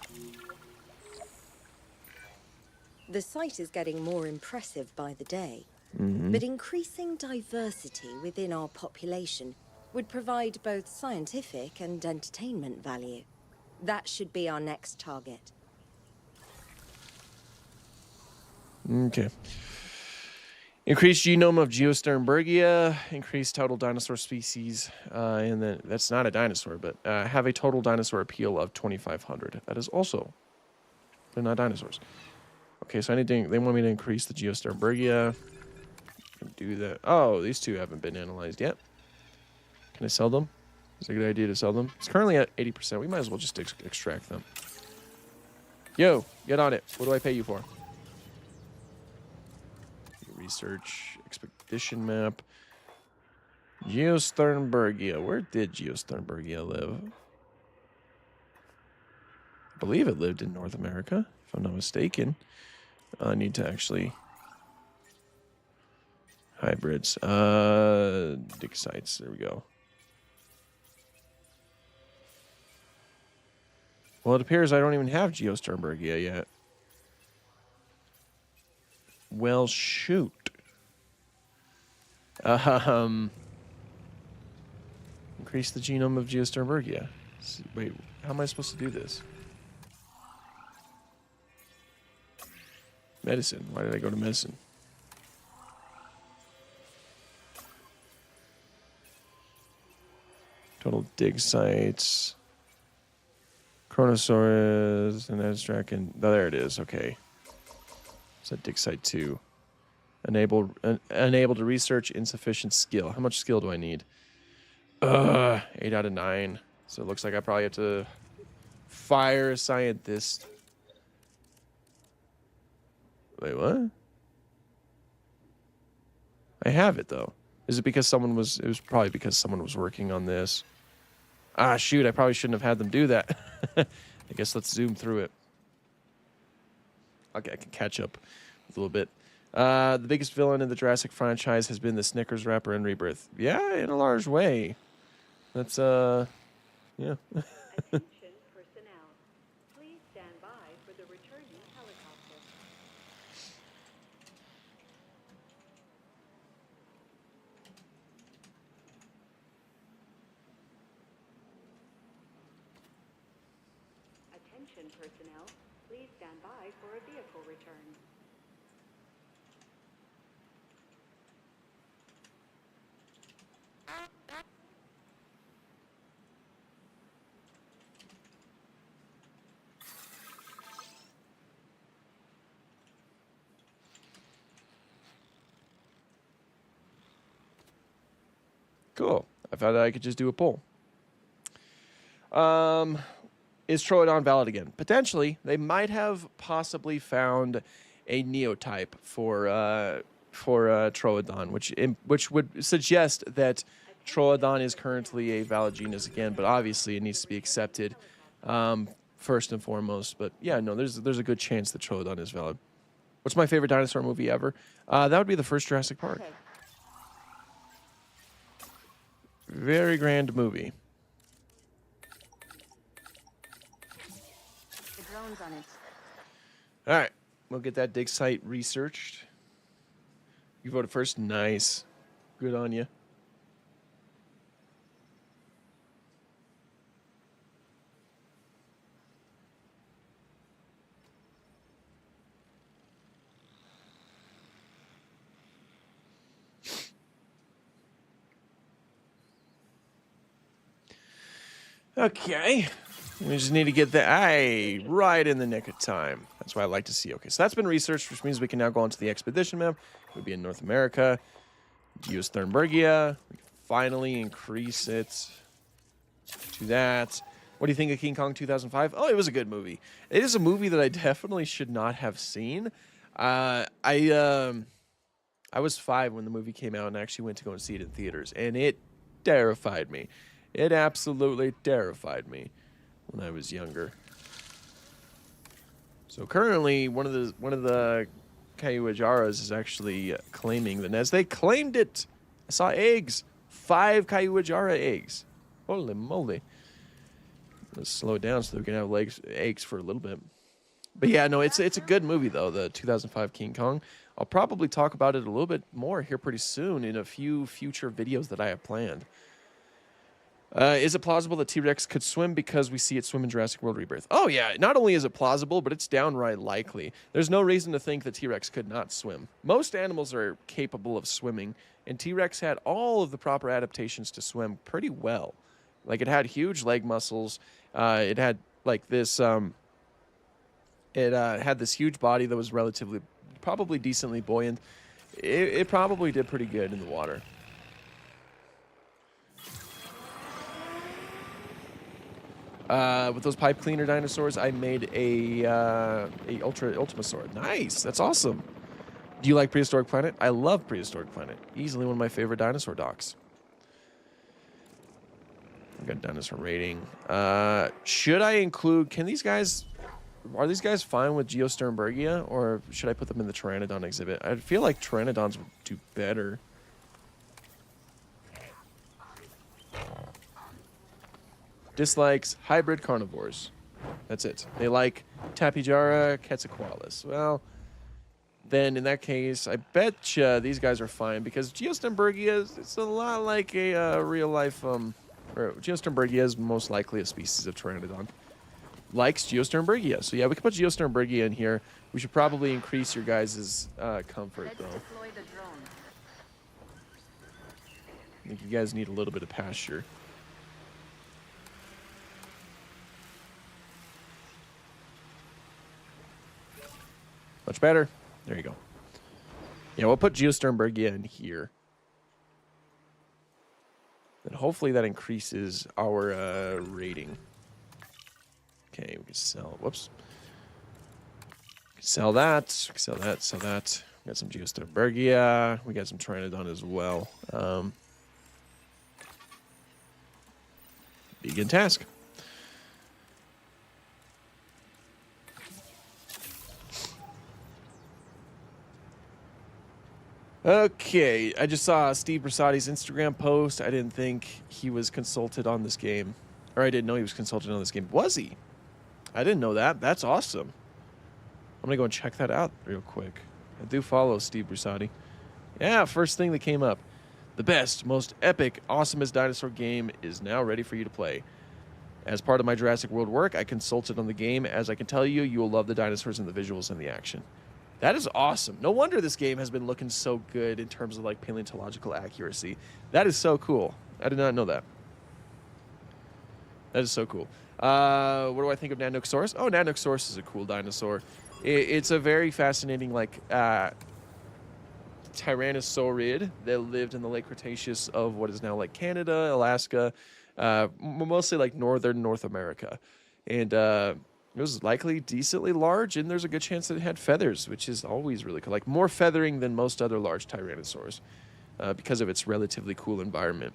The site is getting more impressive by the day, but increasing diversity within our population would provide both scientific and entertainment value. That should be our next target. Okay. Increased genome of Geosternbergia, increased total dinosaur species, and then that's not a dinosaur, but have a total dinosaur appeal of 2,500. That is also, they're not dinosaurs. Okay, so they want me to increase the Geosternbergia. Do that. Oh, these two haven't been analyzed yet. Can I sell them? Is it a good idea to sell them? It's currently at 80%. We might as well just extract them. Yo, get on it. What do I pay you for? Research, expedition map. Geosternbergia. Where did Geosternbergia live? I believe it lived in North America, if I'm not mistaken. I need to actually... Hybrids. Dig sites. There we go. Well, it appears I don't even have Geosternbergia yet. Well, shoot. Increase the genome of Geosternbergia. Wait, how am I supposed to do this? Medicine. Why did I go to medicine? Total dig sites. Chronosaurus and abstract and oh, there it is. Okay. It's at dig site 2. Unable to research, insufficient skill. How much skill do I need? 8 out of 9. So it looks like I probably have to fire a scientist. Wait, what? I have it though. Is it because it was probably because someone was working on this. Ah, shoot, I probably shouldn't have had them do that. I guess let's zoom through it. Okay, I can catch up a little bit. The biggest villain in the Jurassic franchise has been the Snickers wrapper in Rebirth. Yeah, in a large way. That's, yeah. Attention personnel. Please stand by for the returning helicopter. Attention personnel. Please stand by for a vehicle return. Cool. I thought I could just do a poll. Is Troodon valid again? Potentially. They might have possibly found a neotype for Troodon, which would suggest that Troodon is currently a valid genus again, but obviously it needs to be accepted first and foremost. But yeah, no, there's a good chance that Troodon is valid. What's my favorite dinosaur movie ever? That would be the first Jurassic Park. Okay. Very grand movie. The drone's on its All right, we'll get that dig site researched. You voted first. Nice. Good on you. Okay. We just need to get the eye right in the nick of time. That's what I like to see. Okay, so that's been researched, which means we can now go on to the expedition map. It would be in North America. Geosternbergia. We can finally increase it to that. What do you think of King Kong 2005? Oh, it was a good movie. It is a movie that I definitely should not have seen. I was 5 when the movie came out and I actually went to go and see it in theaters, and it terrified me. It absolutely terrified me when I was younger. So currently, one of the Kayuajaras is actually claiming that as they claimed it, I saw eggs, 5 Kayuajara eggs. Holy moly! Let's slow it down so we can have eggs for a little bit. But yeah, no, it's a good movie though. The 2005 King Kong. I'll probably talk about it a little bit more here pretty soon in a few future videos that I have planned. Is it plausible that T-Rex could swim because we see it swim in Jurassic World Rebirth? Oh yeah, not only is it plausible, but it's downright likely. There's no reason to think that T-Rex could not swim. Most animals are capable of swimming, and T-Rex had all of the proper adaptations to swim pretty well. Like, it had huge leg muscles. It had like this. It had this huge body that was probably decently buoyant. It probably did pretty good in the water. With those pipe cleaner dinosaurs, I made a Ultimasaur. Nice, that's awesome. Do you like Prehistoric Planet? I love Prehistoric Planet. Easily one of my favorite dinosaur docs. I've got dinosaur rating. Should I include? Are these guys fine with Geosternbergia, or should I put them in the Pteranodon exhibit? I feel like Pteranodons would do better. Dislikes hybrid carnivores. That's it. They like Tapijara, Quetzalcoatlus. Well, then in that case, I bet you these guys are fine because Geosternbergia it's a lot like a real life. Geosternbergia is most likely a species of Pteranodon. Likes Geosternbergia. So yeah, we can put Geosternbergia in here. We should probably increase your guys' comfort though. I think you guys need a little bit of pasture. Much better. There you go. Yeah, we'll put Geosternbergia in here. And hopefully that increases our rating. Okay, we can sell. Whoops. We can sell that. We can sell that. Sell that. We got some Geosternbergia. We got some Pteranodon as well. Begin task. Okay, I just saw Steve Brasati's Instagram post. I didn't think he was consulted on this game. Or I didn't know he was consulted on this game. Was he? I didn't know that. That's awesome. I'm going to go and check that out real quick. I do follow Steve Brasati. Yeah, first thing that came up. The best, most epic, awesomest dinosaur game is now ready for you to play. As part of my Jurassic World work, I consulted on the game. As I can tell you, you will love the dinosaurs and the visuals and the action. That is awesome. No wonder this game has been looking so good in terms of like paleontological accuracy. That is so cool. I did not know that. That is so cool. What do I think of Nanoxosaurus? Oh, Nanoxosaurus is a cool dinosaur. It's a very fascinating like tyrannosaurid that lived in the late Cretaceous of what is now like Canada, Alaska, mostly like northern North America. And it was likely decently large, and there's a good chance that it had feathers, which is always really cool. Like more feathering than most other large tyrannosaurs because of its relatively cool environment.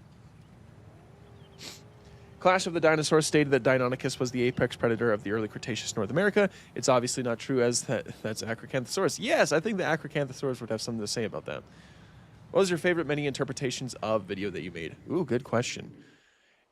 Clash of the Dinosaurs stated that Deinonychus was the apex predator of the early Cretaceous North America. It's obviously not true, as that's Acrocanthosaurus. Yes, I think the Acrocanthosaurus would have something to say about that. What was your favorite many interpretations of video that you made? Ooh, good question.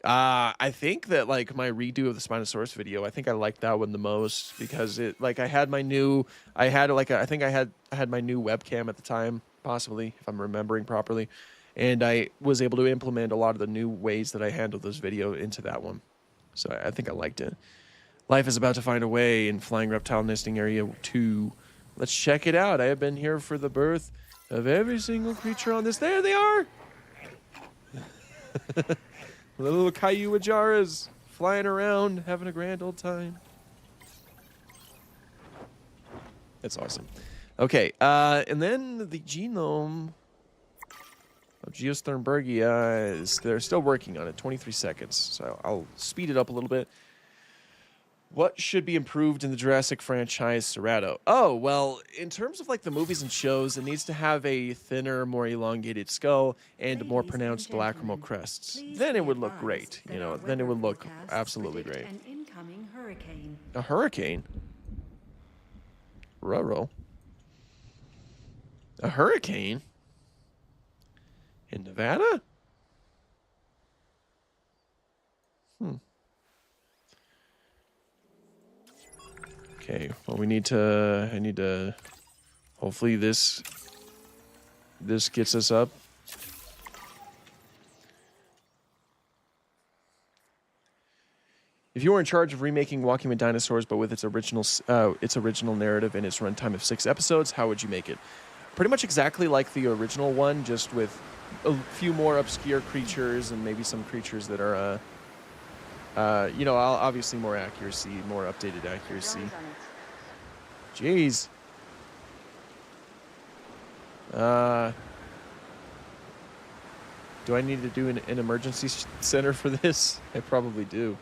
I think that like my redo of the Spinosaurus video, I think I liked that one the most because it like I had my new, I had like a, I think I had my new webcam at the time, possibly if I'm remembering properly, and I was able to implement a lot of the new ways that I handled this video into that one. So I think I liked it. Life is about to find a way in Flying Reptile Nesting Area 2. Let's check it out. I have been here for the birth of every single creature on this. There they are. The little Caillouajaras flying around, having a grand old time. That's awesome. Okay, and then the genome of Geosternbergia is, they're still working on it, 23 seconds. So I'll speed it up a little bit. What should be improved in the Jurassic franchise, Serrato? Oh, well, in terms of like the movies and shows, it needs to have a thinner, more elongated skull and more pronounced lacrimal crests. Then it would look great, you know, then it would look absolutely great. An incoming hurricane. A hurricane? Ruh-roh. A hurricane? In Nevada? Okay, well I need to, hopefully this gets us up. If you were in charge of remaking Walking with Dinosaurs, but with its original narrative and its runtime of 6 episodes, how would you make it? Pretty much exactly like the original one, just with a few more obscure creatures and maybe some creatures that are, you know, obviously more accuracy, more updated accuracy. Jeez. Do I need to do an emergency center for this? I probably do.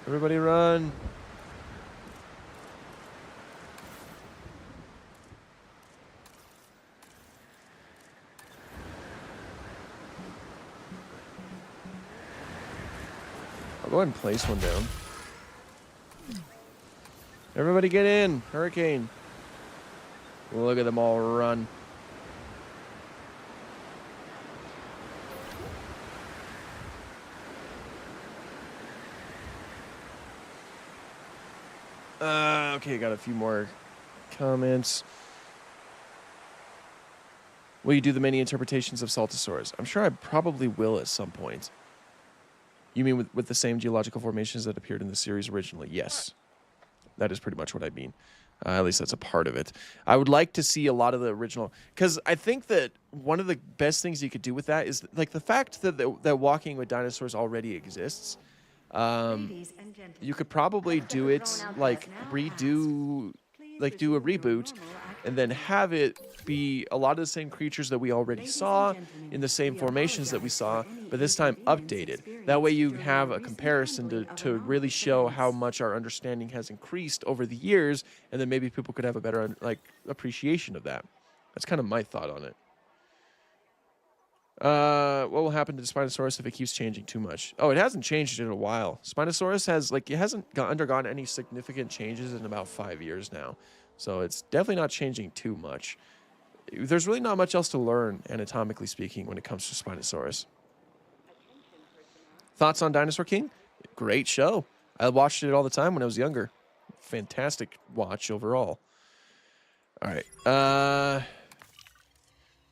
Everybody run. I'll go ahead and place one down. Everybody get in. Hurricane. Look at them all run. Okay, got a few more comments. Will you do the many interpretations of Saltosaurus? I'm sure I probably will at some point. You mean with the same geological formations that appeared in the series originally? Yes. That is pretty much what I mean. At least that's a part of it. I would like to see a lot of the original, because I think that one of the best things you could do with that is like the fact that that Walking with Dinosaurs already exists. You could probably do it like do a reboot and then have it be a lot of the same creatures that we already saw in the same formations that we saw, but this time updated. That way you have a comparison to really show how much our understanding has increased over the years, and then maybe people could have a better appreciation of that. That's kind of my thought on it. What will happen to the Spinosaurus if it keeps changing too much? Oh, it hasn't changed in a while. Spinosaurus hasn't undergone any significant changes in about 5 years now. So it's definitely not changing too much. There's really not much else to learn, anatomically speaking, when it comes to Spinosaurus. Thoughts on Dinosaur King? Great show. I watched it all the time when I was younger. Fantastic watch overall. All right.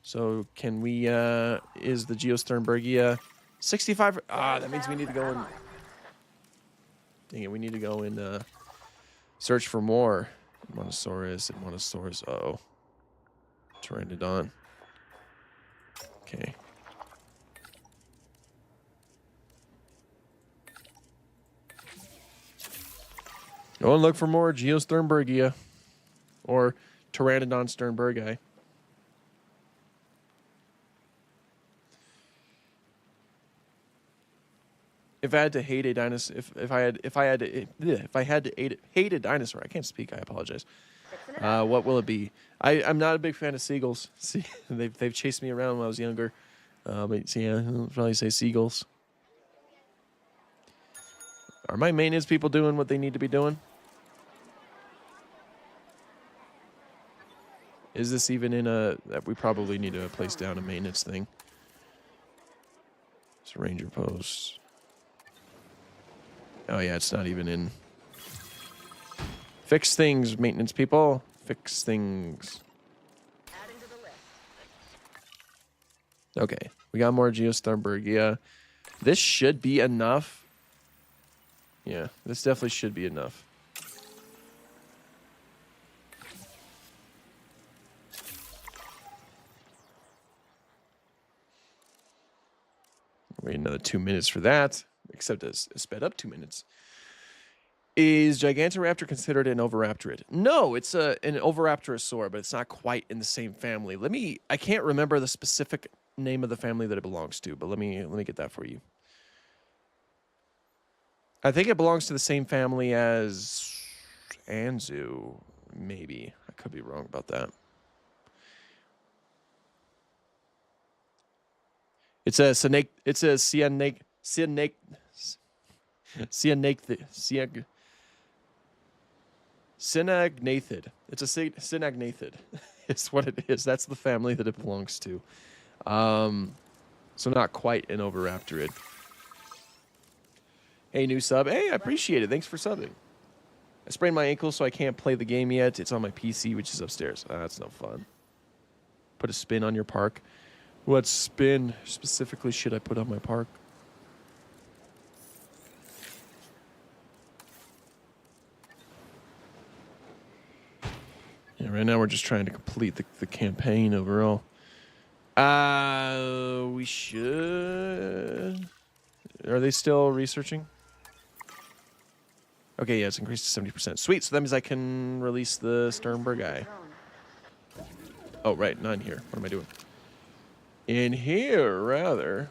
So can we, is the Geosternbergia 65? That means we need to go in. Dang it, we need to go and search for more. Monosaurus. Uh-oh. Pteranodon. Okay. Go and look for more Geosternbergia or Pteranodon sternbergi. If I had to hate a dinosaur, if I had to hate a dinosaur, I can't speak. I apologize. What will it be? I'm not a big fan of seagulls. See, they've chased me around when I was younger. But yeah, I'll probably say seagulls. Are my maintenance people doing what they need to be doing? Is this even in a... We probably need to place down a maintenance thing. It's a ranger post. Oh yeah, it's not even in. Fix things, maintenance people. Fix things. Okay, we got more Geostarbergia. This should be enough. Yeah, this definitely should be enough. Wait another 2 minutes for that, except it's sped up 2 minutes. Is Gigantoraptor considered an Oviraptorid? No, it's an Oviraptorosaur, but it's not quite in the same family. I can't remember the specific name of the family that it belongs to, but let me get that for you. I think it belongs to the same family as Anzu, maybe. I could be wrong about that. It's a Cyanactid. It's a Cyanactid. It's a Cynagnatid. It's what it is. That's the family that it belongs to. So not quite an Oviraptorid. Hey, new sub. Hey, I appreciate it. Thanks for subbing. I sprained my ankle, so I can't play the game yet. It's on my PC, which is upstairs. That's no fun. Put a spin on your park. What spin specifically should I put on my park? Yeah, right now we're just trying to complete the campaign overall. We should. Are they still researching? Okay, yeah, it's increased to 70%. Sweet, so that means I can release the Sternberg guy. Oh, right, not in here. What am I doing? In here, rather.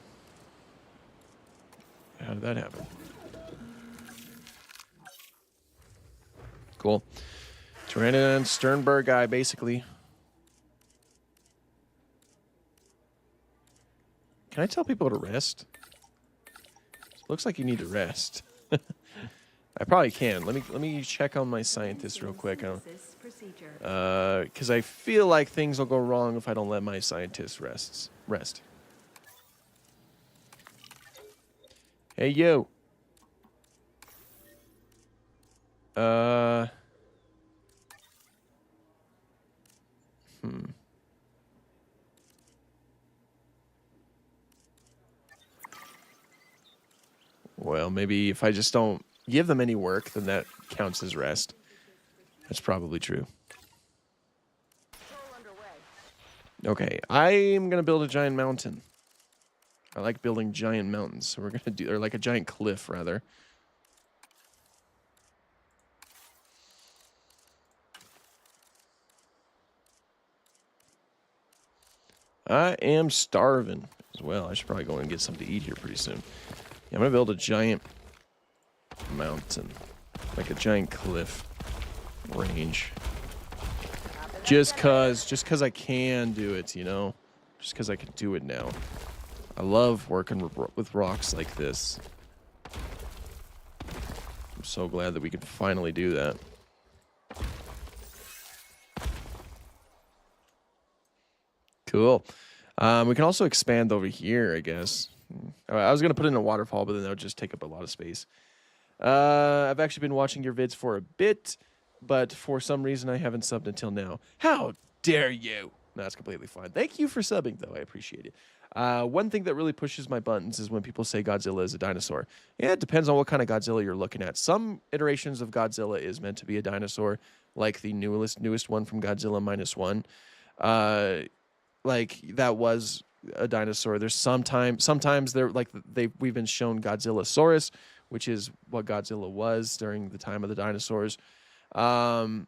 How did that happen? Cool. Tyrannon Sternberg guy, basically. Can I tell people to rest? Looks like you need to rest. I probably can. Let me check on my scientists real quick. Because I feel like things will go wrong if I don't let my scientists rest. Hey, you. Well, maybe if I just don't give them any work, then that counts as rest. That's probably true. Okay, I'm going to build a giant mountain. I like building giant mountains, so we're going to do, or like a giant cliff, rather. I am starving as well. I should probably go and get something to eat here pretty soon. Yeah, I'm going to build a giant mountain, like a giant cliff range. Just cause I can do it, you know? Just cause I can do it now. I love working with rocks like this. I'm so glad that we can finally do that. Cool. We can also expand over here, I guess. I was going to put in a waterfall, but then that would just take up a lot of space. I've actually been watching your vids for a bit, but for some reason I haven't subbed until now. How dare you? No, that's completely fine. Thank you for subbing, though. I appreciate it. One thing that really pushes my buttons is when people say Godzilla is a dinosaur. Yeah, it depends on what kind of Godzilla you're looking at. Some iterations of Godzilla is meant to be a dinosaur, like the newest one from Godzilla -1. Like that was a dinosaur. There's sometimes they're like we've been shown Godzillasaurus, which is what Godzilla was during the time of the dinosaurs. And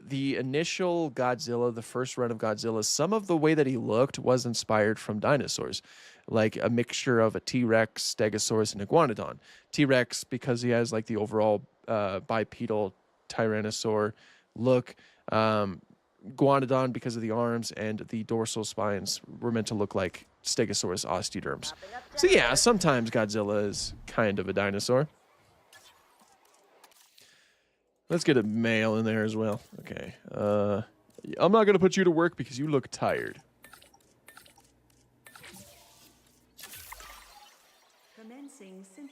the initial Godzilla, the first run of Godzilla, some of the way that he looked was inspired from dinosaurs, like a mixture of a T-Rex, Stegosaurus, and Iguanodon. T-Rex because he has like the overall bipedal tyrannosaur look. Iguanodon because of the arms, and the dorsal spines were meant to look like Stegosaurus osteoderms. So yeah, sometimes Godzilla is kind of a dinosaur. Let's get a male in there as well. Okay. I'm not going to put you to work because you look tired.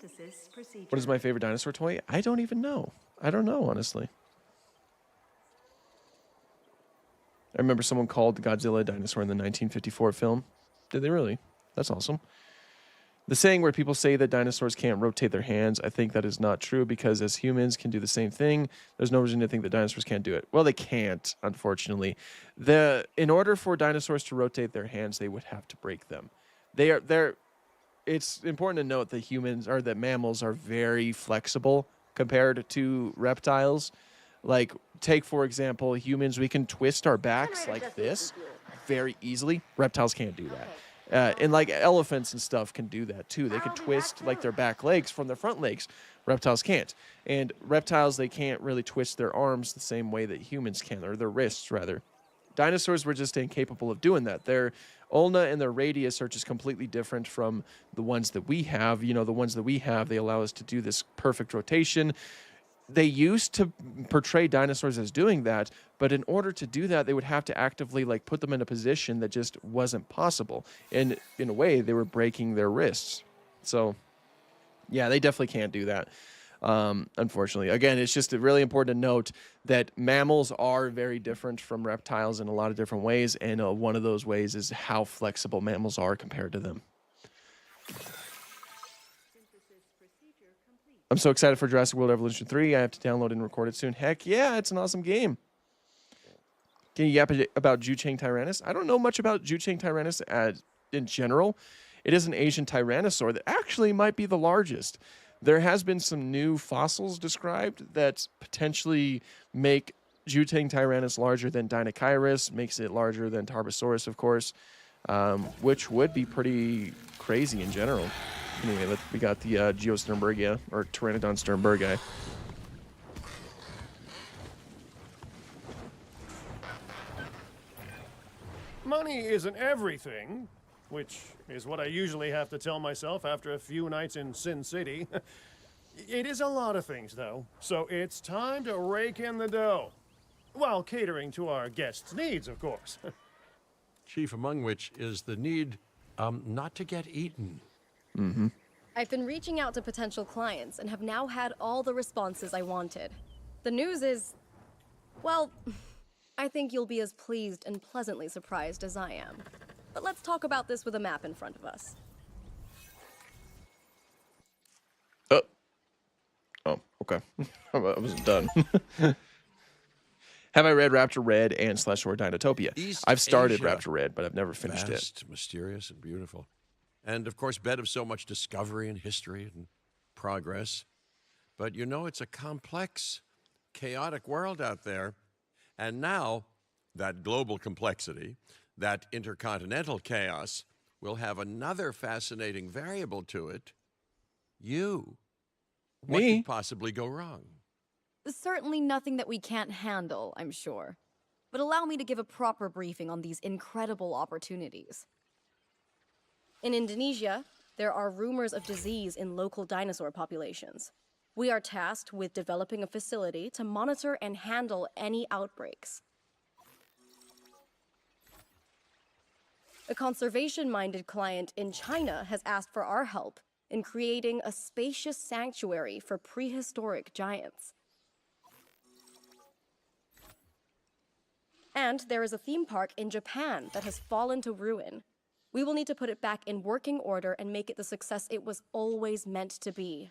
synthesis procedure. What is my favorite dinosaur toy? I don't even know. I don't know, honestly. I remember someone called Godzilla a dinosaur in the 1954 film. Did they really? That's awesome. The saying where people say that dinosaurs can't rotate their hands, I think that is not true because as humans can do the same thing, there's no reason to think that dinosaurs can't do it. Well, they can't, unfortunately. In order for dinosaurs to rotate their hands, they would have to break them. It's important to note that that mammals are very flexible compared to reptiles. Like, take, for example, humans, we can twist our backs like this very easily. Reptiles can't do that. And like elephants and stuff can do that too. They can twist like their back legs from their front legs. Reptiles can't. And reptiles, they can't really twist their arms the same way that humans can, or their wrists rather. Dinosaurs were just incapable of doing that. Their ulna and their radius are just completely different from the ones that we have. You know, the ones that we have, they allow us to do this perfect rotation. They used to portray dinosaurs as doing that, but in order to do that, they would have to actively like put them in a position that just wasn't possible. And in a way, they were breaking their wrists. So, yeah, they definitely can't do that. Unfortunately, again, it's just really important to note that mammals are very different from reptiles in a lot of different ways, and one of those ways is how flexible mammals are compared to them. I'm so excited for Jurassic World Evolution 3. I have to download and record it soon. Heck yeah, it's an awesome game. Can you yap about Jucheng Tyrannus? I don't know much about Jucheng Tyrannus in general. It is an Asian tyrannosaur that actually might be the largest. There has been some new fossils described that potentially make Jucheng Tyrannus larger than Dinochirus, makes it larger than Tarbosaurus, of course, which would be pretty crazy in general. Anyway, we got the Geosternbergia, or Pteranodon sternbergi. Money isn't everything, which is what I usually have to tell myself after a few nights in Sin City. It is a lot of things, though, so it's time to rake in the dough. While catering to our guests' needs, of course. Chief among which is the need not to get eaten. Mm-hmm. I've been reaching out to potential clients and have now had all the responses I wanted. The news is, well, I think you'll be as pleased and pleasantly surprised as I am. But let's talk about this with a map in front of us. Oh, okay. I wasn't done. Have I read Raptor Red and /or Dinotopia? I've started Asia. Raptor Red, but I've never finished Vast, mysterious, and beautiful. And, of course, bed of so much discovery and history and progress. But, you know, it's a complex, chaotic world out there. And now, that global complexity, that intercontinental chaos, will have another fascinating variable to it. You. What Me? could possibly go wrong? Certainly nothing that we can't handle, I'm sure. But allow me to give a proper briefing on these incredible opportunities. In Indonesia, there are rumors of disease in local dinosaur populations. We are tasked with developing a facility to monitor and handle any outbreaks. A conservation-minded client in China has asked for our help in creating a spacious sanctuary for prehistoric giants. And there is a theme park in Japan that has fallen to ruin. We will need to put it back in working order and make it the success it was always meant to be.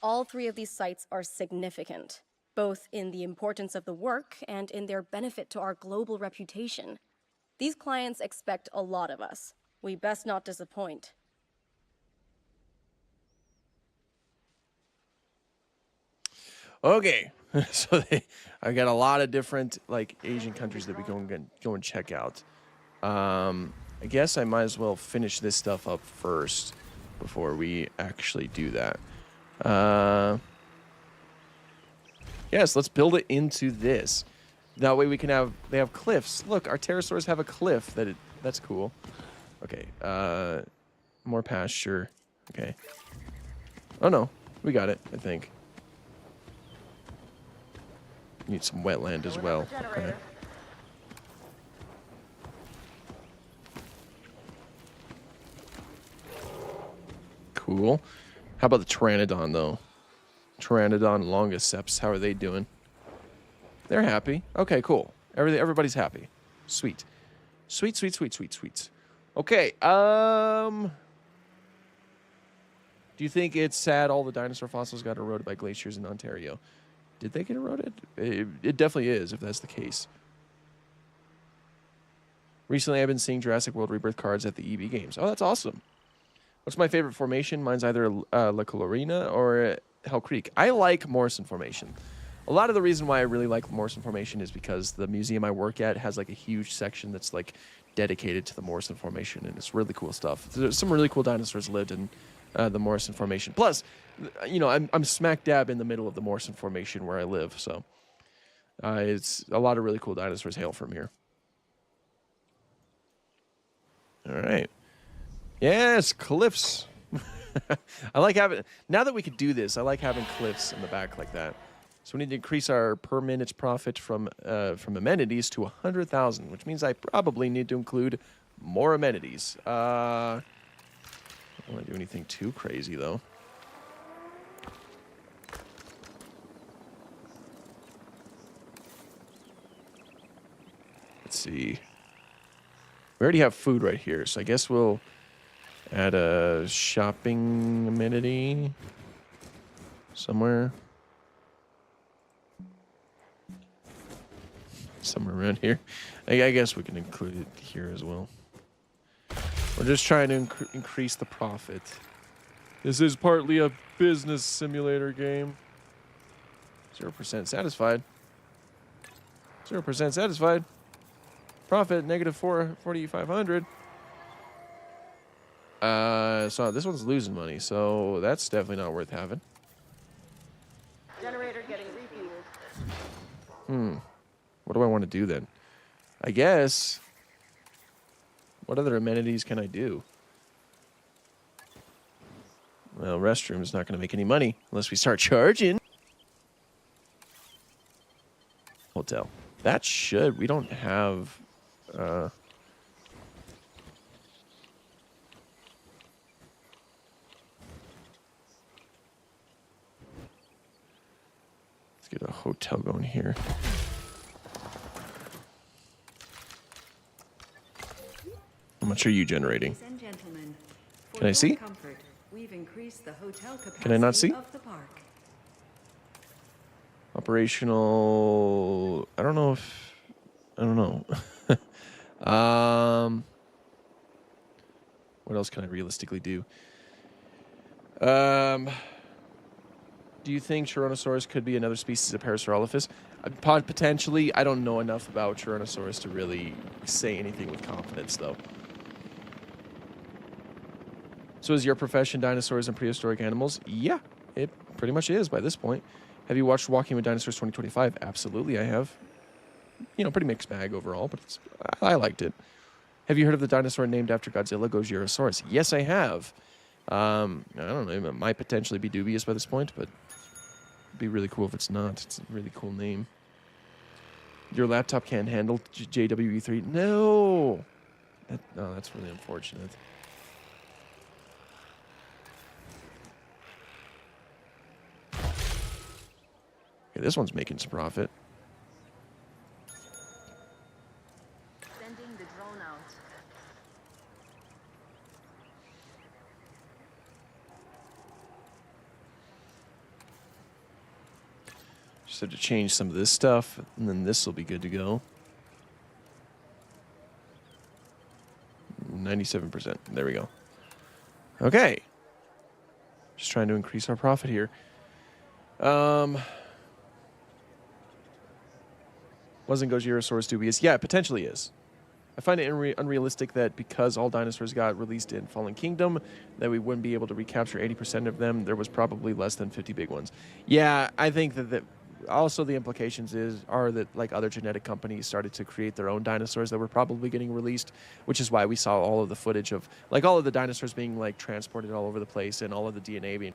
All three of these sites are significant, both in the importance of the work and in their benefit to our global reputation. These clients expect a lot of us. We best not disappoint. Okay, so I got a lot of different like Asian countries that we go and check out. I guess I might as well finish this stuff up first before we actually do that. Yes, let's build it into this. That way we can they have cliffs. Look, our pterosaurs have a cliff that's cool. Okay, more pasture. Okay. Oh no, we got it, I think. Need some wetland as well. Okay. cool. How about the Pteranodon, though? Pteranodon longiceps, how are they doing? They're happy. Okay, cool. Everybody's happy. Sweet. Sweet, sweet, sweet, sweet, sweet. Okay, do you think it's sad all the dinosaur fossils got eroded by glaciers in Ontario? Did they get eroded? It definitely is, if that's the case. Recently, I've been seeing Jurassic World Rebirth cards at the EB games. Oh, that's awesome. What's my favorite formation? Mine's either La Colorina or Hell Creek. I like Morrison Formation. A lot of the reason why I really like Morrison Formation is because the museum I work at has like a huge section that's like dedicated to the Morrison Formation, and it's really cool stuff. There's some really cool dinosaurs lived in the Morrison Formation. Plus, you know, I'm smack dab in the middle of the Morrison Formation where I live, so it's a lot of really cool dinosaurs hail from here. All right. Yes, cliffs. I like having, now that we could do this, I like having cliffs in the back like that. So we need to increase our per minute profit from amenities to 100,000, which means I probably need to include more amenities. I don't want to do anything too crazy, though. Let's see. We already have food right here, so I guess we'll add a shopping amenity somewhere. Somewhere around here. I guess we can include it here as well. We're just trying to increase the profit. This is partly a business simulator game. 0% satisfied. 0% satisfied. Profit negative 4,500. So this one's losing money, so that's definitely not worth having. Generator getting refueled. What do I want to do then? I guess. What other amenities can I do? Well, restroom's not going to make any money unless we start charging. Hotel. That should. We don't have. Let's get a hotel going here. How much are you generating? Can I see? Can I not see? Operational. I don't know if. I don't know. What else can I realistically do? Do you think Tyrannosaurus could be another species of Parasaurolophus? Potentially. I don't know enough about Tyrannosaurus to really say anything with confidence, though. So is your profession dinosaurs and prehistoric animals? Yeah, it pretty much is by this point. Have you watched Walking with Dinosaurs 2025? Absolutely, I have. You know, pretty mixed bag overall, but I liked it. Have you heard of the dinosaur named after Godzilla, Gojirasaurus? Yes, I have. I don't know, it might potentially be dubious by this point, but it'd be really cool if it's not. It's a really cool name. Your laptop can't handle JWE3? No! No, that's really unfortunate. Okay, this one's making some profit. Sending the drone out. Just have to change some of this stuff, and then this will be good to go. 97%. There we go. Okay. Just trying to increase our profit here. Wasn't Gojirasaurus dubious? Yeah, it potentially is. I find it unrealistic that because all dinosaurs got released in Fallen Kingdom, that we wouldn't be able to recapture 80% of them. There was probably less than 50 big ones. Yeah, I think that also the implications are that like other genetic companies started to create their own dinosaurs that were probably getting released, which is why we saw all of the footage of like all of the dinosaurs being like transported all over the place and all of the DNA being.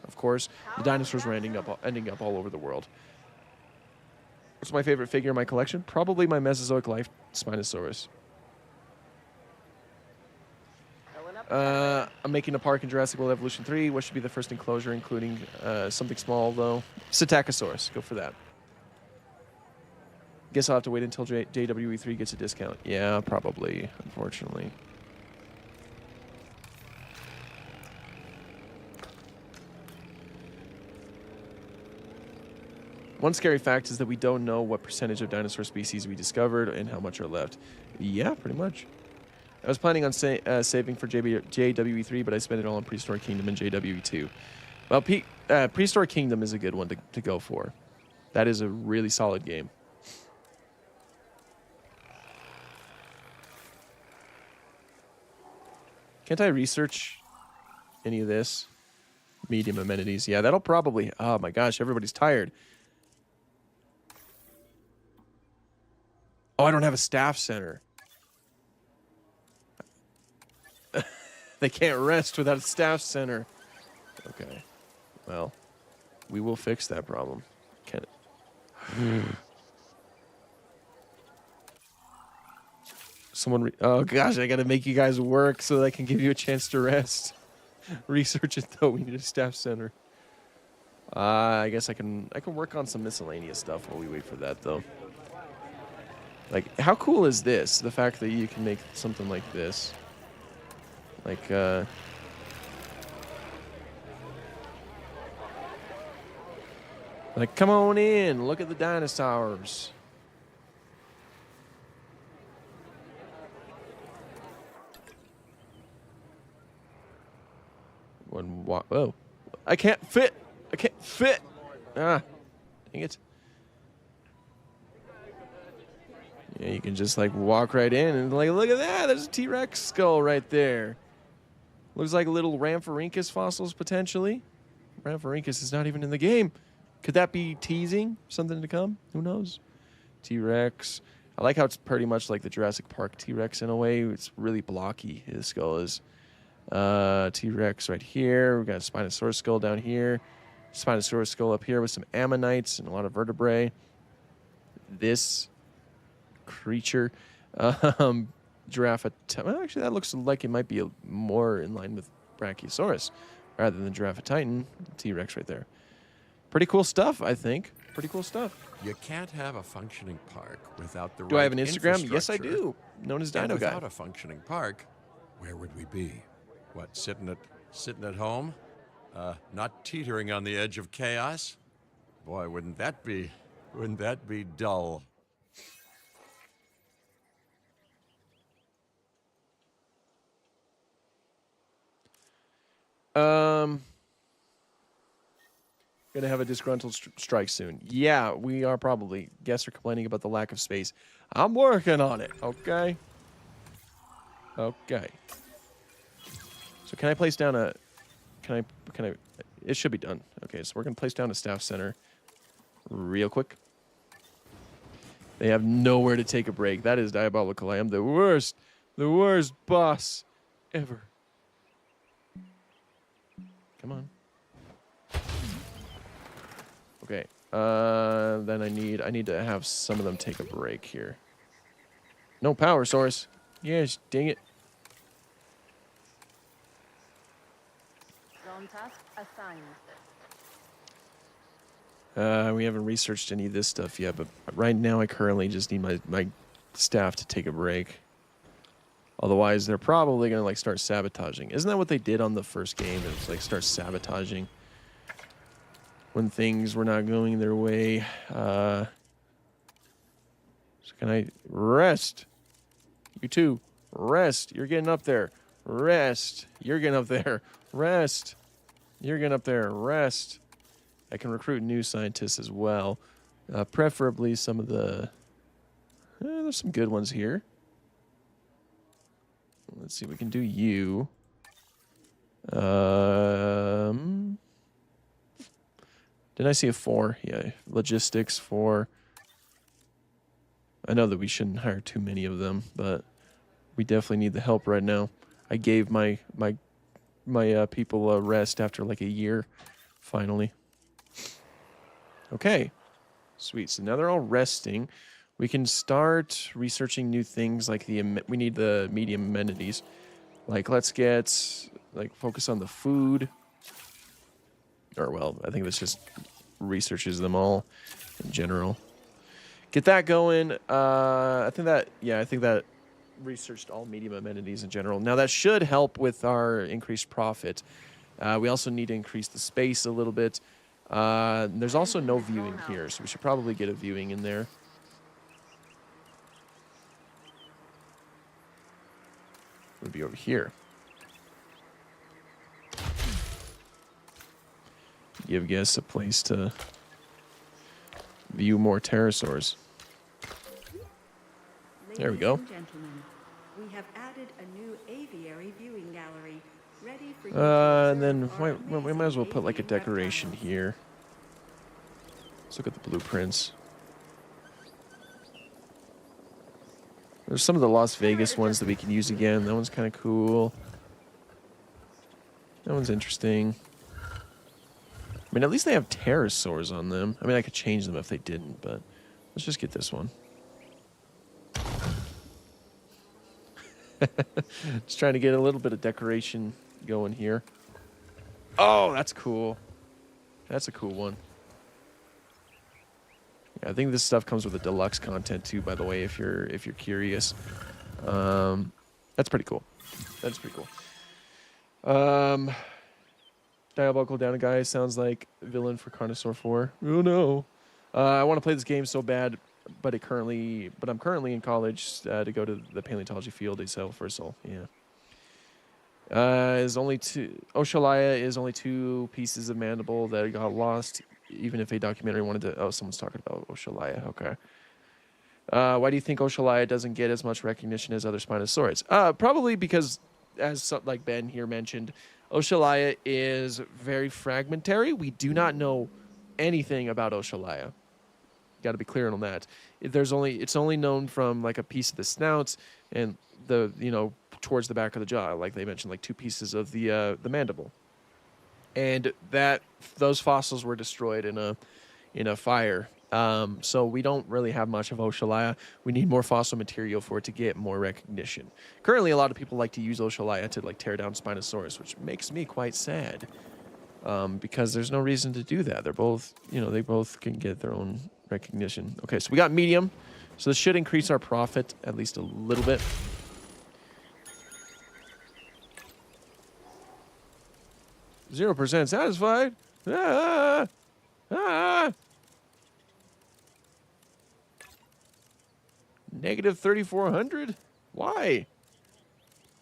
Of course, the dinosaurs were ending up all over the world. What's my favorite figure in my collection? Probably my Mesozoic life Spinosaurus. I'm making a park in Jurassic World Evolution 3. What should be the first enclosure, including something small, though? Psittacosaurus. Go for that. Guess I'll have to wait until JWE3 gets a discount. Yeah, probably, unfortunately. One scary fact is that we don't know what percentage of dinosaur species we discovered and how much are left. Yeah, pretty much. I was planning on saving for JWE3, but I spent it all on Prehistoric Kingdom and JWE2. Well, Prehistoric Kingdom is a good one to go for. That is a really solid game. Can't I research any of this? Medium amenities. Yeah, that'll probably... Oh my gosh, everybody's tired. Oh, I don't have a staff center. They can't rest without a staff center. Okay. Well, we will fix that problem. Can it? Someone... oh, gosh, I got to make you guys work so that I can give you a chance to rest. Research it, though. We need a staff center. I guess I can work on some miscellaneous stuff while we wait for that, though. Like, how cool is this? The fact that you can make something like this. Like, come on in. Look at the dinosaurs. Oh, I can't fit. I can't fit. Ah, dang it. Yeah, you can just like walk right in and like, look at that. There's a T-Rex skull right there. Looks like little Rhamphorhynchus fossils potentially. Rhamphorhynchus is not even in the game. Could that be teasing something to come? Who knows? T-Rex. I like how it's pretty much like the Jurassic Park T-Rex in a way. It's really blocky. His skull is. T-Rex right here. We've got a Spinosaurus skull down here. Spinosaurus skull up here with some ammonites and a lot of vertebrae. This creature. Giraffe. Well, actually, that looks like it might be more in line with Brachiosaurus rather than Giraffe Titan. T-Rex right there. Pretty cool stuff, I think. Pretty cool stuff. You can't have a functioning park without the Do right I have an Instagram? Yes, I infrastructure. do. Known as Dino And Guy. without a functioning park, where would we be? What, sitting at home? Not teetering on the edge of chaos? Boy, wouldn't that be dull? Gonna have a disgruntled strike soon. Yeah, we are probably. Guests are complaining about the lack of space. I'm working on it. Okay. Okay. So can I place down a? Can I? It should be done. Okay, so we're gonna place down a staff center, real quick. They have nowhere to take a break. That is diabolical. I am the worst boss ever. Come on. Okay. Then I need to have some of them take a break here. No power source. Yes, dang it. Zone task assigned. We haven't researched any of this stuff yet, but right now I currently just need my staff to take a break. Otherwise, they're probably gonna like start sabotaging. Isn't that what they did on the first game? It was like start sabotaging when things were not going their way. So can I rest? You too. Rest. You're getting up there. Rest. You're getting up there. Rest. You're getting up there. Rest. I can recruit new scientists as well. Preferably some of the... there's some good ones here. Let's see, we can do you. Didn't I see a 4? Yeah, logistics 4. I know that we shouldn't hire too many of them, but we definitely need the help right now. I gave my people a rest after like a year, finally. Okay, sweet. So now they're all resting. We can start researching new things like we need the medium amenities. Like, let's get, like, focus on the food. Or, well, I think this just researches them all in general. Get that going. I think that researched all medium amenities in general. Now, that should help with our increased profit. We also need to increase the space a little bit. There's also no viewing here, so we should probably get a viewing in there. It would be over here. Give guests a place to view more pterosaurs. There we go. Ladies and gentlemen, we have added a new aviary viewing gallery, ready for you to And then observe our we might as well put like a amazing decoration reptiles. here. Let's look at the blueprints. There's some of the Las Vegas ones that we can use again. That one's kind of cool. That one's interesting. I mean, at least they have pterosaurs on them. I mean, I could change them if they didn't, but let's just get this one. Just trying to get a little bit of decoration going here. Oh, that's cool. That's a cool one. Yeah, I think this stuff comes with a deluxe content too, by the way, if you're curious. That's pretty cool. That's pretty cool. Diabolical Down a Guy sounds like villain for Carnosaur 4. Oh no. I want to play this game so bad, but I'm currently in college to go to the paleontology field. So for soul, yeah. Oshalaya is only 2 pieces of mandible that got lost. Even if a documentary wanted to. Oh, someone's talking about Oshalaya. Okay. Why do you think Oshalaya doesn't get as much recognition as other Spinosaurids? Probably because, like Ben here mentioned, Oshalaya is very fragmentary. We do not know anything about Oshalaya. Got to be clear on that. It's only known from like a piece of the snouts and towards the back of the jaw, like they mentioned, like 2 pieces of the mandible, and those fossils were destroyed in a fire. So we don't really have much of Oshalaya. We need more fossil material for it to get more recognition. Currently, a lot of people like to use Oshalaya to like tear down Spinosaurus, which makes me quite sad. Because there's no reason to do that. They're both, they both can get their own recognition. Okay, so we got medium. So this should increase our profit at least a little bit. %, satisfied. Negative 3,400? Why?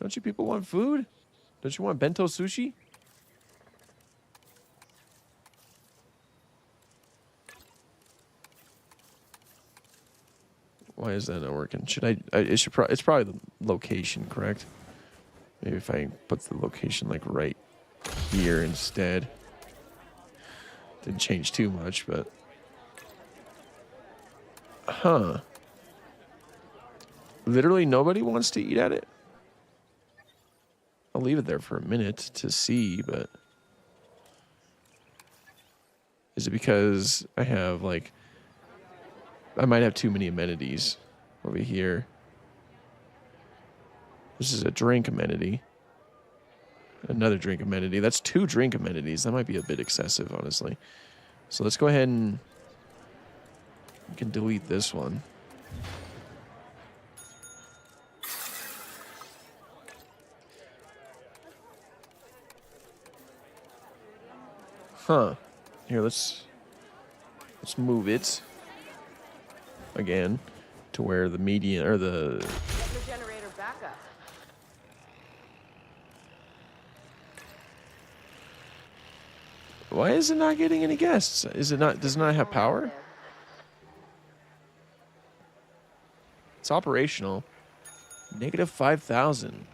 Don't you people want food? Don't you want bento sushi? Why is that not working? It's probably the location, correct? Maybe if I put the location like right here instead. Didn't change too much, but literally nobody wants to eat at it. I'll leave it there for a minute to see, but is it because I might have too many amenities over here? This is a drink amenity. Another drink amenity. That's 2 drink amenities. That might be a bit excessive, honestly. So let's go ahead and we can delete this one. Here, let's move it again to where the median or the Get your generator back up. Why is it not getting any guests? Does it not have power? It's operational. Negative 5,000.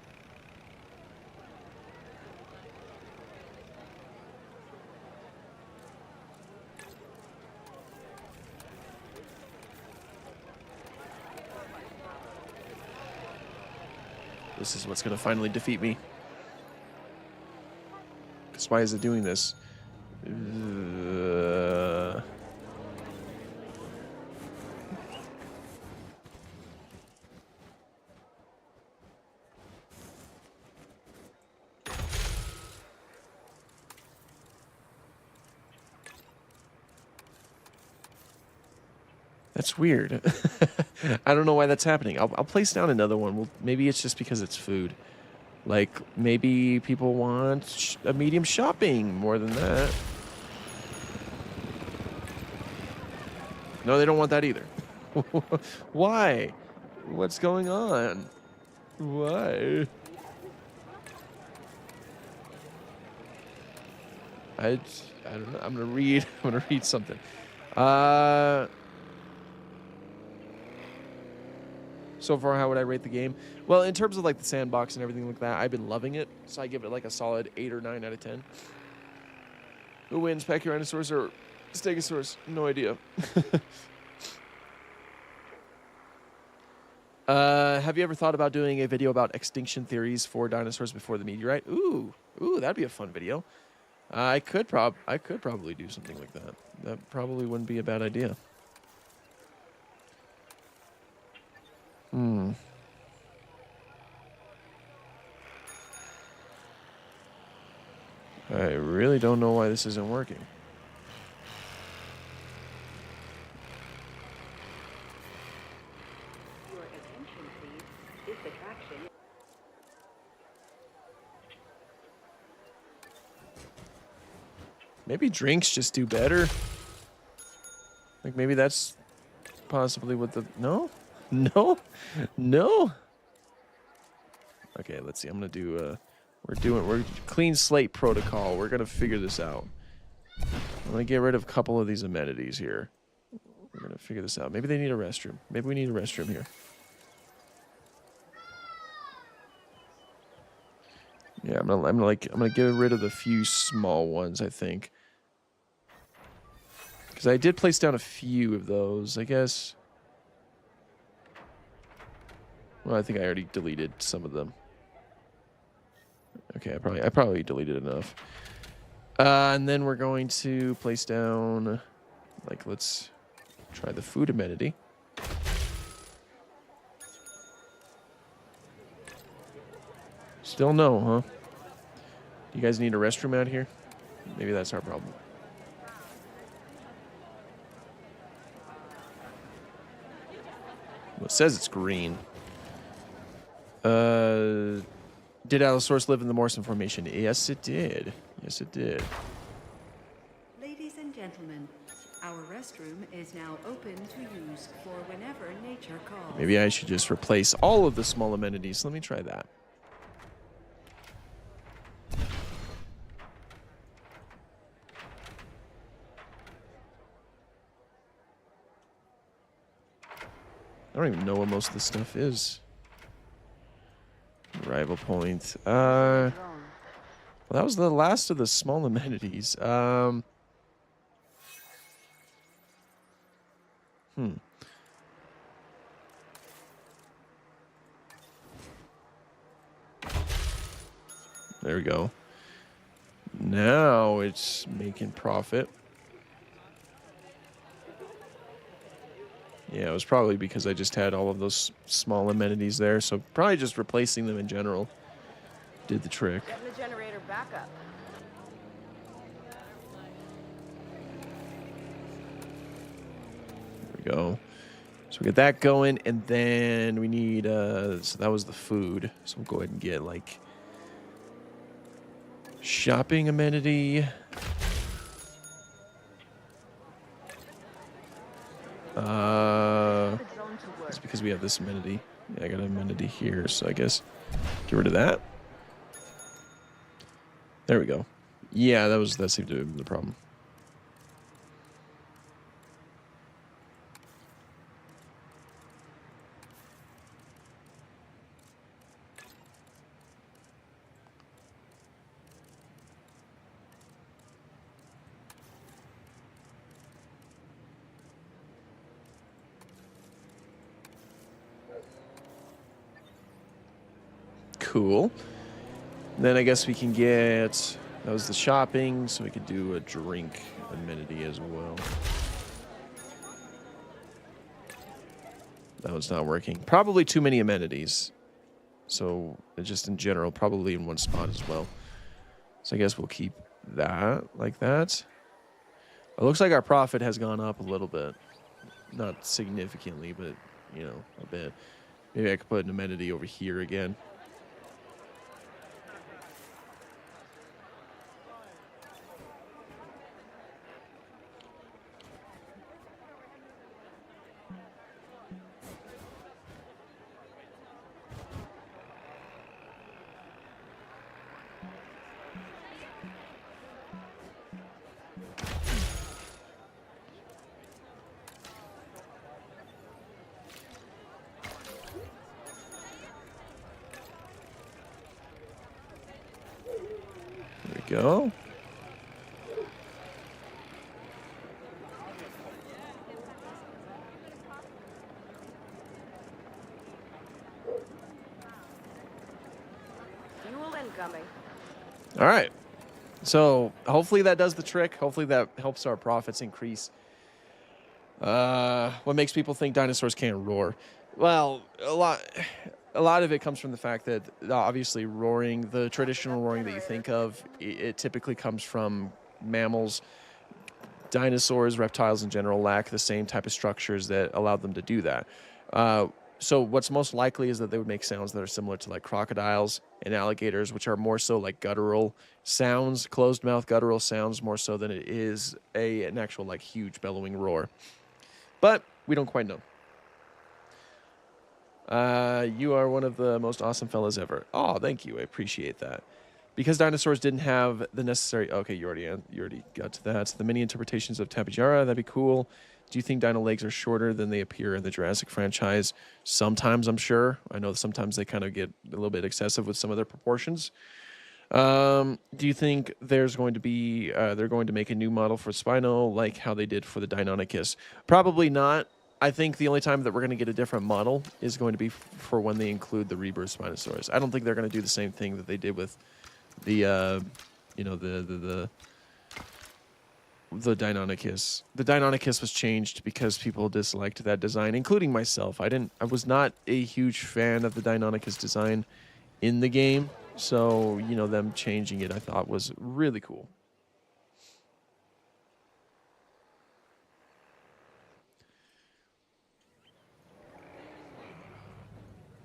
This is what's going to finally defeat me. Because why is it doing this? That's weird. I don't know why that's happening. I'll place down another one. Well, maybe it's just because it's food. Like, maybe people want a medium shopping more than that. No, they don't want that either. Why? What's going on? Why? I don't know. I'm gonna read. I'm gonna read something. So far, how would I rate the game? Well, in terms of like the sandbox and everything like that, I've been loving it. So I give it like a solid 8 or 9 out of 10. Who wins, Pachyrhinosaurus or Stegosaurus? No idea. Have you ever thought about doing a video about extinction theories for dinosaurs before the meteorite? Ooh, that'd be a fun video. I could probably do something like that. That probably wouldn't be a bad idea. I really don't know why this isn't working. Your attention, please. This attraction. Maybe drinks just do better. Like maybe that's possibly what the no. Okay, let's see. I'm gonna do we're clean slate protocol. We're gonna figure this out. I'm gonna get rid of a couple of these amenities here. We're gonna figure this out. Maybe they need a restroom. Maybe we need a restroom here. Yeah, I'm gonna get rid of the few small ones, I think. Because I did place down a few of those, I guess. Well, I think I already deleted some of them. Okay, I probably deleted enough. And then we're going to place down, like, let's try the food amenity. Still no, huh? You guys need a restroom out here? Maybe that's our problem. Well, it says it's green. Did Allosaurus live in the Morrison Formation? Yes, it did. Yes, it did. Ladies and gentlemen, our restroom is now open to use for whenever nature calls. Maybe I should just replace all of the small amenities. Let me try that. I don't even know what most of this stuff is. Arrival point. Well, that was the last of the small amenities. There we go. Now it's making profit. Yeah, it was probably because I just had all of those small amenities there, so probably just replacing them in general did the trick. Getting the generator back up. There we go. So we get that going, and then we need, so that was the food. So we'll go ahead and get, like, shopping amenity. It's because we have this amenity. Yeah, I got an amenity here, so I guess get rid of that. There we go. Yeah, that seemed to be the problem. Cool. Then I guess we can get, that was the shopping, so we could do a drink amenity as well. That was not working. Probably too many amenities. So just in general, probably in one spot as well. So I guess we'll keep that like that. It looks like our profit has gone up a little bit. not significantly, but you know, a bit. Maybe I could put an amenity over here again. Go. Fuel incoming. All right. So hopefully that does the trick. Hopefully that helps our profits increase. What makes people think dinosaurs can't roar? Well, a lot of it comes from the fact that obviously roaring, the traditional roaring that you think of, it typically comes from mammals. Dinosaurs, reptiles in general, lack the same type of structures that allowed them to do that. So what's most likely is that they would make sounds that are similar to like crocodiles and alligators, which are more so like guttural sounds, closed mouth guttural sounds, more so than it is an actual like huge bellowing roar. But we don't quite know. You are one of the most awesome fellas ever. Oh, thank you. I appreciate that. Because dinosaurs didn't have the necessary... Okay, you already got to that. The many interpretations of Tapejara, that'd be cool. Do you think dino legs are shorter than they appear in the Jurassic franchise? Sometimes, I'm sure. I know sometimes they kind of get a little bit excessive with some of their proportions. Do you think there's going to be... they're going to make a new model for Spino like how they did for the Deinonychus? Probably not. I think the only time that we're going to get a different model is going to be for when they include the rebirth Spinosaurus. I don't think they're going to do the same thing that they did with the Deinonychus. The Deinonychus was changed because people disliked that design, including myself. I was not a huge fan of the Deinonychus design in the game, so you know, them changing it I thought was really cool.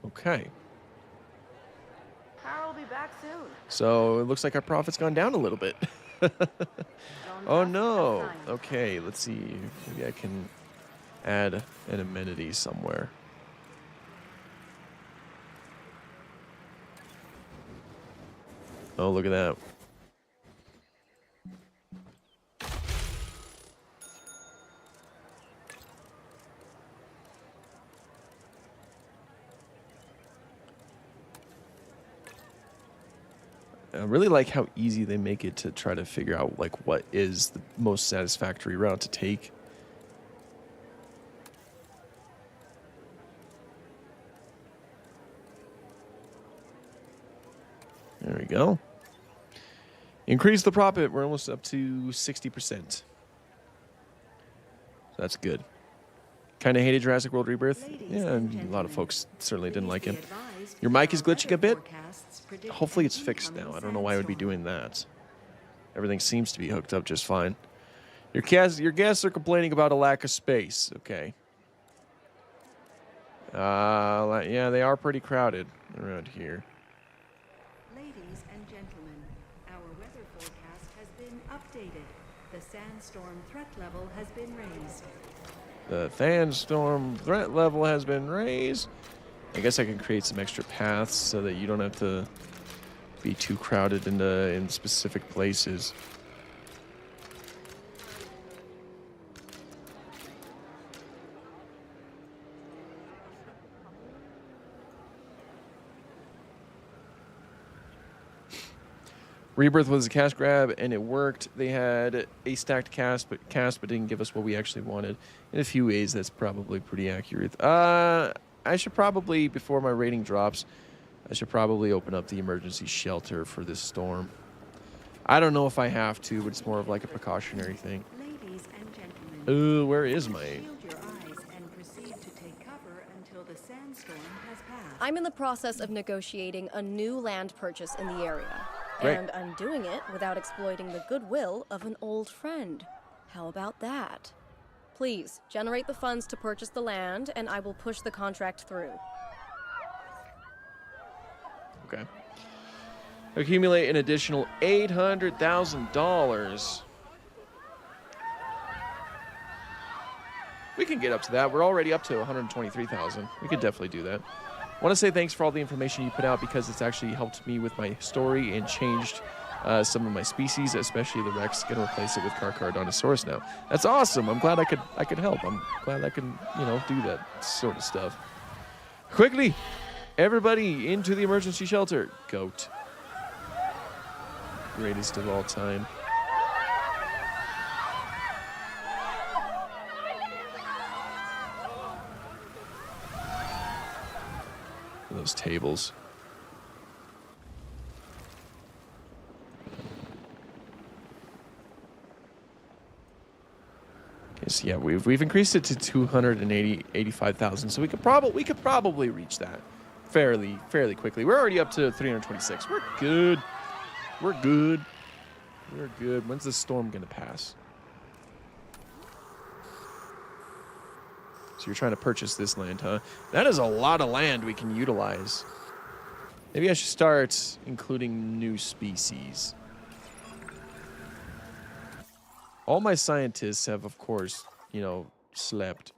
Okay. Carl will be back soon. So it looks like our profit's gone down a little bit. Oh no. Okay, let's see. Maybe I can add an amenity somewhere. Oh, look at that. I really like how easy they make it to try to figure out like what is the most satisfactory route to take. There we go. Increase the profit. We're almost up to 60%. That's good. Kind of hated Jurassic World Rebirth. Yeah, and a lot of folks certainly didn't like it. Your mic is glitching a bit. Hopefully it's fixed now. I don't know why I would be doing that. Everything seems to be hooked up just fine. Your guests are complaining about a lack of space. Okay. Yeah, they are pretty crowded around here. Ladies and gentlemen, our weather forecast has been updated. The sandstorm threat level has been raised. The sandstorm threat level has been raised. I guess I can create some extra paths so that you don't have to be too crowded in specific places. Rebirth was a cash grab, and it worked. They had a stacked cast, but didn't give us what we actually wanted. In a few ways, that's probably pretty accurate. I should probably, before my rating drops, I should probably open up the emergency shelter for this storm. I don't know if I have to, but it's more of like a precautionary thing. Ladies and gentlemen, Ooh, where is my... shield your eyes and proceed to take cover until the sandstorm has passed. I'm in the process of negotiating a new land purchase in the area. Great. And I'm doing it without exploiting the goodwill of an old friend. How about that? Please, generate the funds to purchase the land, and I will push the contract through. Okay. Accumulate an additional $800,000. We can get up to that. We're already up to 123,000. We could definitely do that. I want to say thanks for all the information you put out because it's actually helped me with my story and changed some of my species, especially the Rex. Gonna replace it with Carcharodontosaurus now. That's awesome. I'm glad I could help. I'm glad I can, do that sort of stuff. Quickly, everybody into the emergency shelter. Goat. Greatest of all time. Those tables. Okay, so yeah, we've increased it to 285,000, so we could probably reach that fairly quickly. We're already up to 326. We're good. We're good. We're good. When's this storm gonna pass? So you're trying to purchase this land, huh? That is a lot of land we can utilize. Maybe I should start including new species. All my scientists have, of course, slept.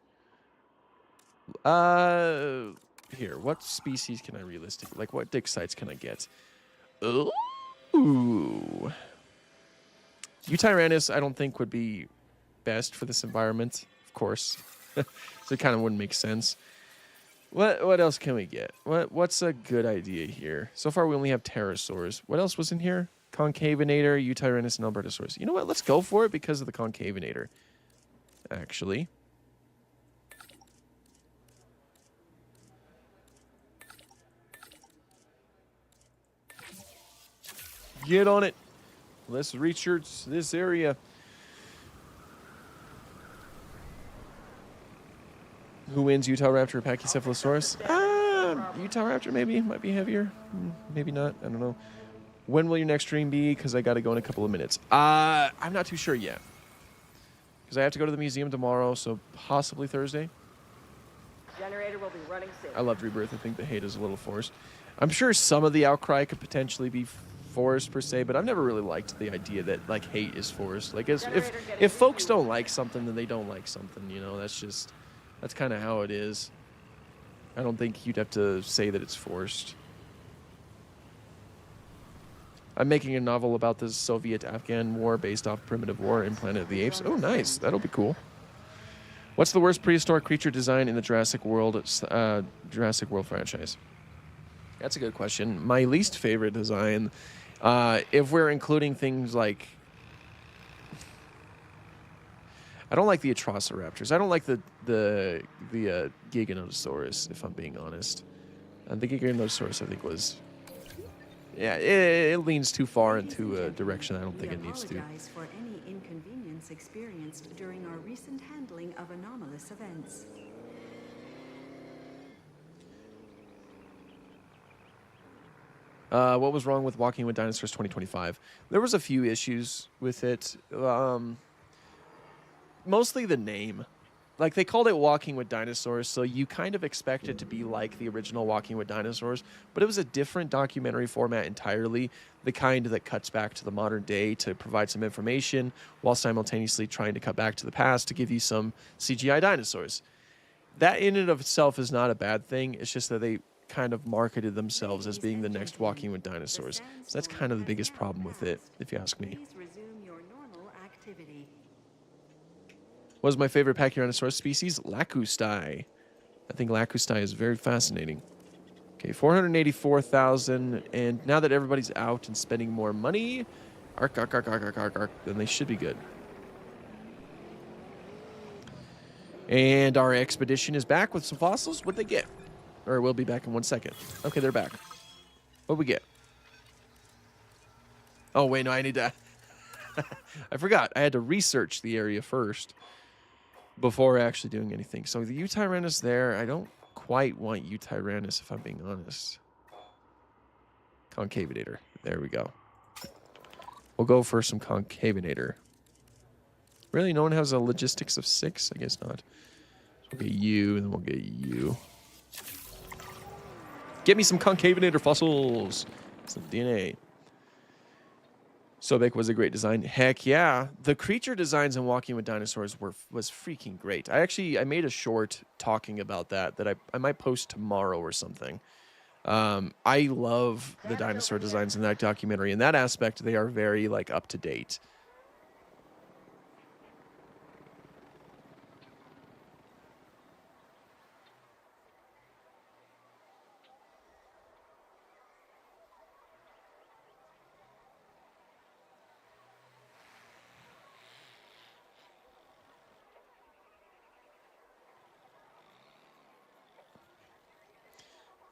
Here, what species can I realistically, like what dig sites can I get? Ooh. Eutyrannus, I don't think would be best for this environment, of course. So it kind of wouldn't make sense. What else can we get? What's a good idea here? So far we only have pterosaurs. What else was in here? Concavinator, Eutyrannus, and Albertosaurus. You know what? Let's go for it because of the concavinator. Actually. Get on it. Let's research this area. Who wins, Utahraptor or Pachycephalosaurus? Utahraptor maybe. Might be heavier. Maybe not. I don't know. When will your next stream be? Because I got to go in a couple of minutes. I'm not too sure yet. Because I have to go to the museum tomorrow, so possibly Thursday. Generator will be running soon. I loved Rebirth. I think the hate is a little forced. I'm sure some of the outcry could potentially be forced per se, but I've never really liked the idea that like hate is forced. Like if folks don't like something, then they don't like something. That's kind of how it is. I don't think you'd have to say that it's forced. I'm making a novel about the Soviet-Afghan war based off Primitive War in Planet of the Apes. Oh, nice. That'll be cool. What's the worst prehistoric creature design in the Jurassic World franchise? That's a good question. My least favorite design, if we're including things like... I don't like the Atrociraptors. I don't like the Giganotosaurus, if I'm being honest. And the Giganotosaurus, I think, was... Yeah, it leans too far into a direction I don't think it needs to. We apologize for any inconvenience experienced during our recent handling of anomalous events. What was wrong with Walking with Dinosaurs 2025? There was a few issues with it. Mostly the name. Like, they called it Walking with Dinosaurs, so you kind of expect it to be like the original Walking with Dinosaurs, but it was a different documentary format entirely, the kind that cuts back to the modern day to provide some information while simultaneously trying to cut back to the past to give you some CGI dinosaurs. That in and of itself is not a bad thing. It's just that they kind of marketed themselves as being the next Walking with Dinosaurs. So that's kind of the biggest problem with it, if you ask me. Please resume your normal activity. What was my favorite Pachyrhinosaurus species? Lacustai. I think Lacustai is very fascinating. Okay, 484,000, and now that everybody's out and spending more money, then they should be good. And our expedition is back with some fossils. What'd they get? Or we'll be back in 1 second. Okay, they're back. What'd we get? Oh, wait, no, I need to... I forgot. I had to research the area first before actually doing anything. So the Eutyrannus there, I don't quite want Eutyrannus if I'm being honest. Concavinator. There we go. We'll go for some Concavinator. Really? No one has a logistics of 6? I guess not. So we'll get you, and then we'll get you. Get me some concavenator fossils. Some DNA. Sobek was a great design. Heck yeah. The creature designs in Walking with Dinosaurs was freaking great. I made a short talking about that I might post tomorrow or something. I love the dinosaur designs in that documentary. In that aspect, they are very like up to date.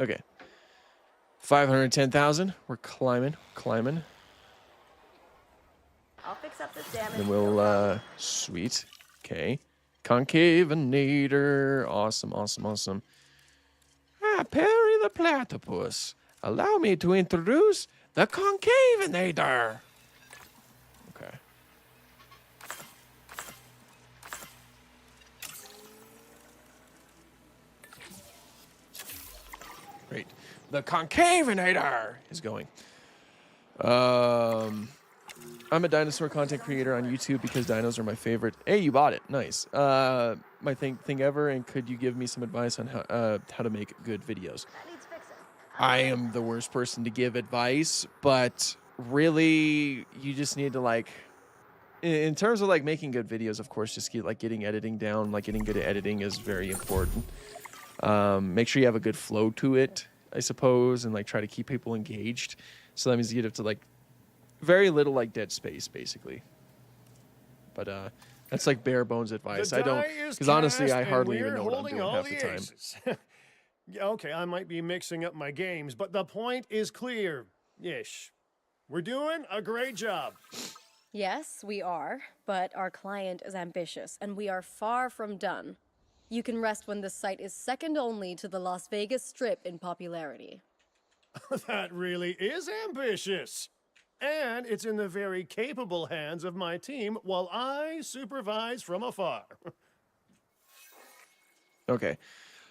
Okay. 510,000. We're climbing. I'll fix up this damage. Then we'll, sweet. Okay. Concavenator. Awesome. Ah, Perry the Platypus. Allow me to introduce the Concavenator. Okay. Great. The Concavenator is going. I'm a dinosaur content creator on YouTube because dinos are my favorite. Hey, you bought it. Nice. My thing ever, and could you give me some advice on how to make good videos? I am the worst person to give advice, but really, you just need to like, in terms of like making good videos, of course, just getting editing down, like getting good at editing is very important. Make sure you have a good flow to it, I suppose, and like try to keep people engaged. So that means you have to like very little like dead space, basically. But that's like bare bones advice. I don't, because honestly, I hardly even know what I'm doing half the time. Okay, I might be mixing up my games, but the point is clear-ish. We're doing a great job. Yes, we are, but our client is ambitious, and we are far from done. You can rest when this site is second only to the Las Vegas Strip in popularity. That really is ambitious. And it's in the very capable hands of my team while I supervise from afar. Okay.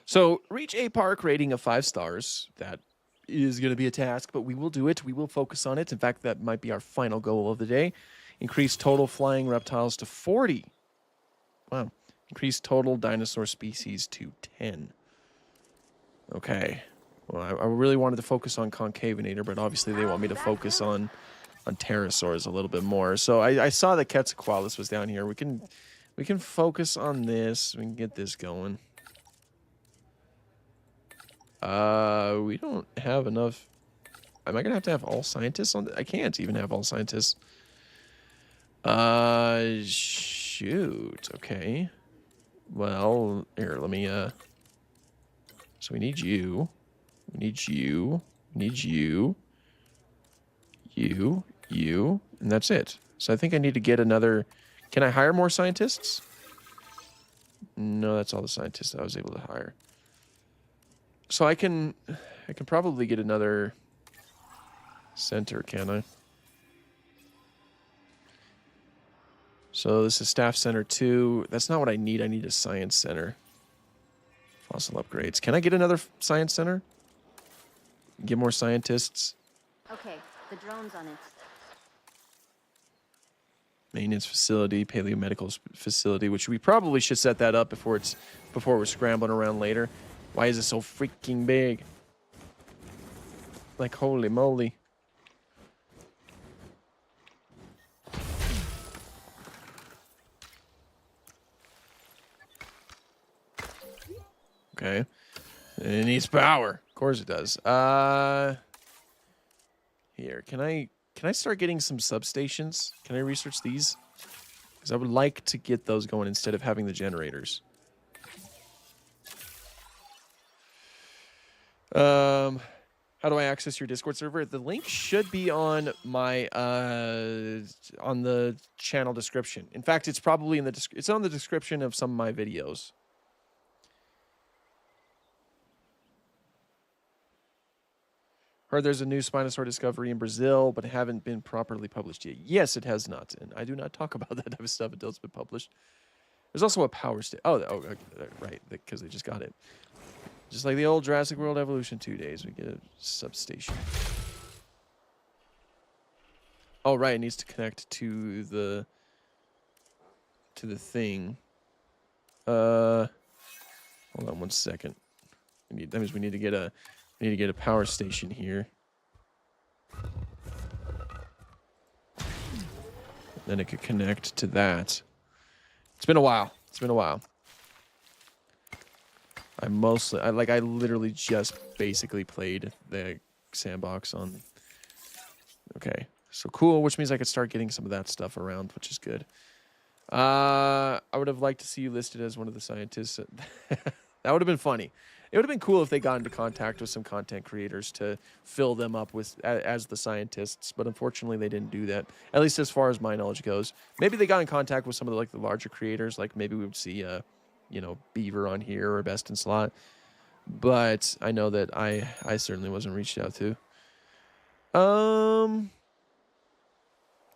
So reach a park rating of 5 stars. That is going to be a task, but we will do it. We will focus on it. In fact, that might be our final goal of the day. Increase total flying reptiles to 40. Wow. Increase total dinosaur species to 10. Okay. Well, I really wanted to focus on Concavenator, but obviously they want me to focus on pterosaurs a little bit more. So I saw that Quetzalcoatlus was down here. We can focus on this. We can get this going. We don't have enough. Am I gonna have to have all scientists on? I can't even have all scientists. Shoot. Okay. Well, here, let me, so we need you. We need you. We need you. You. And that's it. So I think I need to get another... Can I hire more scientists? No, that's all the scientists I was able to hire. So I can probably get another center, can I? So this is staff center 2. That's not what I need. I need a science center. Fossil upgrades. Can I get another science center? Get more scientists. Okay, the drone's on it. Maintenance facility, paleomedical facility, which we probably should set that up before we're scrambling around later. Why is it so freaking big? Like, holy moly. Okay. It needs power. Of course it does. Here, can I start getting some substations? Can I research these? Because I would like to get those going instead of having the generators. How do I access your Discord server? The link should be on my on the channel description. In fact, it's probably in the it's on the description of some of my videos. Heard there's a new Spinosaur discovery in Brazil, but haven't been properly published yet. Yes, it has not, and I do not talk about that type of stuff until it's been published. There's also a power station. Oh, okay, right, because they just got it. Just like the old Jurassic World Evolution 2 days, we get a substation. Oh, right, it needs to connect to the thing. Hold on 1 second. That means we need to get a power station here. Then it could connect to that. It's been a while. I literally just basically played the sandbox on. Okay, so cool, which means I could start getting some of that stuff around, which is good. I would have liked to see you listed as one of the scientists. That would have been funny. It would have been cool if they got into contact with some content creators to fill them up with as the scientists, but unfortunately they didn't do that. At least as far as my knowledge goes. Maybe they got in contact with some of the larger creators, like maybe we would see Beaver on here or Best in Slot. But I know that I certainly wasn't reached out to.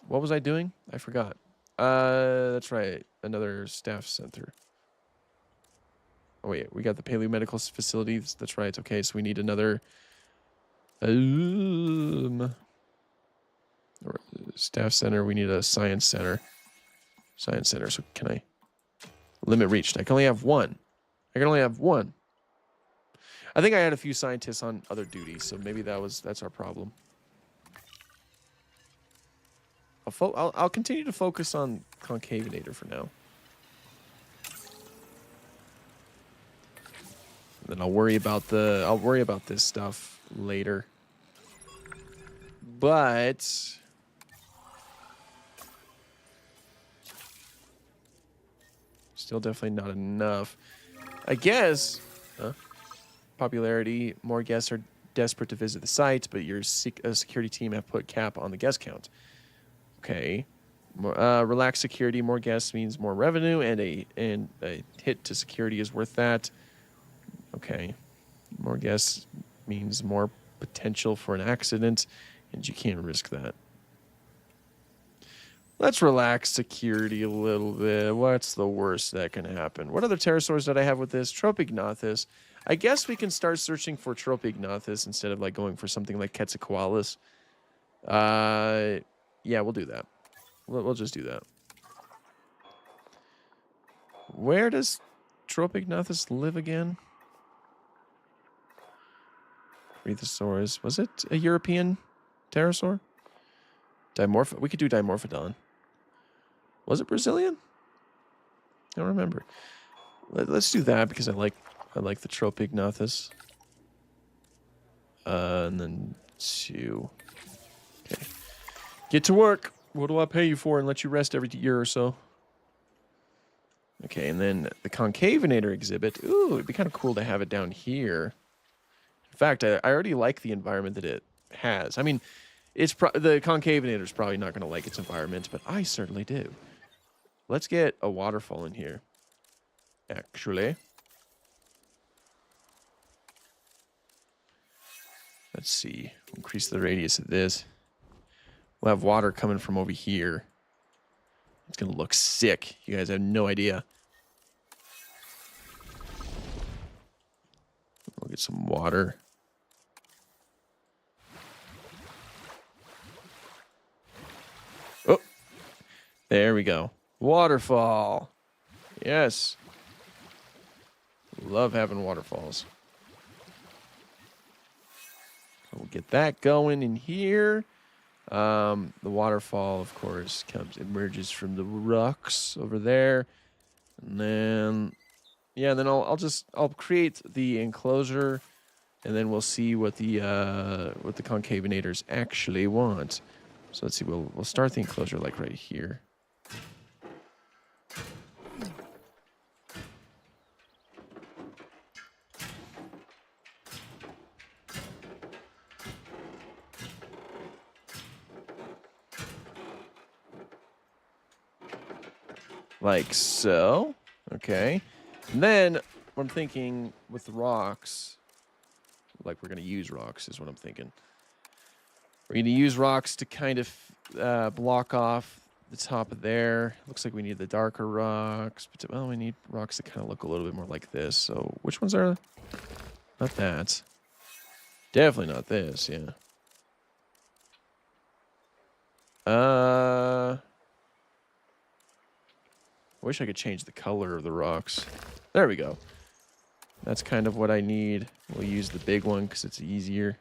What was I doing? I forgot. That's right. Another staff center. Oh, wait. We got the paleomedical facilities. That's right. Okay, so we need another staff center. We need a science center. Science center. So can I... Limit reached. I can only have one. I think I had a few scientists on other duties, so maybe that's our problem. I'll continue to focus on Concavenator for now. And then I'll worry about this stuff later. But still definitely not enough. I guess popularity, more guests are desperate to visit the site, but your security team have put cap on the guest count. Okay. Relaxed security, more guests means more revenue, and a hit to security is worth that. Okay. More guests means more potential for an accident, and you can't risk that. Let's relax security a little bit. What's the worst that can happen? What other pterosaurs did I have with this? Tropignathus. I guess we can start searching for Tropignathus instead of going for something like Quetzalcoatlus. Yeah, we'll do that. We'll just do that. Where does Tropignathus live again? Rhedosaurus. Was it a European pterosaur? We could do Dimorphodon. Was it Brazilian? I don't remember. Let's do that because I like the Tropignathus. And then 2. Okay. Get to work. What do I pay you for and let you rest every year or so? Okay, and then the Concavenator exhibit. Ooh, it'd be kind of cool to have it down here. In fact, I already like the environment that it has. I mean, the Concavenator is probably not going to like its environment, but I certainly do. Let's get a waterfall in here. Actually. Let's see. Increase the radius of this. We'll have water coming from over here. It's going to look sick. You guys have no idea. We'll get some water. Oh, there we go. Waterfall. Yes. Love having waterfalls. We'll get that going in here. The waterfall, of course, emerges from the rocks over there. And then, yeah, then I'll create the enclosure, and then we'll see what the concavenators actually want. So let's see, we'll start the enclosure right here. Like so. Okay. And then what I'm thinking with the rocks, we're going to use rocks is what I'm thinking. We're going to use rocks to kind of block off the top of there. Looks like we need the darker rocks. But, well, we need rocks that kind of look a little bit more like this. So which ones are... Not that. Definitely not this, yeah. I wish I could change the color of the rocks. There we go. That's kind of what I need. We'll use the big one because it's easier.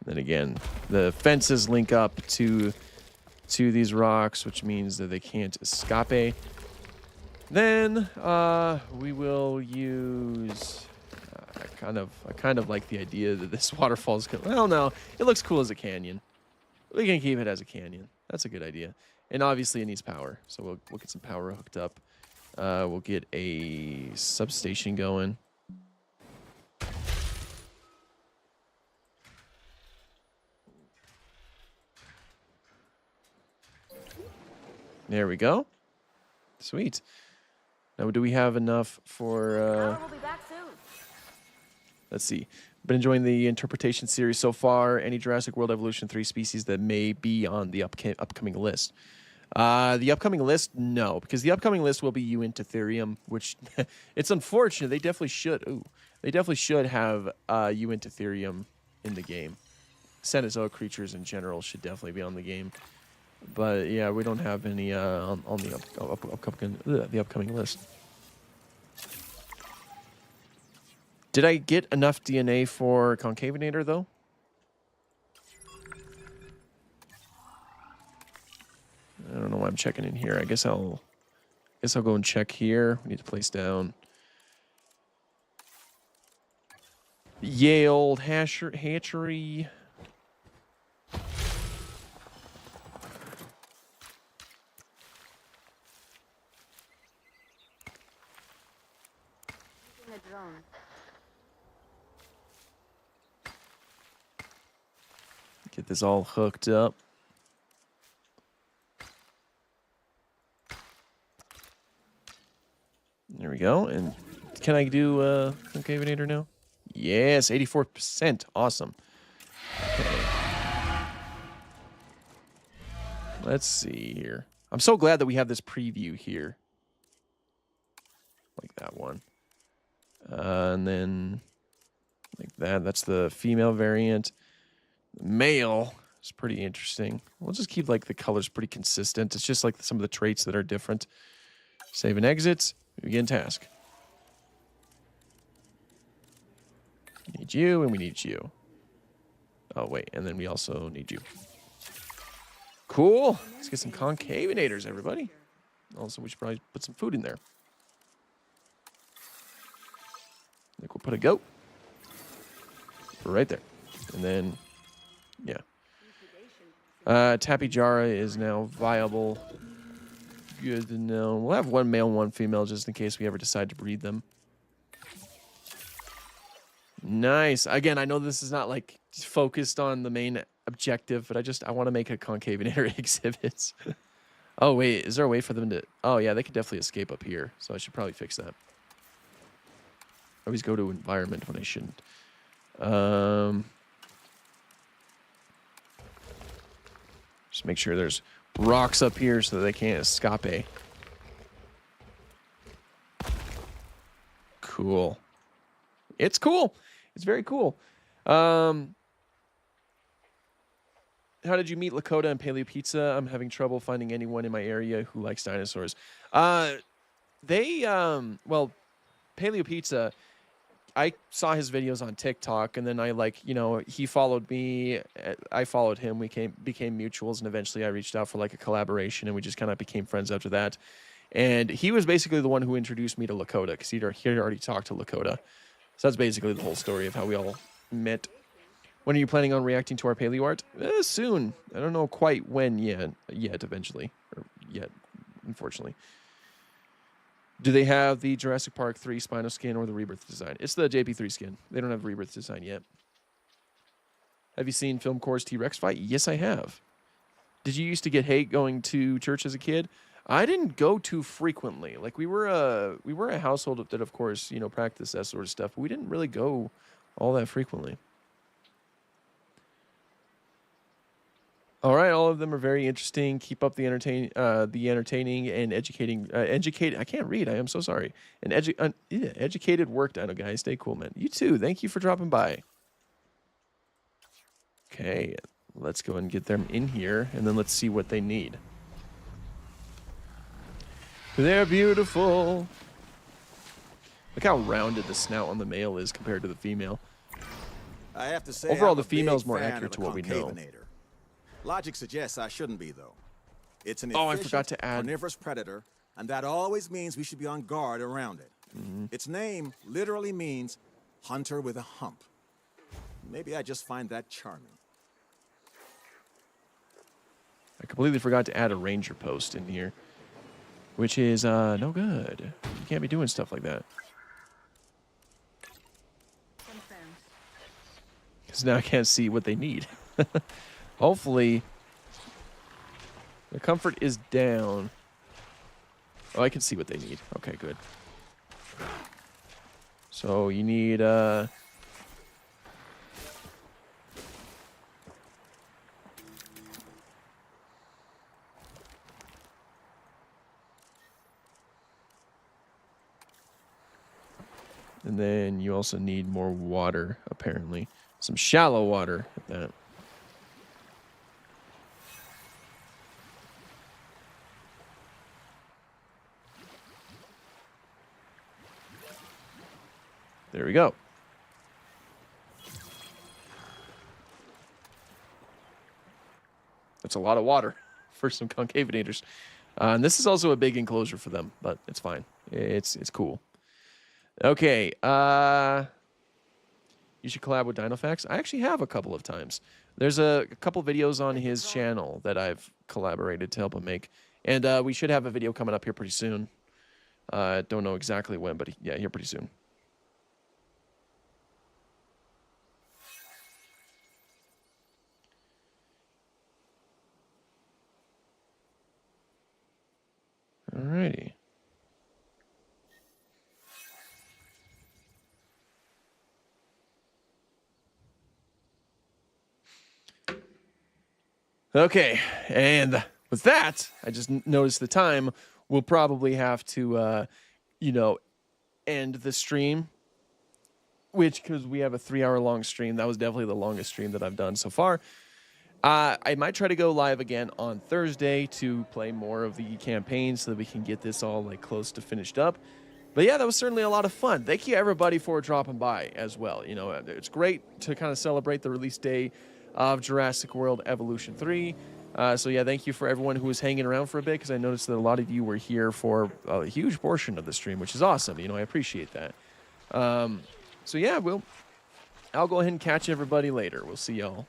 Then again, the fences link up to these rocks, which means that they can't escape. Then we will use. I kind of like the idea that this waterfall is. Well, no, it looks cool as a canyon. We can keep it as a canyon. That's a good idea. And obviously, it needs power, so we'll get some power hooked up. We'll get a substation going. There we go. Sweet. Now, do we have enough for... We'll be back soon. Let's see. Been enjoying the interpretation series so far. Any Jurassic World Evolution 3 species that may be on the upcoming list? The upcoming list? No, because the upcoming list will be Uintatherium, which it's unfortunate. They definitely should. Ooh, they definitely should have Uintatherium in the game. Cenozoic creatures in general should definitely be on the game. But yeah, we don't have any on the upcoming list. Did I get enough DNA for Concavenator though? I don't know why I'm checking in here. I guess I'll go and check here. We need to place down Yay old hatchery. Get this all hooked up. There we go. And can I do Concavenator now? Yes, 84%. Awesome. Okay. Let's see here. I'm so glad that we have this preview here. Like that one. And then like that. That's the female variant. The male is pretty interesting. We'll just keep like the colors pretty consistent. It's just like some of the traits that are different. Save and exit. Begin task. We need you and we need you. Oh, wait. And then we also need you. Cool. Let's get some concavenators, everybody. Also, we should probably put some food in there. I think we'll put a goat. Right there. And then, yeah. Tapijara is now viable. Good to know. We'll have one male and one female just in case we ever decide to breed them. Nice. Again, I know this is not like focused on the main objective, but I want to make a concavenator exhibit. Oh, wait. Is there a way for them to... Oh, yeah, they could definitely escape up here. So I should probably fix that. I always go to environment when I shouldn't. Just make sure there's rocks up here so that they can't escape. Cool. It's cool. It's very cool. How did you meet Lakota and Paleo Pizza? I'm having trouble finding anyone in my area who likes dinosaurs. Well, Paleo Pizza, I saw his videos on TikTok, and then he followed me. I followed him. We became mutuals, and eventually I reached out for like a collaboration, and we just kind of became friends after that. And he was basically the one who introduced me to Lakota, because he'd already talked to Lakota. So that's basically the whole story of how we all met. When are you planning on reacting to our paleo art? Soon. I don't know quite when yet eventually. Or yet, unfortunately. Do they have the Jurassic Park 3 Spino skin or the Rebirth design? It's the JP3 skin. They don't have Rebirth design yet. Have you seen Film Corps T-Rex fight? Yes, I have. Did you used to get hate going to church as a kid? I didn't go too frequently. Like we were a household that, of course, you know, practiced that sort of stuff. But we didn't really go all that frequently. All right, all of them are very interesting. Keep up the entertaining and educating. I can't read. I am so sorry. And educated work, Dino guys. Stay cool, man. You too. Thank you for dropping by. Okay, let's go and get them in here, and then let's see what they need. They're beautiful. Look how rounded the snout on the male is compared to the female. I have to say, overall, I'm the a big female's more fan accurate of to the what we know. concavenator. Logic suggests I shouldn't be, though. It's an I efficient, forgot to add. carnivorous predator, and that always means we should be on guard around it. Its name literally means hunter with a hump. Maybe I just find that charming. I completely forgot to add a ranger post in here, which is no good. You can't be doing stuff like that. Because now I can't see what they need. Hopefully, the comfort is down. Oh, I can see what they need. Okay, good. So you need and then you also need more water, apparently. Some shallow water at that. There we go. That's a lot of water for some concavenators. And this is also a big enclosure for them, but it's fine. It's cool. Okay. You should collab with Dinofax. I actually have a couple of times. There's a couple videos on his channel that I've collaborated to help him make. And we should have a video coming up here pretty soon. Don't know exactly when, but yeah, here pretty soon. Alrighty. Okay, and with that, I just noticed the time. We'll probably have to, you know, end the stream, because we have a 3-hour-long stream. That was definitely the longest stream that I've done so far. I might try to go live again on Thursday to play more of the campaign so that we can get this all like close to finished up. But yeah, that was certainly a lot of fun. Thank you everybody for dropping by as well. You know, it's great to kind of celebrate the release day of Jurassic World Evolution 3. So yeah, thank you for everyone who was hanging around for a bit, because I noticed that a lot of you were here for a huge portion of the stream, which is awesome. You know, I appreciate that. So yeah, I'll go ahead and catch everybody later. We'll see y'all